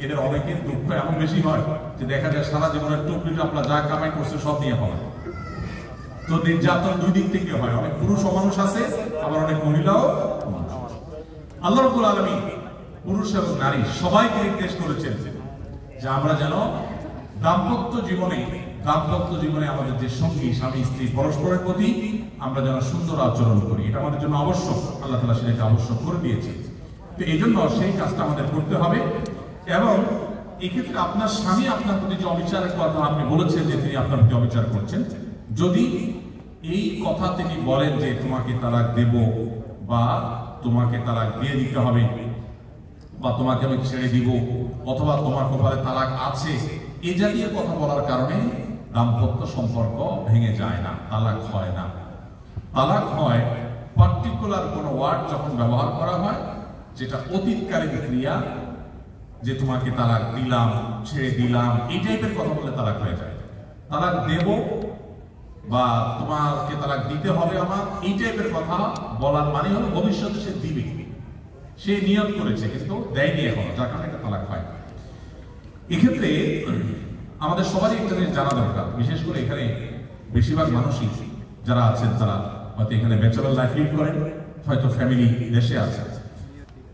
এদের অনেকের দুঃখ এমন বেশি হয় যে দেখা যায় সারা জীবনের টুকরিটা আপনার যা কামাই করছে সব নিয়ে পাওয়া। তো নির্যাতন দুই দিক থেকে হয়, অনেক পুরুষ মানুষ আছে, আবার অনেক মহিলাও। আল্লাহ রাব্বুল আলামিন পুরুষ এবং নারী সবাইকে নির্দেশ করেছেন যে আমরা যেন দাম্পত্য জীবনে আমাদের যে সঙ্গী, স্বামী স্ত্রী, পরস্পরের প্রতি আমরা যেন সুন্দর আচরণ করি। এটা আমাদের জন্য আবশ্যক, আল্লাহ তাআলা সেটাকে আবশ্যক করে দিয়েছে। তো এই জন্য সেই কাজটা আমাদের করতে হবে। এবং এক্ষেত্রে আপনার স্বামী আপনার প্রতি যে অবিচারের কথা আপনি বলেছেন যে তিনি আপনার প্রতি অবিচার করছেন, যদি এই কথা তিনি বলেন যে তোমাকে তালাক দেব বা তোমাকে তালাক দিয়ে দিতে হবে বা তোমাকে আমি ছেড়ে দিব অথবা তোমার কপালে তালাক আছে, এই জাতীয় কথা বলার কারণে দাম্পত্য সম্পর্ক ভেঙে যায় না, তালাক হয় না। তালাক হয় পার্টিকুলার কোনো ওয়ার্ড যখন ব্যবহার করা হয় যেটা অতীতকালীন ক্রিয়া, যে তোমাকে তালাক দিলাম, ছেড়ে দিলাম, এই টাইপের কথা বলে তালাক হয়ে যায়। তালাক দেব বা তোমাকে তালাক দিতে হবে আমার, এই টাইপের কথা বলার মানে হলো ভবিষ্যতে সে দিবে, সে নিয়ত করেছে কিন্তু দেয়নি এখনো, যার কারণে একটা তালাক হয়। এক্ষেত্রে আমাদের সবারই একটা জিনিস জানা দরকার, বিশেষ করে এখানে বেশিরভাগ মানুষই যারা আছেন তারা হয়তো এখানে ব্যাচেলর লাইফ লিড করেন, হয়তো ফ্যামিলি দেশে আছে,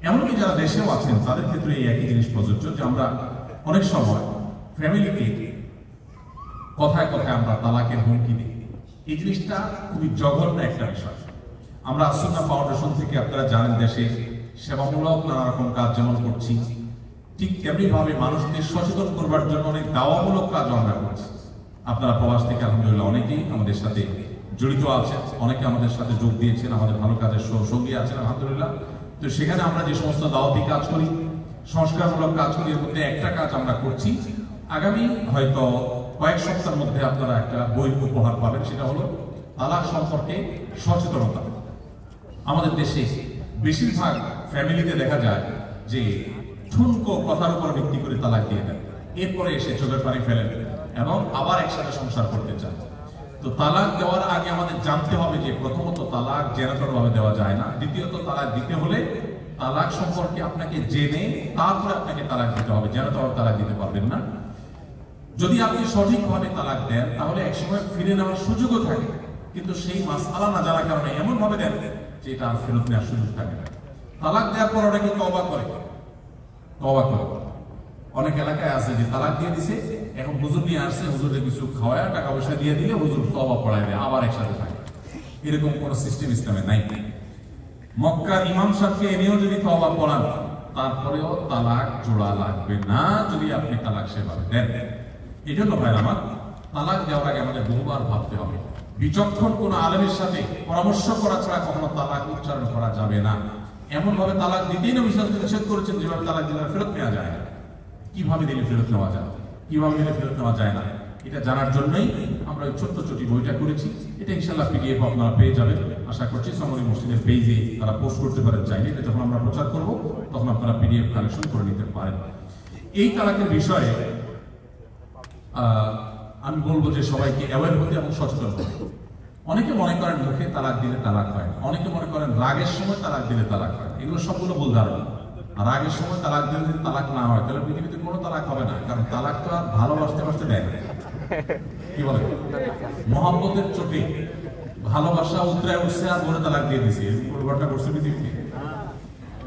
এমনকি যারা দেশেও আছেন তাদের ক্ষেত্রে এই একই জিনিস প্রযোজ্য যে আমরা অনেক সময় ফ্যামিলিকে কথায় কথায় আমরা তালাকের হুমকি দিই। এই জিনিসটা খুবই জঘন্য একটা বিষয়। আমরা আসুন্নাহ ফাউন্ডেশন থেকে আপনারা জানেন দেশে সেবামূলক নানা রকম কাজ যেমন করছি, ঠিক তেমনি ভাবে মানুষদের সচেতন করবার জন্য অনেক দাওয়ামূলক কাজ আমরা করছি। আপনারা প্রবাস থেকে আলহামদুলিল্লাহ অনেকেই আমাদের সাথে জড়িত আছেন, অনেকে আমাদের সাথে যোগ দিয়েছেন, আমাদের ভালো কাজের সঙ্গী আছেন আলহামদুলিল্লাহ। তো সেখানে আমরা যে সমস্ত দাওয়াতি কাজ করি, সংস্কারমূলক কাজ করি, এর মধ্যে একটা কাজ আমরা করছি। আগামী হয়তো কয়েক সপ্তাহের মধ্যে আপনারা একটা বই উপহার পাবেন, সেটা হলো তালাক সম্পর্কে সচেতনতা। আমাদের দেশে বেশিরভাগ ফ্যামিলিতে দেখা যায় যে ঠুনকো কথার উপর ভিত্তি করে তালাক দিয়ে দেন, এরপরে এসে চোখের পানি ফেলেন এবং আবার একসাথে সংসার করতে চান। তো তালাক দেওয়ার আগে আমাদের জানতে হবে যে প্রথমত তালাক জেনাতর ভাবে দেওয়া যায় না, দ্বিতীয়ত তালাক দিতে হলে তালাক সম্পর্কে আপনাকে জেনে তারপরে আপনাকে তালাক দিতে হবে, যেন তো তালাক দিতে পারবেন না। যদি আপনি সঠিকভাবে তালাক দেন তাহলে একসময় ফিরে নেওয়ার সুযোগও থাকে, কিন্তু সেই মাসআলা না জানার কারণে এমন ভাবে দেন যে এটা আর ফেরত নেওয়ার সুযোগ থাকে না। তালাক দেওয়ার পর অনেকে তওবা করে। অনেক এলাকায় আছে যে তালাক দিয়ে দিছে, এখন হুজুর নিয়ে আসছে, হুজুরের কিছু খাওয়ায় টাকা পয়সা দিয়ে দিলে হুজুর তওবা পড়ায় দেয়, আবার একসাথে থাকে। এরকম কোন সিস্টেম ইসলামে নাই। মক্কার ইমাম সাহেবকে এনেও যদি তওবা পড়ান তারপরেও তালাক জোড়া লাগবে না যদি আপনি তালাক সেভাবে দেন। এই জন্য ভাই আমার, তালাক দেওয়ার আগে আমাদের বহুবার ভাবতে হবে। বিচক্ষণ কোন আলেমের সাথে পরামর্শ করা ছাড়া কখনো তালাক উচ্চারণ করা যাবে না। এমন ভাবে তালাক দিতেই নবী সাল্লাল্লাহু আলাইহি ওয়াসাল্লাম নিষেধ করেছেন যেভাবে তালাক দিলে ফেরত নেওয়া যায় না। কিভাবে দিলে ফেরত নেওয়া যায়, কিভাবে দিলে ফেরত নেওয়া যায় না, এটা জানার জন্যই আমরা ওই ছোট্ট ছোটি বইটা করেছি। এটা ইনশাআল্লাহ পিডিএফ আপনারা পেয়ে যাবেন আশা করছি। সমরি মসজিদের পেজে তারা পোস্ট করতে পারেন, চাইলে এটা যখন আমরা প্রচার করব তখন আপনারা পিডিএফ কালেকশন করে নিতে পারেন। এই তালাকের বিষয়ে আমি বলবো যে সবাইকে অ্যাওয়্যার হতে এবং সচেতন হতে। অনেকে মনে করেন মুখে তালাক দিলে তালাক হয়, অনেকে মনে করেন রাগের সময় তালাক দিলে তালাক হয়। এগুলো সবগুলো ভুল ধারণা। রাগের সময় তালাক দিলে যদি তালাক না হয় তাহলে পৃথিবীতে কোনো তালাক হবে না, কারণ তালাক তো আর ভালোবাসতে বাসতে দেয় না। কি বলে, মহব্বতের চোটে ভালোবাসা উতরায় উঠছে আর বলে তালাক দিয়ে দিছে, ঘটনা করছে পৃথিবীতে।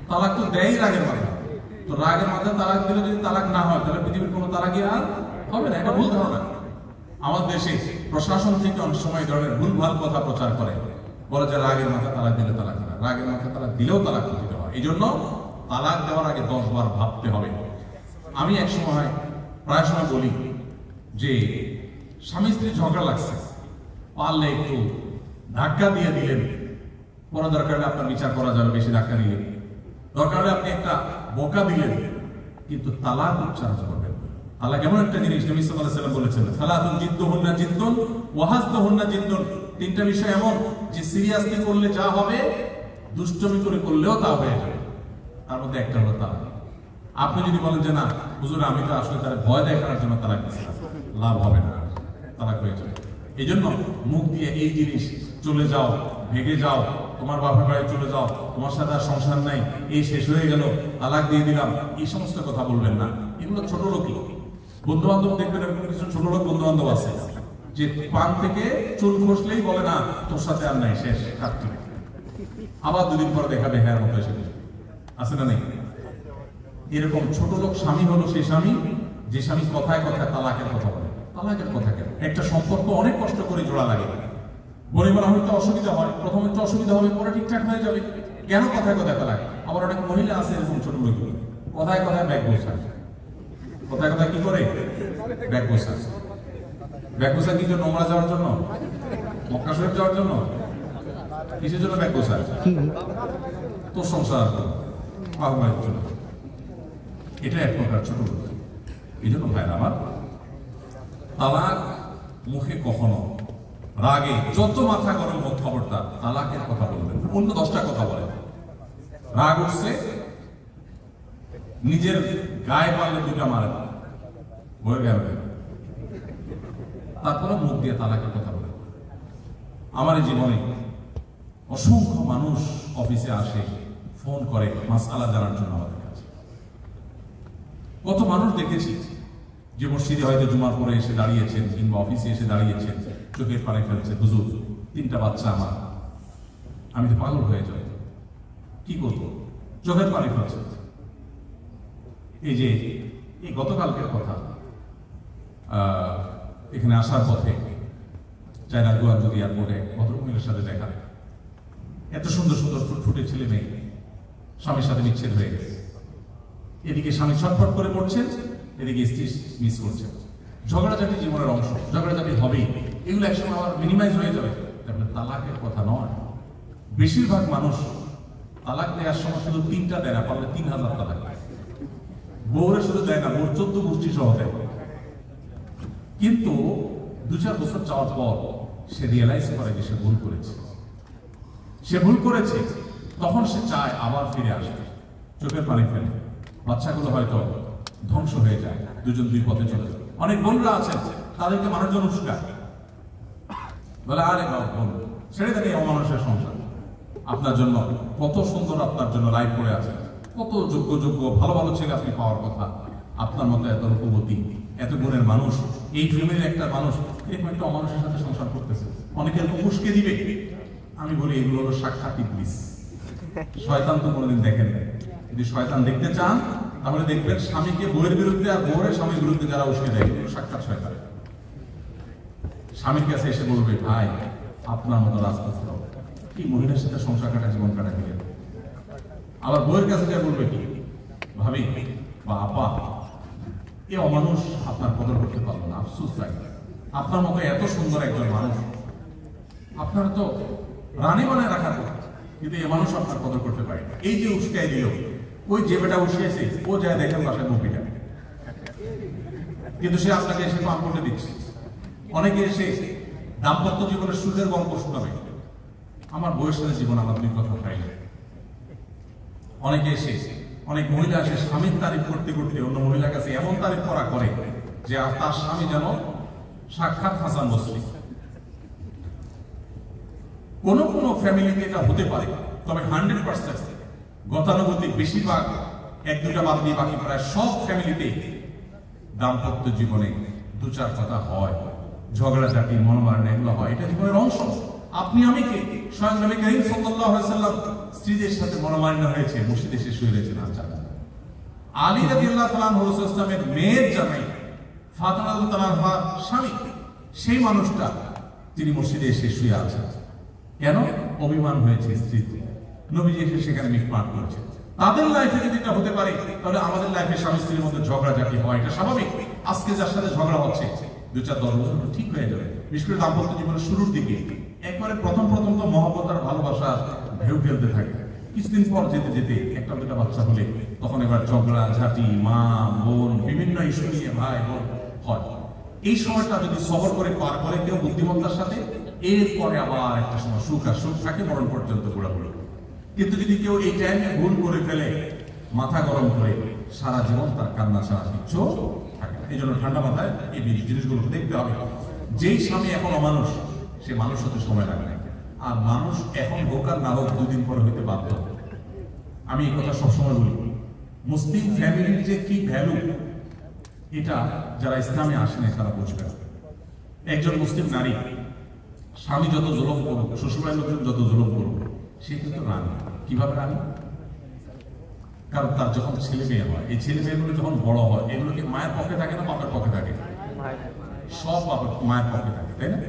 তালাক তো দেয় রাগের মাথা, তো রাগের মাথায় তালাক দিলে যদি তালাক না হয় তাহলে পৃথিবীর কোনো তালাকই আর হবে না। এটা ভুল ধারণা। আমাদের দেশে প্রশাসন থেকে অনেক সময় ধরনের ভুলভাল কথা প্রচার করে, বলে যে রাগের মাথায় তালাক দিলে তালাক না, রাগের মাথায় তালাক দিলেও তালাক দিতে হয়। এই জন্য তালাক দেওয়ার আগে 10 বার ভাবতে হবে। আমি এক সময় প্রায় সময় বলি যে স্বামী স্ত্রী ঝগড়া লাগছে, পারলে একটু ধাক্কা দিয়ে দিলেন, পরে দরকার হলে আপনার বিচার করা যাবে, বেশি ধাক্কা দিলেন, দরকার হলে আপনি একটা বোকা দিলেন, কিন্তু তালাক উচ্চারণ করবেন। তালাক এমন একটা জিনিস, নবী সাল্লাল্লাহু আলাইহি ওয়াসাল্লাম বলেছেন সালাতুন জিদ্দুহুন্না জিদ্দুন ওয়া হাজদুহুন্না জিদ্দুন। তিনটা বিষয় এমন যে সিরিয়াসলি করলে যা হবে, দুষ্টমি করে করলেও তা হয়ে যাবে। তার মধ্যে একটা হলো তালাক। আপনি যদি বলেন যে না হুজুর আমি তো আসলে তার ভয় দেখানোর জন্য তালাক দিয়েছিলাম, লাভ হবে না, তালাক হয়ে যাবে। এই জন্য মুখ দিয়ে এই জিনিস চলে যাও, ভেগে যাও, তোমার বাপের বাড়ি চলে যাও, তোমার সাথে আর সংসার নাই, এই শেষ হয়ে গেল, তালাক দিয়ে দিলাম, এই সমস্ত কথা বলবেন না। এগুলো ছোট লোক। বন্ধু বান্ধব দেখবেন এরকম কিছু ছোট লোক বন্ধু বান্ধব আছে যে পান থেকে চুল খসলেই বলে না তোর সাথে আর নাই, শেষ, কাটতে। আবার দুদিন পর দেখাবে হ্যাঁ মতো এসে আছে না নেই? এরকম ছোট লোক স্বামী হলো সেই স্বামী যে স্বামী কথায় কথায় তালাকের কথা বলে। তালাকের কথা কেন? একটা সম্পর্ক অনেক কষ্ট করে জোড়া লাগে, বলে বলা হয়তো অসুবিধা হয়, প্রথমে একটু অসুবিধা হবে, পরে ঠিকঠাক হয়ে যাবে। কেন কথায় কথায় তালাক? আবার অনেক মহিলা আছে এরকম ছোট লোক, কথায় কথায় ব্যাগ গোছায়, কথায় কথায় কি করে ব্যাগ গোছায়। ব্যাগ গোছায় কি জন্য? নোংরা যাওয়ার জন্য, মক্কা শরীফ যাওয়ার জন্য, কিসের জন্য ব্যাগ গোছায়? তোর সংসার আহ্বানের জন্য। এটা এক প্রকার ছোট লোক। এই জন্য ভাইরা আমার, তালাক মুখে কখনো রাগে যত মাথা গরম হোক খবরদার তালাকের কথা বলবেন, অন্য 10টা কথা বলেন। রাগ উঠছে, নিজের গায়ে পারলে 2টা মারেন, বয়ে গেল, তারপরে মুখ দিয়ে তালাকের কথা বলেন। আমার জীবনে অসংখ্য মানুষ অফিসে আসে, ফোন করে মাসআলা জানার জন্য আমাদের কাছে। কত মানুষ দেখেছি যে মসজিদে হয়তো জুমার পরে এসে দাঁড়িয়েছেন কিংবা অফিসে এসে দাঁড়িয়েছেন, চোখের পানি ফেলছে, হুজুর 3টা বাচ্চা আমার, আমি তো পাগল হয়ে যাই, কি করবো, চোখের পানি ফেলছে। এই যে এই গতকালকের কথা, এখানে আসার পথে চায়না গুয়াহাটি এয়ারপোর্টে ভদ্রমহিলার সাথে দেখা, এত সুন্দর সুন্দর ফুটফুটে ছেলে মেয়ে, স্বামীর সাথে বিচ্ছেদ হয়ে গেছে। এদিকে স্বামী ছটফট করে পড়ছেন, এদিকে স্ত্রী মিস করছে। ঝগড়াঝাটি জীবনের অংশ, ঝগড়াঝাটি হবেই, এগুলো একসময় আবার মিনিমাইজ হয়ে যাবে। তারপরে তালাকের কথা নয়। বেশিরভাগ মানুষ তালাক দেওয়ার সময় শুধু 3টা দেয় না, পারলে 3000 তালাক দেয়। বউরে শুধু দেয় না, বউর 14 গোষ্ঠী সহ দেয়। কিন্তু 2-4 বছর যাওয়ার পর সে রিয়েলাইজ করে যে সে ভুল করেছে, সে ভুল করেছে, তখন সে চায় আবার ফিরে আসবে, চোখের পানি ফেলে। বাচ্চাগুলো হয়তো ধ্বংস হয়ে যায়, দুজন দুই পথে চলে যায়। অনেক বোনরা আছেন, তাদেরকে মানুষজন উস্কায়, বলে আরে বোন ছেড়ে দেন এই অমানুষের সংসার, আপনার জন্য কত সুন্দর আপনার জন্য লাইফ পড়ে আছে। কত যোগ্য যোগ্য ভালো ভালো ছেলে আপনি পাওয়ার কথা, আপনার মতো এত রূপবতী এত গুণের মানুষ, এই ফ্যামিলির একটা মানুষ এরকম একটা অমানুষের সাথে সংসার করতেছে, অনেকে এরকম উস্কে দিবে। আমি বলি এগুলো হলো সাক্ষাৎ ইবলিস। শয়তান তো কোনোদিন দেখেন না। যদি শয়তান দেখতে চান তাহলে দেখবেন স্বামীকে বউয়ের বিরুদ্ধে আর বউয়ের স্বামীর বিরুদ্ধে যারা উস্কে দেয় এগুলো সাক্ষাৎ শয়তান। স্বামীর কাছে এসে বলবে, ভাই আপনার মতো রাজপুত্র কি মহিলার সাথে সংসার কাটা জীবন কাটা গেলেন। আবার বউয়ের কাছে যা বলবে কি, ভাবি বা আপা এ অমানুষ আপনার কদর করতে পারলো না, আফসোস লাগে। আপনার মতো এত সুন্দর একজন মানুষ আপনার তো রানী বানায় রাখার কথা, কিন্তু এ মানুষ আপনার কদর করতে পারে না। এই যে উস্কাই দিল, ওই যে বেটা উস্কাইছে ও যায় দেখেন বাসায় মুভিটা, কিন্তু সে আপনাকে এসে পাম করতে দিচ্ছে। অনেকে এসে দাম্পত্য জীবনের সুখের গল্প শোনাবে, আমার বয়স সাথে জীবন আমার দুই কথা পাই না। অনেকে এসে অনেক মহিলা এসে স্বামীর তারিফ করতে করতে অন্য মহিলার কাছে এমন তারিফ করা করে যে তার স্বামী যেন সাক্ষাৎ হাসান বসরি। কোন কোন ফ্যামিলিতে এটা হতে পারে, তবে 100% গতানুগতিক বেশিরভাগ, এক দুটা বাদ দিয়ে বাকি প্রায় সব ফ্যামিলিতে দাম্পত্য জীবনে দু চার কথা হয়, ঝগড়াঝাটি মনোমালিন্য এগুলো হয়, এটা জীবনের অংশ। আপনি আমি কে? স্বয়ং নবী করিম সাল্লাল্লাহু আলাইহি ওয়াসাল্লাম স্ত্রীদের সাথে মনোমালিন্য হয়েছে, মসজিদে এসে শুয়ে রয়েছেন। আচ্ছা, আলী রাদিয়াল্লাহু তাআলা আনহু রাসূলুল্লাহ সাল্লাল্লাহু আলাইহি ওয়াসাল্লামের মেয়ের জামাই ফাতিমা রাদিয়াল্লাহু তাআলার স্বামী, সেই মানুষটা তিনি মসজিদে এসে শুয়ে আছেন। কেন? অভিমান হয়েছে স্ত্রীতে, নবীজি এসে সেখানে মিটমাট করেছে। তাদের লাইফে যদি এটা হতে পারে, তাহলে আমাদের লাইফে স্বামী স্ত্রীর মধ্যে ঝগড়াঝাটি হয়, এটা স্বাভাবিক। আজকে যার সাথে ঝগড়া হচ্ছে 2-4 বছর ঠিক হয়ে যাবে। বিশেষ করে দাম্পত্য জীবনের শুরুর দিকে একবারে প্রথম তো মহব্বত আর ভালোবাসা ঢেউ খেলতে থাকে। কিছুদিন পর যেতে যেতে একটা দুটা বাচ্চা হলে তখন এবার ঝগড়া ঝাঁটি, মা বোন বিভিন্ন ইস্যু নিয়ে ভাই বোন হয়। এই সময়টা যদি সবর করে পার করে কেউ বুদ্ধিমত্তার সাথে, এরপরে আবার একটা সময় সুখ আর সুখ থাকে মরণ পর্যন্ত ঘোরাঘুরি। কিন্তু যদি কেউ এই টাইমে ভুল করে ফেলে, মাথা গরম করে, সারা জীবন তার কান্না ছাড়া কিচ্ছু থাকে না। এই জন্য ঠান্ডা মাথায় এই জিনিসগুলো দেখতে হবে। যেই স্বামী এখন অমানুষ, সে মানুষ হতে সময় লাগে না। আর মানুষ এখন হোক আর না হোক 2 দিন পরে হইতে বাধ্য। আমি এই কথা সবসময় বলি, মুসলিম ফ্যামিলির যে কি ভ্যালু, এটা যারা ইসলামে আসেন তারা বুঝবে। একজন মুসলিম নারী স্বামী যত জুলুম করুক, শ্বশুরবাড়ির লোকজন যত জুলুম করুক, সে কিন্তু রানী। কিভাবে রানী? কারণ তার যখন ছেলে মেয়ে হয়, এই ছেলে মেয়েগুলো যখন বড় হয়, এগুলো কি মায়ের পক্ষে থাকে না বাপের পক্ষে থাকে? সব মায়ের পক্ষে থাকে, তাই না?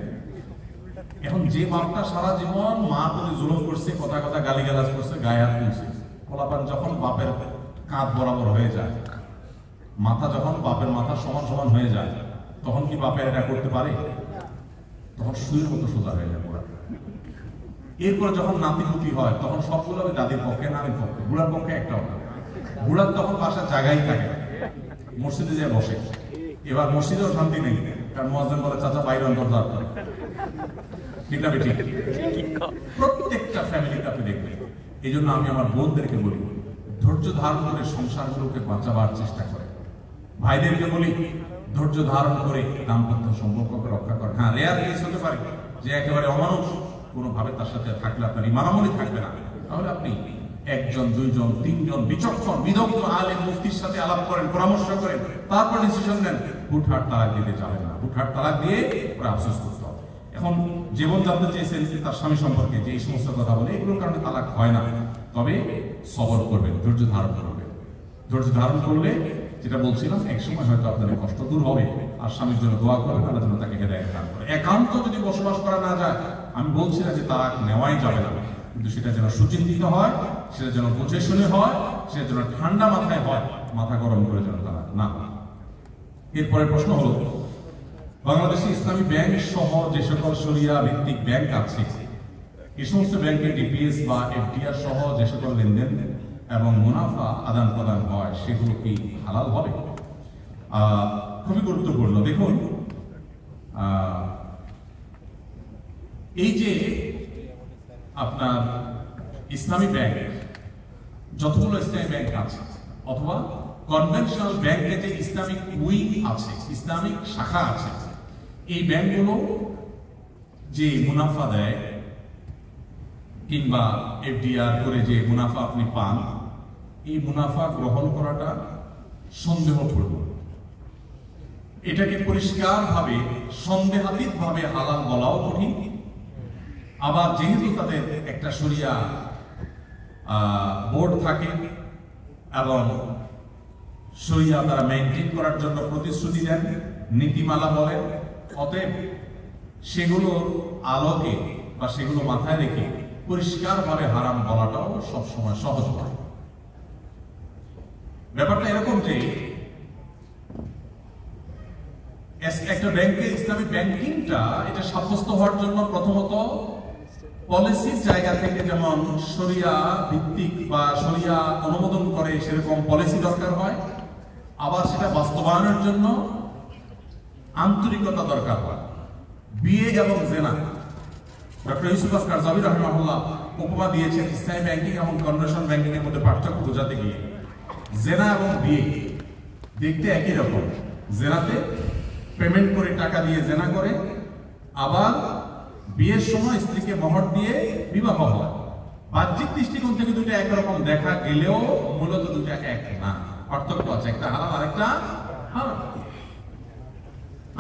এখন যে বাপটা সারা জীবন মার প্রতি জুলুম করছে, কথা কথা গালিগালাজ করছে, গায়ে হাত তুলছে, পোলাপান যখন বাপের কাঁধ বরাবর হয়ে যায়, মাথা যখন বাপের মাথা সমান সমান হয়ে যায়, তখন কি বাপের এটা করতে পারে? তখন সুইয়ের মতো সোজা হয়ে যায় বুড়া। এরপরে যখন নাতিপুতি হয়, তখন সবগুলো দাদির পক্ষে, নানির পক্ষে, বুড়ার পক্ষে একটাও না। বুড়ার তখন বাসার জায়গায় থাকে, মসজিদে যায় বসে। এবার মসজিদেও শান্তি নেই, কারণ মুয়াজ্জিন বলে চাচা বাইরে অন্তর্জাত করে। ঠিক না বেঠিক? প্রত্যেকটা ফ্যামিলিতে আপনি দেখবেন। এই জন্য আমি আমার বোনদেরকে বলি, ধৈর্য ধারণ করে সংসারগুলোকে বাঁচাবার চেষ্টা করে। ভাইদেরকে বলি, ধৈর্য ধারণ করে দাম্পত্য সম্পর্ককে রক্ষা করে। হ্যাঁ, রেয়ার কেস হতে পারে যে একেবারে অমানুষ, কোনোভাবে তার সাথে থাকলে আপনার ইমানামলি থাকবে না, তাহলে আপনি 1 জন 2 জন 3 জন বিচক্ষণ বিদগ্ধ আলেম মুফতির সাথে আলাপ করেন, পরামর্শ করেন, তারপর ডিসিশন নেন। হুটহাট তালাক দিতে যাবেন না। হুটহাট তালাক দিয়ে ওরা আফসোস করতে হবে। এখন জীবন জানতে চেয়েছেন তার স্বামী সম্পর্কে যে এই সমস্ত কথা বলে, এগুলোর কারণে তালাক হয় না। তবে সবর করবেন, ধৈর্য ধারণ করবেন। ধৈর্য ধারণ করলে যেটা বলছিলাম, একসময় হয়তো আপনাদের কষ্ট দূর হবে। আর স্বামীর জন্য দোয়া করবেন, আল্লাহ যেন তাকে হেদায়েত দান করে। একান্ত যদি বসবাস করা না যায়, আমি বলছি না যে তালাক নেওয়াই যাবে না, কিন্তু সেটা যেন সুচিন্তিত হয়, সেটা যেন বুঝে শুনে হয়, সেটা যেন ঠান্ডা মাথায় হয়, মাথা গরম করে যেন তালাক না হয়। এরপরে প্রশ্ন হলো, বাংলাদেশে ইসলামী ব্যাংক সহ যে সকল শরিয়া ভিত্তিক ব্যাংক আছে, এই সমস্ত ব্যাংকে ডিপিএস বা এফডিআর সহ যে সকল লেনদেন এবং মুনাফা আদান প্রদান হয়, সেগুলো কি হালাল হবে? খুবই গুরুত্বপূর্ণ। দেখুন, এই যে আপনার ইসলামী ব্যাংক, যতগুলো ইসলামী ব্যাংক আছে, অথবা কনভেনশনাল ব্যাংকে যে ইসলামিক উইং আছে, ইসলামিক শাখা আছে, এই ব্যাংকগুলো যে মুনাফা দেয় কিংবা এফডিআর করে যে মুনাফা আপনি পান, এই মুনাফা গ্রহণ করাটা সন্দেহপূর্ণ। এটাকে পরিষ্কারভাবে সন্দেহাতীতভাবে হালাল বলাও কঠিন। আবার যেহেতু তাদের একটা শরিয়া বোর্ড থাকে এবং শরিয়া তারা মেনটেন করার জন্য প্রতিশ্রুতি দেন, নীতিমালা বলেন, অতএব সেগুলোর আলোকে বা সেগুলো মাথায় রেখে পরিষ্কারভাবে হারাম বলাটাও সবসময় সহজ নয়। ব্যাপারটা এরকম যে একটা ব্যাংকে ইসলামিক ব্যাংকিংটা এটা সাব্যস্ত হওয়ার জন্য প্রথমত পলিসির জায়গা থেকে যেমন শরিয়া ভিত্তিক বা শরিয়া অনুমোদন করে সেরকম পলিসি দরকার হয়, আবার সেটা বাস্তবায়নের জন্য আন্তরিকতা দরকার হয়। বিয়ে এবং জেনা, ডক্টর ইউসুফ কারজাবী রাহিমাহুল্লাহ উপমা দিয়েছেন ইসলামী ব্যাংকিং এবং কনভেনশনাল ব্যাংকিং এর মধ্যে পার্থক্য বোঝাতে গিয়ে। জেনা এবং বিয়ে দেখতে একই রকম। জেনাতে পেমেন্ট করে টাকা দিয়ে জেনা করে, আবার বিয়ের সময় স্ত্রীকে মোহর দিয়ে বিবাহ হয়। বাহ্যিক দৃষ্টিকোণ থেকে দুটো একরকম দেখা গেলেও মূলত দুটো এক না, পার্থক্য আছে, একটা হালাল আরেকটা হারাম।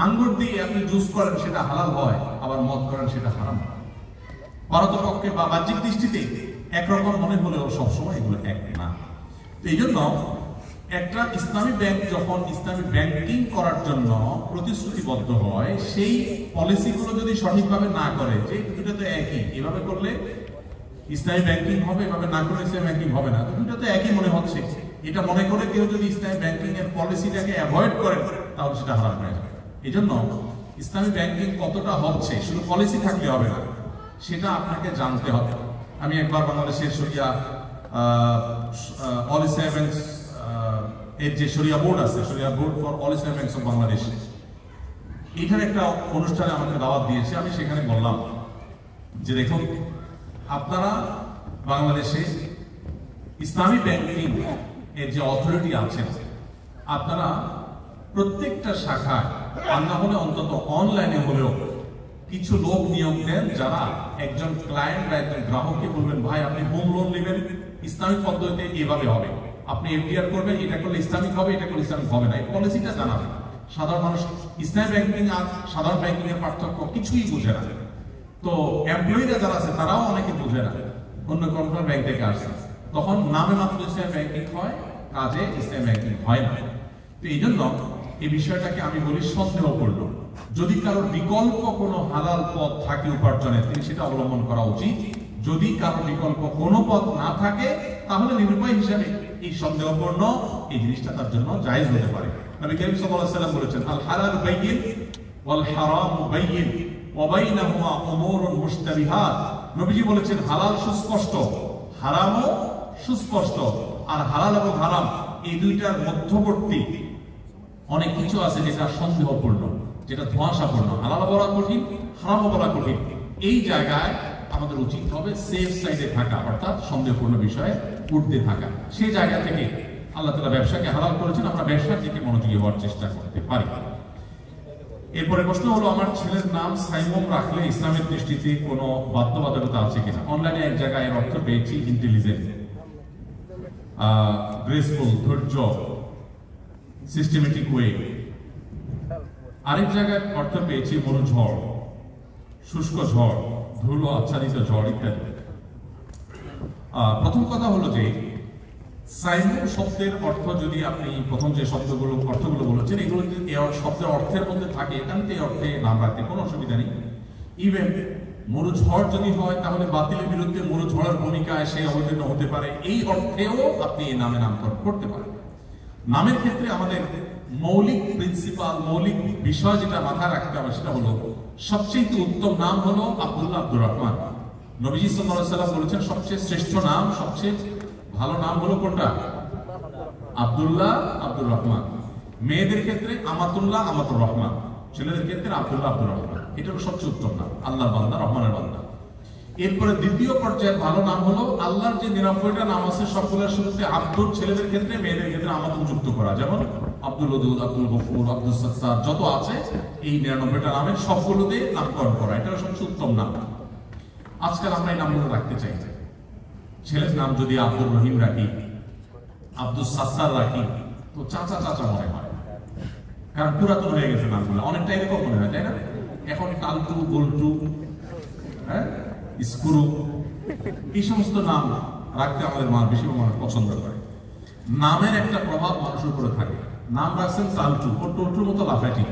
আঙ্গুর দিয়ে আপনি জুস করেন সেটা হালাল হয়, আবার মদ করেন সেটা হারাম। পারতপক্ষে বা বাহ্যিক দৃষ্টিতে একরকম মনে হলেও সবসময় এগুলো এক না। এই জন্য একটা ইসলামী ব্যাংক যখন ইসলামী ব্যাংকিং করার জন্য প্রতিশ্রুতিবদ্ধ হয়, সেই পলিসিগুলো যদি সঠিকভাবে না করে, যে দুটো তো একই, এভাবে করলে ইসলামী ব্যাংকিং হবে, এভাবে না করলে ইসলামী ব্যাংকিং হবে না, দুটো তো একই মনে হচ্ছে, এটা মনে করে কেউ যদি ইসলামী ব্যাংকিং এর পলিসিটাকে অ্যাভয়েড করে তাহলে সেটা হারাম হয়ে যাবে। এই জন্য ইসলামী ব্যাংকিং কতটা হচ্ছে শুধু পলিসি থাকলে হবে না, সেটা আপনাকে জানতে হবে। আমি একবার বাংলাদেশের শরিয়া অল ইসলামিক ব্যাংকস এর যে শরিয়া বোর্ড আছে, শরিয়া board for all Islamic banks of Bangladesh, এখানে একটা অনুষ্ঠানে আমাকে দাওয়াত দিয়েছে। আমি সেখানে বললাম যে দেখুন, আপনারা বাংলাদেশে ইসলামী ব্যাংকিং এর যে অথরিটি আছেন, আপনারা প্রত্যেকটা শাখায় আর না হলে অন্তত অনলাইনে হলেও কিছু লোক নিয়োগ দেন, যারা একজন ক্লায়েন্ট বা একজন গ্রাহককে বলবেন, ভাই আপনি হোম লোন নেবেন ইসলামিক পদ্ধতিতে, এভাবে হবে, আপনি এফডিআর করবেন, এটা করলে ইসলামিক হবে, এটা করলে ইসলামিক হবে না, এই পলিসিটা জানাবেন। সাধারণ মানুষ ইসলামিক ব্যাংকিং আর সাধারণ ব্যাংকিং এর পার্থক্য কিছুই বুঝে না। তো এমপ্লয়িরা যারা আছে তারাও অনেকে বুঝে না, অন্য কোনো ব্যাংক থেকে আসছে, তখন নামে মাত্র ইসলামিক ব্যাংকিং হয়, কাজে ইসলামিক ব্যাংকিং হয় না। তো এই জন্য এই বিষয়টাকে আমি বলি সন্দেহপূর্ণ। যদি কারোর বিকল্প কোনো হালাল পথ থাকে উপার্জনের, তিনি সেটা অবলম্বন করা উচিত। যদি কারোর বিকল্প কোনো পথ না থাকে, তাহলে নিরুপায় হিসাবে এই সন্দেহপূর্ণ এই জিনিসটা তার জন্য জায়েজ হতে পারে। নবী করিম সাল্লাল্লাহু আলাইহি ওয়াসাল্লাম বলেছেন, আল হালাল বাইয়িন ওয়াল হারাম বাইয়িন ওয়া বাইনাহুমা উমুরুন মুশতাবিহাত। নবীজি বলেছেন, হালাল সুস্পষ্ট, হারামও সুস্পষ্ট, আর হালাল এবং হারাম এই দুইটার মধ্যবর্তী অনেক কিছু আছে যেটা সন্দেহপূর্ণ, যেটা ধোঁয়াশাপূর্ণ। হালাল বলা কঠিন, হারামও বলা কঠিন। এই জায়গায় আমাদের উচিত হবে সেফ সাইডে থাকা, অর্থাৎ সন্দেহপূর্ণ বিষয়ে উঠতে থাকা। সেই জায়গা থেকে আল্লাহ তাআলা ব্যবসাকে হালাল করেছেন, আমরা ব্যবসার দিকে মনোযোগী হওয়ার চেষ্টা করতে পারি। এরপরে প্রশ্ন হলো, আমার ছেলের নাম সাইমন রাখলে ইসলামের দৃষ্টিতে কোনো বাধ্যবাধকতা আছে কিনা? অনলাইনে এক জায়গায় এর অর্থ পেয়েছি ইন্টেলিজেন্ট, গ্রেসফুল, ধৈর্য, সিস্টেমেটিক ওয়ে। আরেক জায়গায় অর্থ পেয়েছি মরুঝড়, শুষ্ক ঝড়, ধুলো আচ্ছাদিত ঝড় ইত্যাদি। প্রথম কথা হলো যে সাইমন শব্দের অর্থ যদি আপনি প্রথম যে অর্থগুলো বলেছেন, এগুলো যদি শব্দের অর্থের মধ্যে থাকে, এখানে এই অর্থে নাম রাখতে কোনো অসুবিধা নেই। ইভেন মরুঝড় যদি হয়, তাহলে বাতিলের বিরুদ্ধে মরুঝড়ের ভূমিকায় সে অবতীর্ণ হতে পারে, এই অর্থেও আপনি এই নামে নামকরণ করতে পারেন। নামের ক্ষেত্রে আমাদের মৌলিক প্রিন্সিপাল, মৌলিক বিষয় যেটা মাথায় রাখতে হবে সেটা হলো, সবচেয়ে উত্তম নাম হলো আব্দুল্লাহ আব্দুর রহমান। নবীজি সাল্লাল্লাহু আলাইহি ওয়াসাল্লাম বলেছেন, সবচেয়ে শ্রেষ্ঠ নাম, সবচেয়ে ভালো নাম হলো কোনটা? আব্দুল্লাহ আব্দুর রহমান। মেয়েদের ক্ষেত্রে আমাতুল্লাহ আমাতুর রহমান, ছেলেদের ক্ষেত্রে আব্দুল্লাহ আব্দুর রহমান। এটা হলো সবচেয়ে উত্তম নাম, আল্লাহর বান্দা, রহমানের বান্দা। এরপরে দ্বিতীয় পর্যায়ের ভালো নাম হলো, আল্লাহর যে 99টা নাম আছে সবগুলোর শুরুতে আব্দুল, ছেলেদের ক্ষেত্রে, মেয়েদের ক্ষেত্রে আমাতুল যুক্ত করা, যেমন আব্দুল ওদুদ, আব্দুল গফুর, আব্দুল সত্তার, যত আছে এই 99টা নামের সবগুলোতে নামকরণ করা, এটা সবচেয়ে উত্তম নাম। আজকাল আমরা এই নামগুলো রাখতে চাই। ছেলের নাম যদি আব্দুর রহিম রাখি, আব্দুল সাত্তার রাখি, তো চাচা চাচা মনে হয়, কারণ পুরাতন হয়ে গেছে নামগুলো, অনেকটা এরকম মনে হয়, তাই না? এখন টালটু, গোলটু, হ্যাঁ, স্ক্রু, এই সমস্ত নাম রাখতে আমাদের বেশিরভাগ মানুষ পছন্দ করে। নামের একটা প্রভাব মানুষের উপরে থাকে। নাম রাখছেন টালটু, ও টলটুর মতো লাফায় ঠিক।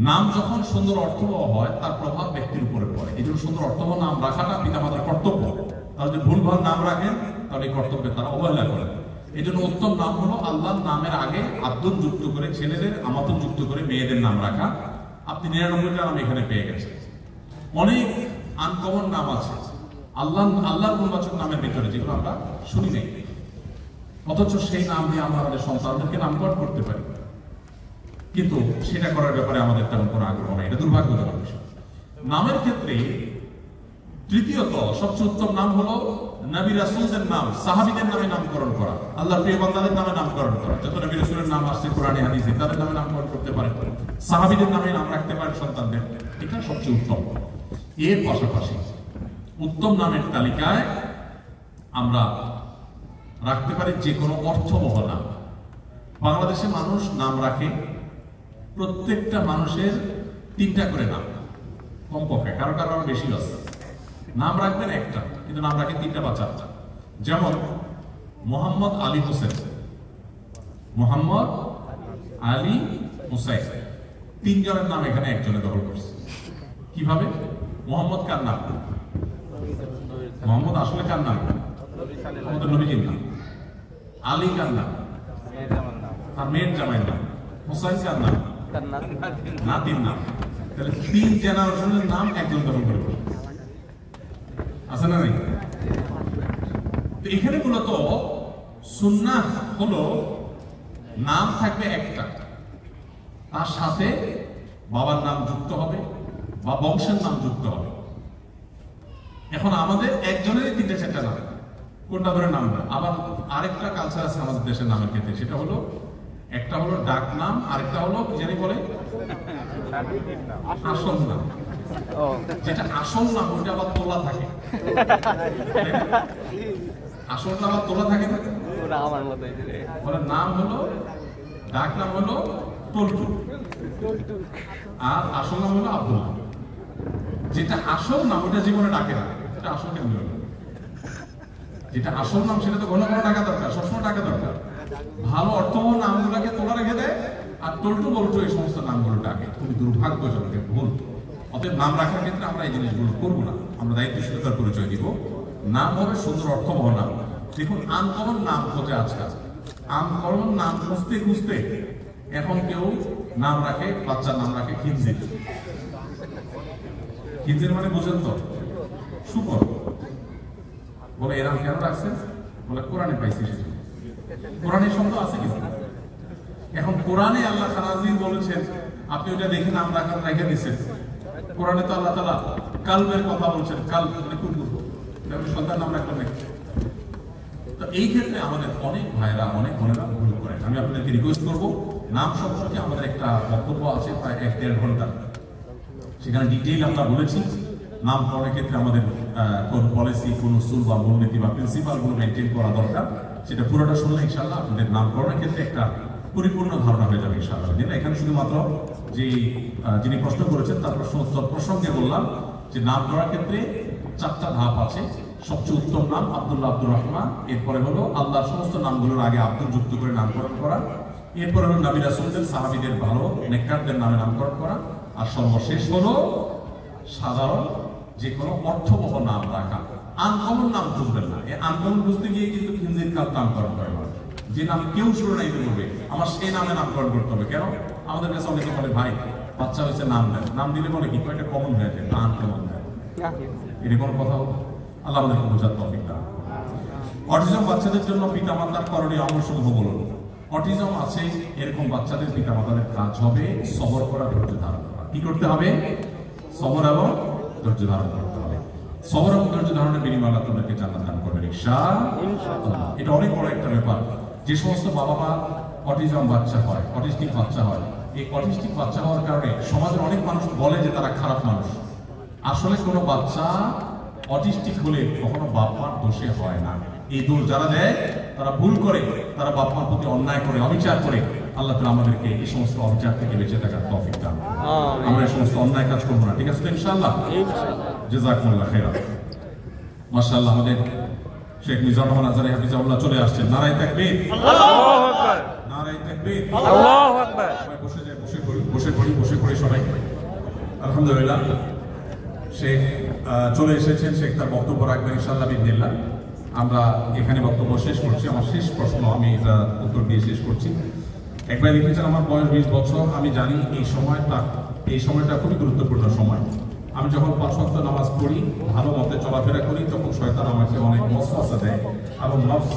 নাম যখন সুন্দর অর্থবহ হয় তার প্রভাব ব্যক্তির উপরে পড়ে। এই জন্য সুন্দর অর্থবহ নাম রাখাটা পিতামাতার কর্তব্য। তারা যদি ভুলভাল নাম রাখেন তাহলে এই কর্তব্যে তারা অবহেলা করে। এই জন্য উত্তম নাম হলো আল্লাহর নামের আগে আব্দুল যুক্ত করে, ছেলেদের আমাতুল যুক্ত করে মেয়েদের নাম রাখা। আপনি 99টা নাম এখানে পেয়ে গেছেন। অনেক আনকমন নাম আছে আল্লাহর গুণবাচক নামের ভিতরে, যেগুলো আমরা শুনি নাই, অথচ সেই নাম দিয়ে আমরা আমাদের সন্তানদেরকে নামকরণ করতে পারি, কিন্তু সেটা করার ব্যাপারে আমাদের তেমন কোনো আগ্রহ নেই। এটা দুর্ভাগ্যজনক বিষয়। নামের ক্ষেত্রে তৃতীয়ত সবচেয়ে উত্তম নাম হলো নবী রাসূলদের নাম, সাহাবীদের নামে নামকরণ করা, আল্লাহর প্রিয় বান্দাদের নামে নামকরণ করা। যত নবী রাসূলের নাম আসছে কোরআনে হাদিসে, তাদের নামে নামকরণ করতে পারেন, সাহাবীদের নামে নাম রাখতে পারেন সন্তানদের, এটা সবচেয়ে উত্তম। এর পাশাপাশি উত্তম নামের তালিকায় আমরা রাখতে পারি যে কোনো অর্থবহ নাম। বাংলাদেশে মানুষ নাম রাখে, প্রত্যেকটা মানুষের 3টা করে নাম কমপক্ষে, কারো কারো বেশি আছে। নাম রাখবেন একটা, কিন্তু নাম রাখে 3টা বা 4টা। যেমন মোহাম্মদ আলী হোসেন, মোহাম্মদ আলী হোসেন, 3 জনের নাম এখানে একজনে দখল করছে। কিভাবে? মোহাম্মদ কার নাম? মোহাম্মদ আসলে কার নাম? আমাদের নবীজির নাম। আলী কার নাম? তার মেয়ের জামাইয়ের নাম। হোসেন কার নাম? নাতির নাম। তাহলে 3 জেনারেশনের নাম একজন দখল করে আছে না নাই? তো এখানে মূলত সুন্নাহ হলো নাম থাকবে একটা, তার সাথে বাবার নাম যুক্ত হবে বা বংশের নাম যুক্ত হবে। এখন আমাদের একজনেরই 3-4টা নাম, কোনটা ধরে নাম না। আবার আরেকটা কালচার আছে আমাদের দেশের নামের ক্ষেত্রে, সেটা হলো একটা হলো ডাক নাম, আরেকটা হলো কি জানি বলে আসল নাম। যেটা আসল নাম ওইটা আবার তোলা থাকে, আসল নাম আবার তোলা থাকে না। নাম হলো, ডাক নাম হলো টলটু, আর আসল নাম হলো আব্দুল্লাহ। যেটা আসল নাম ওটা জীবনে ডাকে না, এটা আসল কেমন হলো? যেটা আসল নাম সেটা তো ঘন ঘন ডাকা দরকার, সবসময় ডাকা দরকার। ভালো অর্থবহ নামগুলোকে তোলা রেখে দেয়, আর টলটু বলটু এই সমস্ত নামগুলো ডাকে। খুবই দুর্ভাগ্যজনক, ভুল। অতএব নাম রাখার ক্ষেত্রে আমরা এই জিনিসগুলো করবো না, আমরা দায়িত্বশীলতার পরিচয় দিব। নাম হবে সুন্দর অর্থবহ নাম। দেখুন, আনকমন নাম খোঁজে আজকাল, আনকমন নাম খুঁজতে খুঁজতে এখন কেউ নাম রাখে, বাচ্চার নাম রাখে খিনজির। খিনজির মানে বুঝেন তো? শুকর। বলে এরাম কেন রাখছেন? বলে কোরআনে পাইছি সেটা। কোরআনের শব্দ আছে কিছু। এখন কোরআনে আল্লাহ খানাজির বলেছেন, আপনি ওটা দেখে নাম রেখে দিচ্ছেন। কোরআনে তো আল্লাহ তাআলা কালবের কথা বলছেন, কাল মানে কুকুর, সন্তান নাম রাখতে নেই। তো এই ক্ষেত্রে আমাদের অনেক ভাইরা, অনেক বোনেরা ভুল করেন। আমি আপনাদেরকে রিকোয়েস্ট করবো, নাম সম্পর্কে আমাদের একটা বক্তব্য আছে প্রায় 1-1.5 ঘন্টা, সেখানে ডিটেইল আমরা বলেছি। নামকরণের ক্ষেত্রে আমাদের কোন পলিসি, কোন উসুল বা মূলনীতি বা প্রিন্সিপালগুলো মেনটেন করা দরকার, সেটা পুরোটা শুনলে ইনশাআল্লাহ আপনাদের নামকরণের ক্ষেত্রে একটা পরিপূর্ণ ধারণা হয়ে যাবে ইনশাআল্লাহ। যেটা এখানে শুধুমাত্র যে যিনি প্রশ্ন করেছেন তার প্রশ্ন উত্তর প্রসঙ্গে বললাম যে নাম করার ক্ষেত্রে 4টা ধাপ আছে। সবচেয়ে উত্তম নাম আব্দুল্লাহ, আব্দুর রহমান। এরপরে হলো আল্লাহর সমস্ত নামগুলোর আগে আব্দুল যুক্ত করে নামকরণ করা। এরপরে হলো নবী রাসূলদের, সাহাবীদের, ভালো নেককারদের নামে নামকরণ করা। আর সর্বশেষ হলো সাধারণ যে কোনো অর্থবহ নাম রাখা। আনকমন নাম খুঁজবেন না। এই আনকমন খুঁজতে গিয়ে কিন্তু খিনজির কাল নামকরণ করে মানুষ। যে নাম কেউ শুরু নাই বলবে আমার সেই নামে নামকরণ করতে হবে। কেন? আমাদের কাছে অনেকে বলে ভাই বাচ্চা হয়েছে নাম দেন, নাম দিলে বলে কি কয়েকটা কমন হয়ে যায়, আনকমন দেয়। এটা কোনো কথা হলো? আল্লাহ আমাদেরকে বোঝার তৌফিক দান। অটিজম বাচ্চাদের জন্য পিতামাতার করণীয় অংশসমূহ বলুন। অটিজম আছে এরকম বাচ্চাদের পিতামাতাদের কাজ হবে সবর করা, ধৈর্য ধারণ করা। কি করতে হবে? সবর এবং ধৈর্য ধারণ করতে হবে। সবর এবং ধৈর্য ধারণের বিনিময়ে আল্লাহ তোমাদেরকে জান্নাত দান করবেন ইনশাআল্লাহ। এটা অনেক বড় একটা ব্যাপার। যে সমস্ত বাবা মা অটিজম বাচ্চা হয়, অটিস্টিক বাচ্চা হয়, এই অটিস্টিক বাচ্চা হওয়ার কারণে সমাজের অনেক মানুষ বলে যে তারা খারাপ মানুষ। আসলে কোনো বাচ্চা অটিস্টিক হলে কখনো বাপ মার দোষে হয় না। এই দোষ যারা দেয় তারা ভুল করে, তারা বাপ মার প্রতি অন্যায় করে, অবিচার করে, আল্লাহ তাআলা আমাদেরকে এই সমস্ত অবিচার থেকে বেঁচে থাকার তৌফিক দান। আমরা এই সমস্ত অন্যায় কাজ করবো না, ঠিক আছে তো ইনশাআল্লাহ? জাযাকুমুল্লাহ খাইরান। মাশাআল্লাহ, আমাদের শেখ মিজানুর রহমান আজহারী হাফিজাহুল্লাহ চলে আসছেন। নারায়ে তাকবীর, আল্লাহু আকবার, নারায়ে তাকবীর, আল্লাহু আকবার। বসে যাই, বসে পড়ি সবাই। আলহামদুলিল্লাহ, শেখ চলে এসেছেন। শেখ তার বক্তব্য রাখবেন ইনশাআল্লাহ বিদিনিল্লাহ। আমরা এখানে বক্তব্য শেষ করছি। আমার শেষ প্রশ্ন আমি এটা উত্তর দিয়ে শেষ করছি। একবার লিখেছেন, আমার বয়স 20 বছর। আমি জানি এই সময়টা খুবই গুরুত্বপূর্ণ সময়। আমি যখন 5 ওয়াক্ত নামাজ পড়ি, ভালো মতে চলাফেরা করি, তখন শয়তান আমাকে অনেক ওয়াসওয়াসা দেয় এবং নফস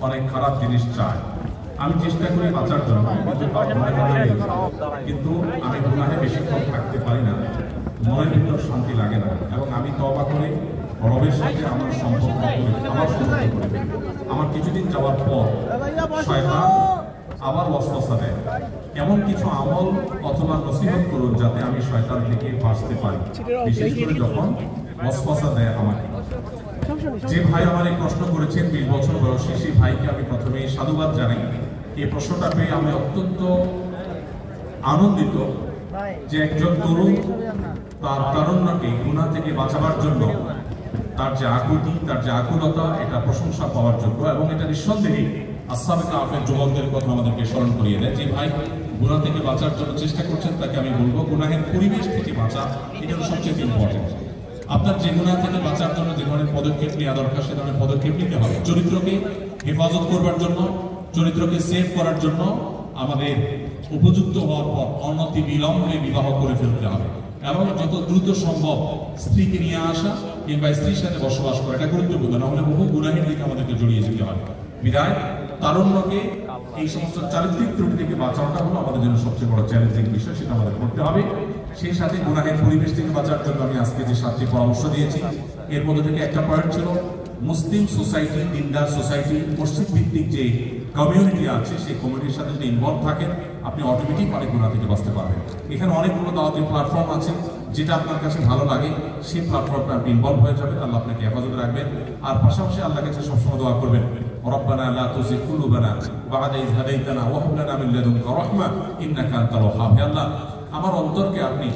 অনেক খারাপ জিনিস চায়। আমি চেষ্টা করি বাঁচার জন্য, কিন্তু আমি গুনাহে বেশিক্ষণ থাকতে পারি না, মনের ভিতর শান্তি লাগে না, এবং আমি তওবা করে রবের সাথে আমার সম্পর্ক করে আমার কিছুদিন যাওয়ার পর শয়তান আবার ওয়াসওয়াসা দেয়। এমন কিছু আমল অথবা নসিহত করুন যাতে আমি শয়তান থেকে বাঁচতে পারি, বিশেষ করে যখন ওয়াসওয়াসা দেয় আমাকে। যে ভাই আমার এই প্রশ্ন করেছেন, 20 বছর বয়সী, সেই ভাইকে আমি প্রথমেই সাধুবাদ জানাই। এই প্রশ্নটা পেয়ে আমি অত্যন্ত আনন্দিত যে একজন তরুণ তার তারুণ্যকে গুনাহ থেকে বাঁচাবার জন্য তার যে আকুতি, তার যে আকুলতা, এটা প্রশংসা পাওয়ার যোগ্য। এবং এটা নিঃসন্দেহে আসহাবে কাহফের যুবকদের কথা আমাদেরকে স্মরণ করিয়ে দেয়। যে ভাই গুনাহ থেকে বাঁচার জন্য চেষ্টা করছেন, তাকে আমি বলবো গুনাহের পরিবেশ থেকে বাঁচা, এটা সবচেয়ে ইম্পর্টেন্ট। আপনার যে গুনাহ থেকে বাঁচার জন্য যে ধরনের পদক্ষেপ নেওয়া দরকার, সে ধরনের পদক্ষেপ নিতে হবে। চরিত্রকে হেফাজত করবার জন্য, চরিত্রকে সেভ করার জন্য আমাদের উপযুক্ত হওয়ার পর অনতি বিলম্বে বিবাহ করে ফেলতে হবে, এবং যত দ্রুত সম্ভব স্ত্রীকে নিয়ে আসা কিংবা স্ত্রীর সাথে বসবাস করা, এটা গুরুত্বপূর্ণ। না হলে বহু গুনাহের দিকে আমাদেরকে জড়িয়ে যেতে হবে। বিদায় তারুণ্যকে এই সমস্ত চারিত্রিক ত্রুটি থেকে বাঁচানোটা হলো আমাদের জন্য সবচেয়ে বড় চ্যালেঞ্জিং বিষয়, সেটা আমাদের করতে হবে। সেই সাথে গুনাহের পরিবেশ থেকে বাঁচার জন্য আমি আজকে যে 7টি পরামর্শ দিয়েছি, এর মধ্যে থেকে একটা পয়েন্ট ছিল মুসলিম সোসাইটি, দিনদার সোসাইটি, মসজিদ ভিত্তিক যে কমিউনিটি আছে, সেই কমিউনিটির সাথে যদি ইনভলভ থাকেন, আপনি অটোমেটিক অনেক গুনাহ থেকে বাঁচতে পারবেন। এখানে অনেকগুলো দাওয়াতি প্ল্যাটফর্ম আছে, যেটা আপনার কাছে ভালো লাগে সেই প্ল্যাটফর্মে আপনি ইনভলভ হয়ে যাবেন। আল্লাহ আপনাকে হেফাজত রাখবেন। আর পাশাপাশি আল্লাহর কাছে সবসময় দোয়া করবেন, রব্বানা লা তুযিগ কুলুবানা বা'দা ইয হাদাইতানা ওয়া হাব লানা মিন লাদুনকা রাহমা ইন্নাকা আনতাল ওয়াহ্হাব। হে আল্লাহ, আমার অন্তরকে আপনি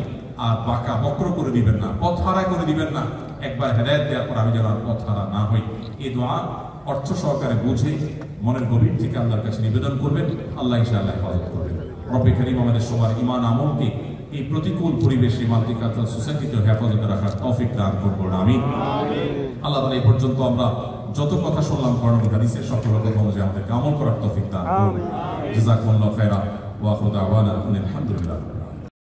আর বাঁকা বক্র করে দিবেন না, পথ হারা করে দিবেন না। একবার হেদায়েত দেওয়ার পর আমি যেন আর পথ হারা না হই। এই দোয়া অর্থ সহকারে বুঝে মনের গভীর থেকে আল্লাহর কাছে নিবেদন করবেন। আল্লাহ ইনশাআল্লাহ হেফাজত করবেন। রব্বে কারীম আমাদের সবার ঈমান আমলকে এই প্রতিকূল পরিবেশে মাল্টিকালচারাল সোসাইটিতে হেফাজতে রাখার তৌফিক দান করুন, আমিন। আল্লাহ তাআলা এই পর্যন্ত আমরা যত কথা শুনলাম কোরআন ও হাদিসের সকল কথা অনুযায়ী আমাদেরকে আমল করার তৌফিক দান করুন। জাযাকুমুল্লাহু খাইরান ওয়া আখিরু দাওয়ানা আলহামদুলিল্লাহ।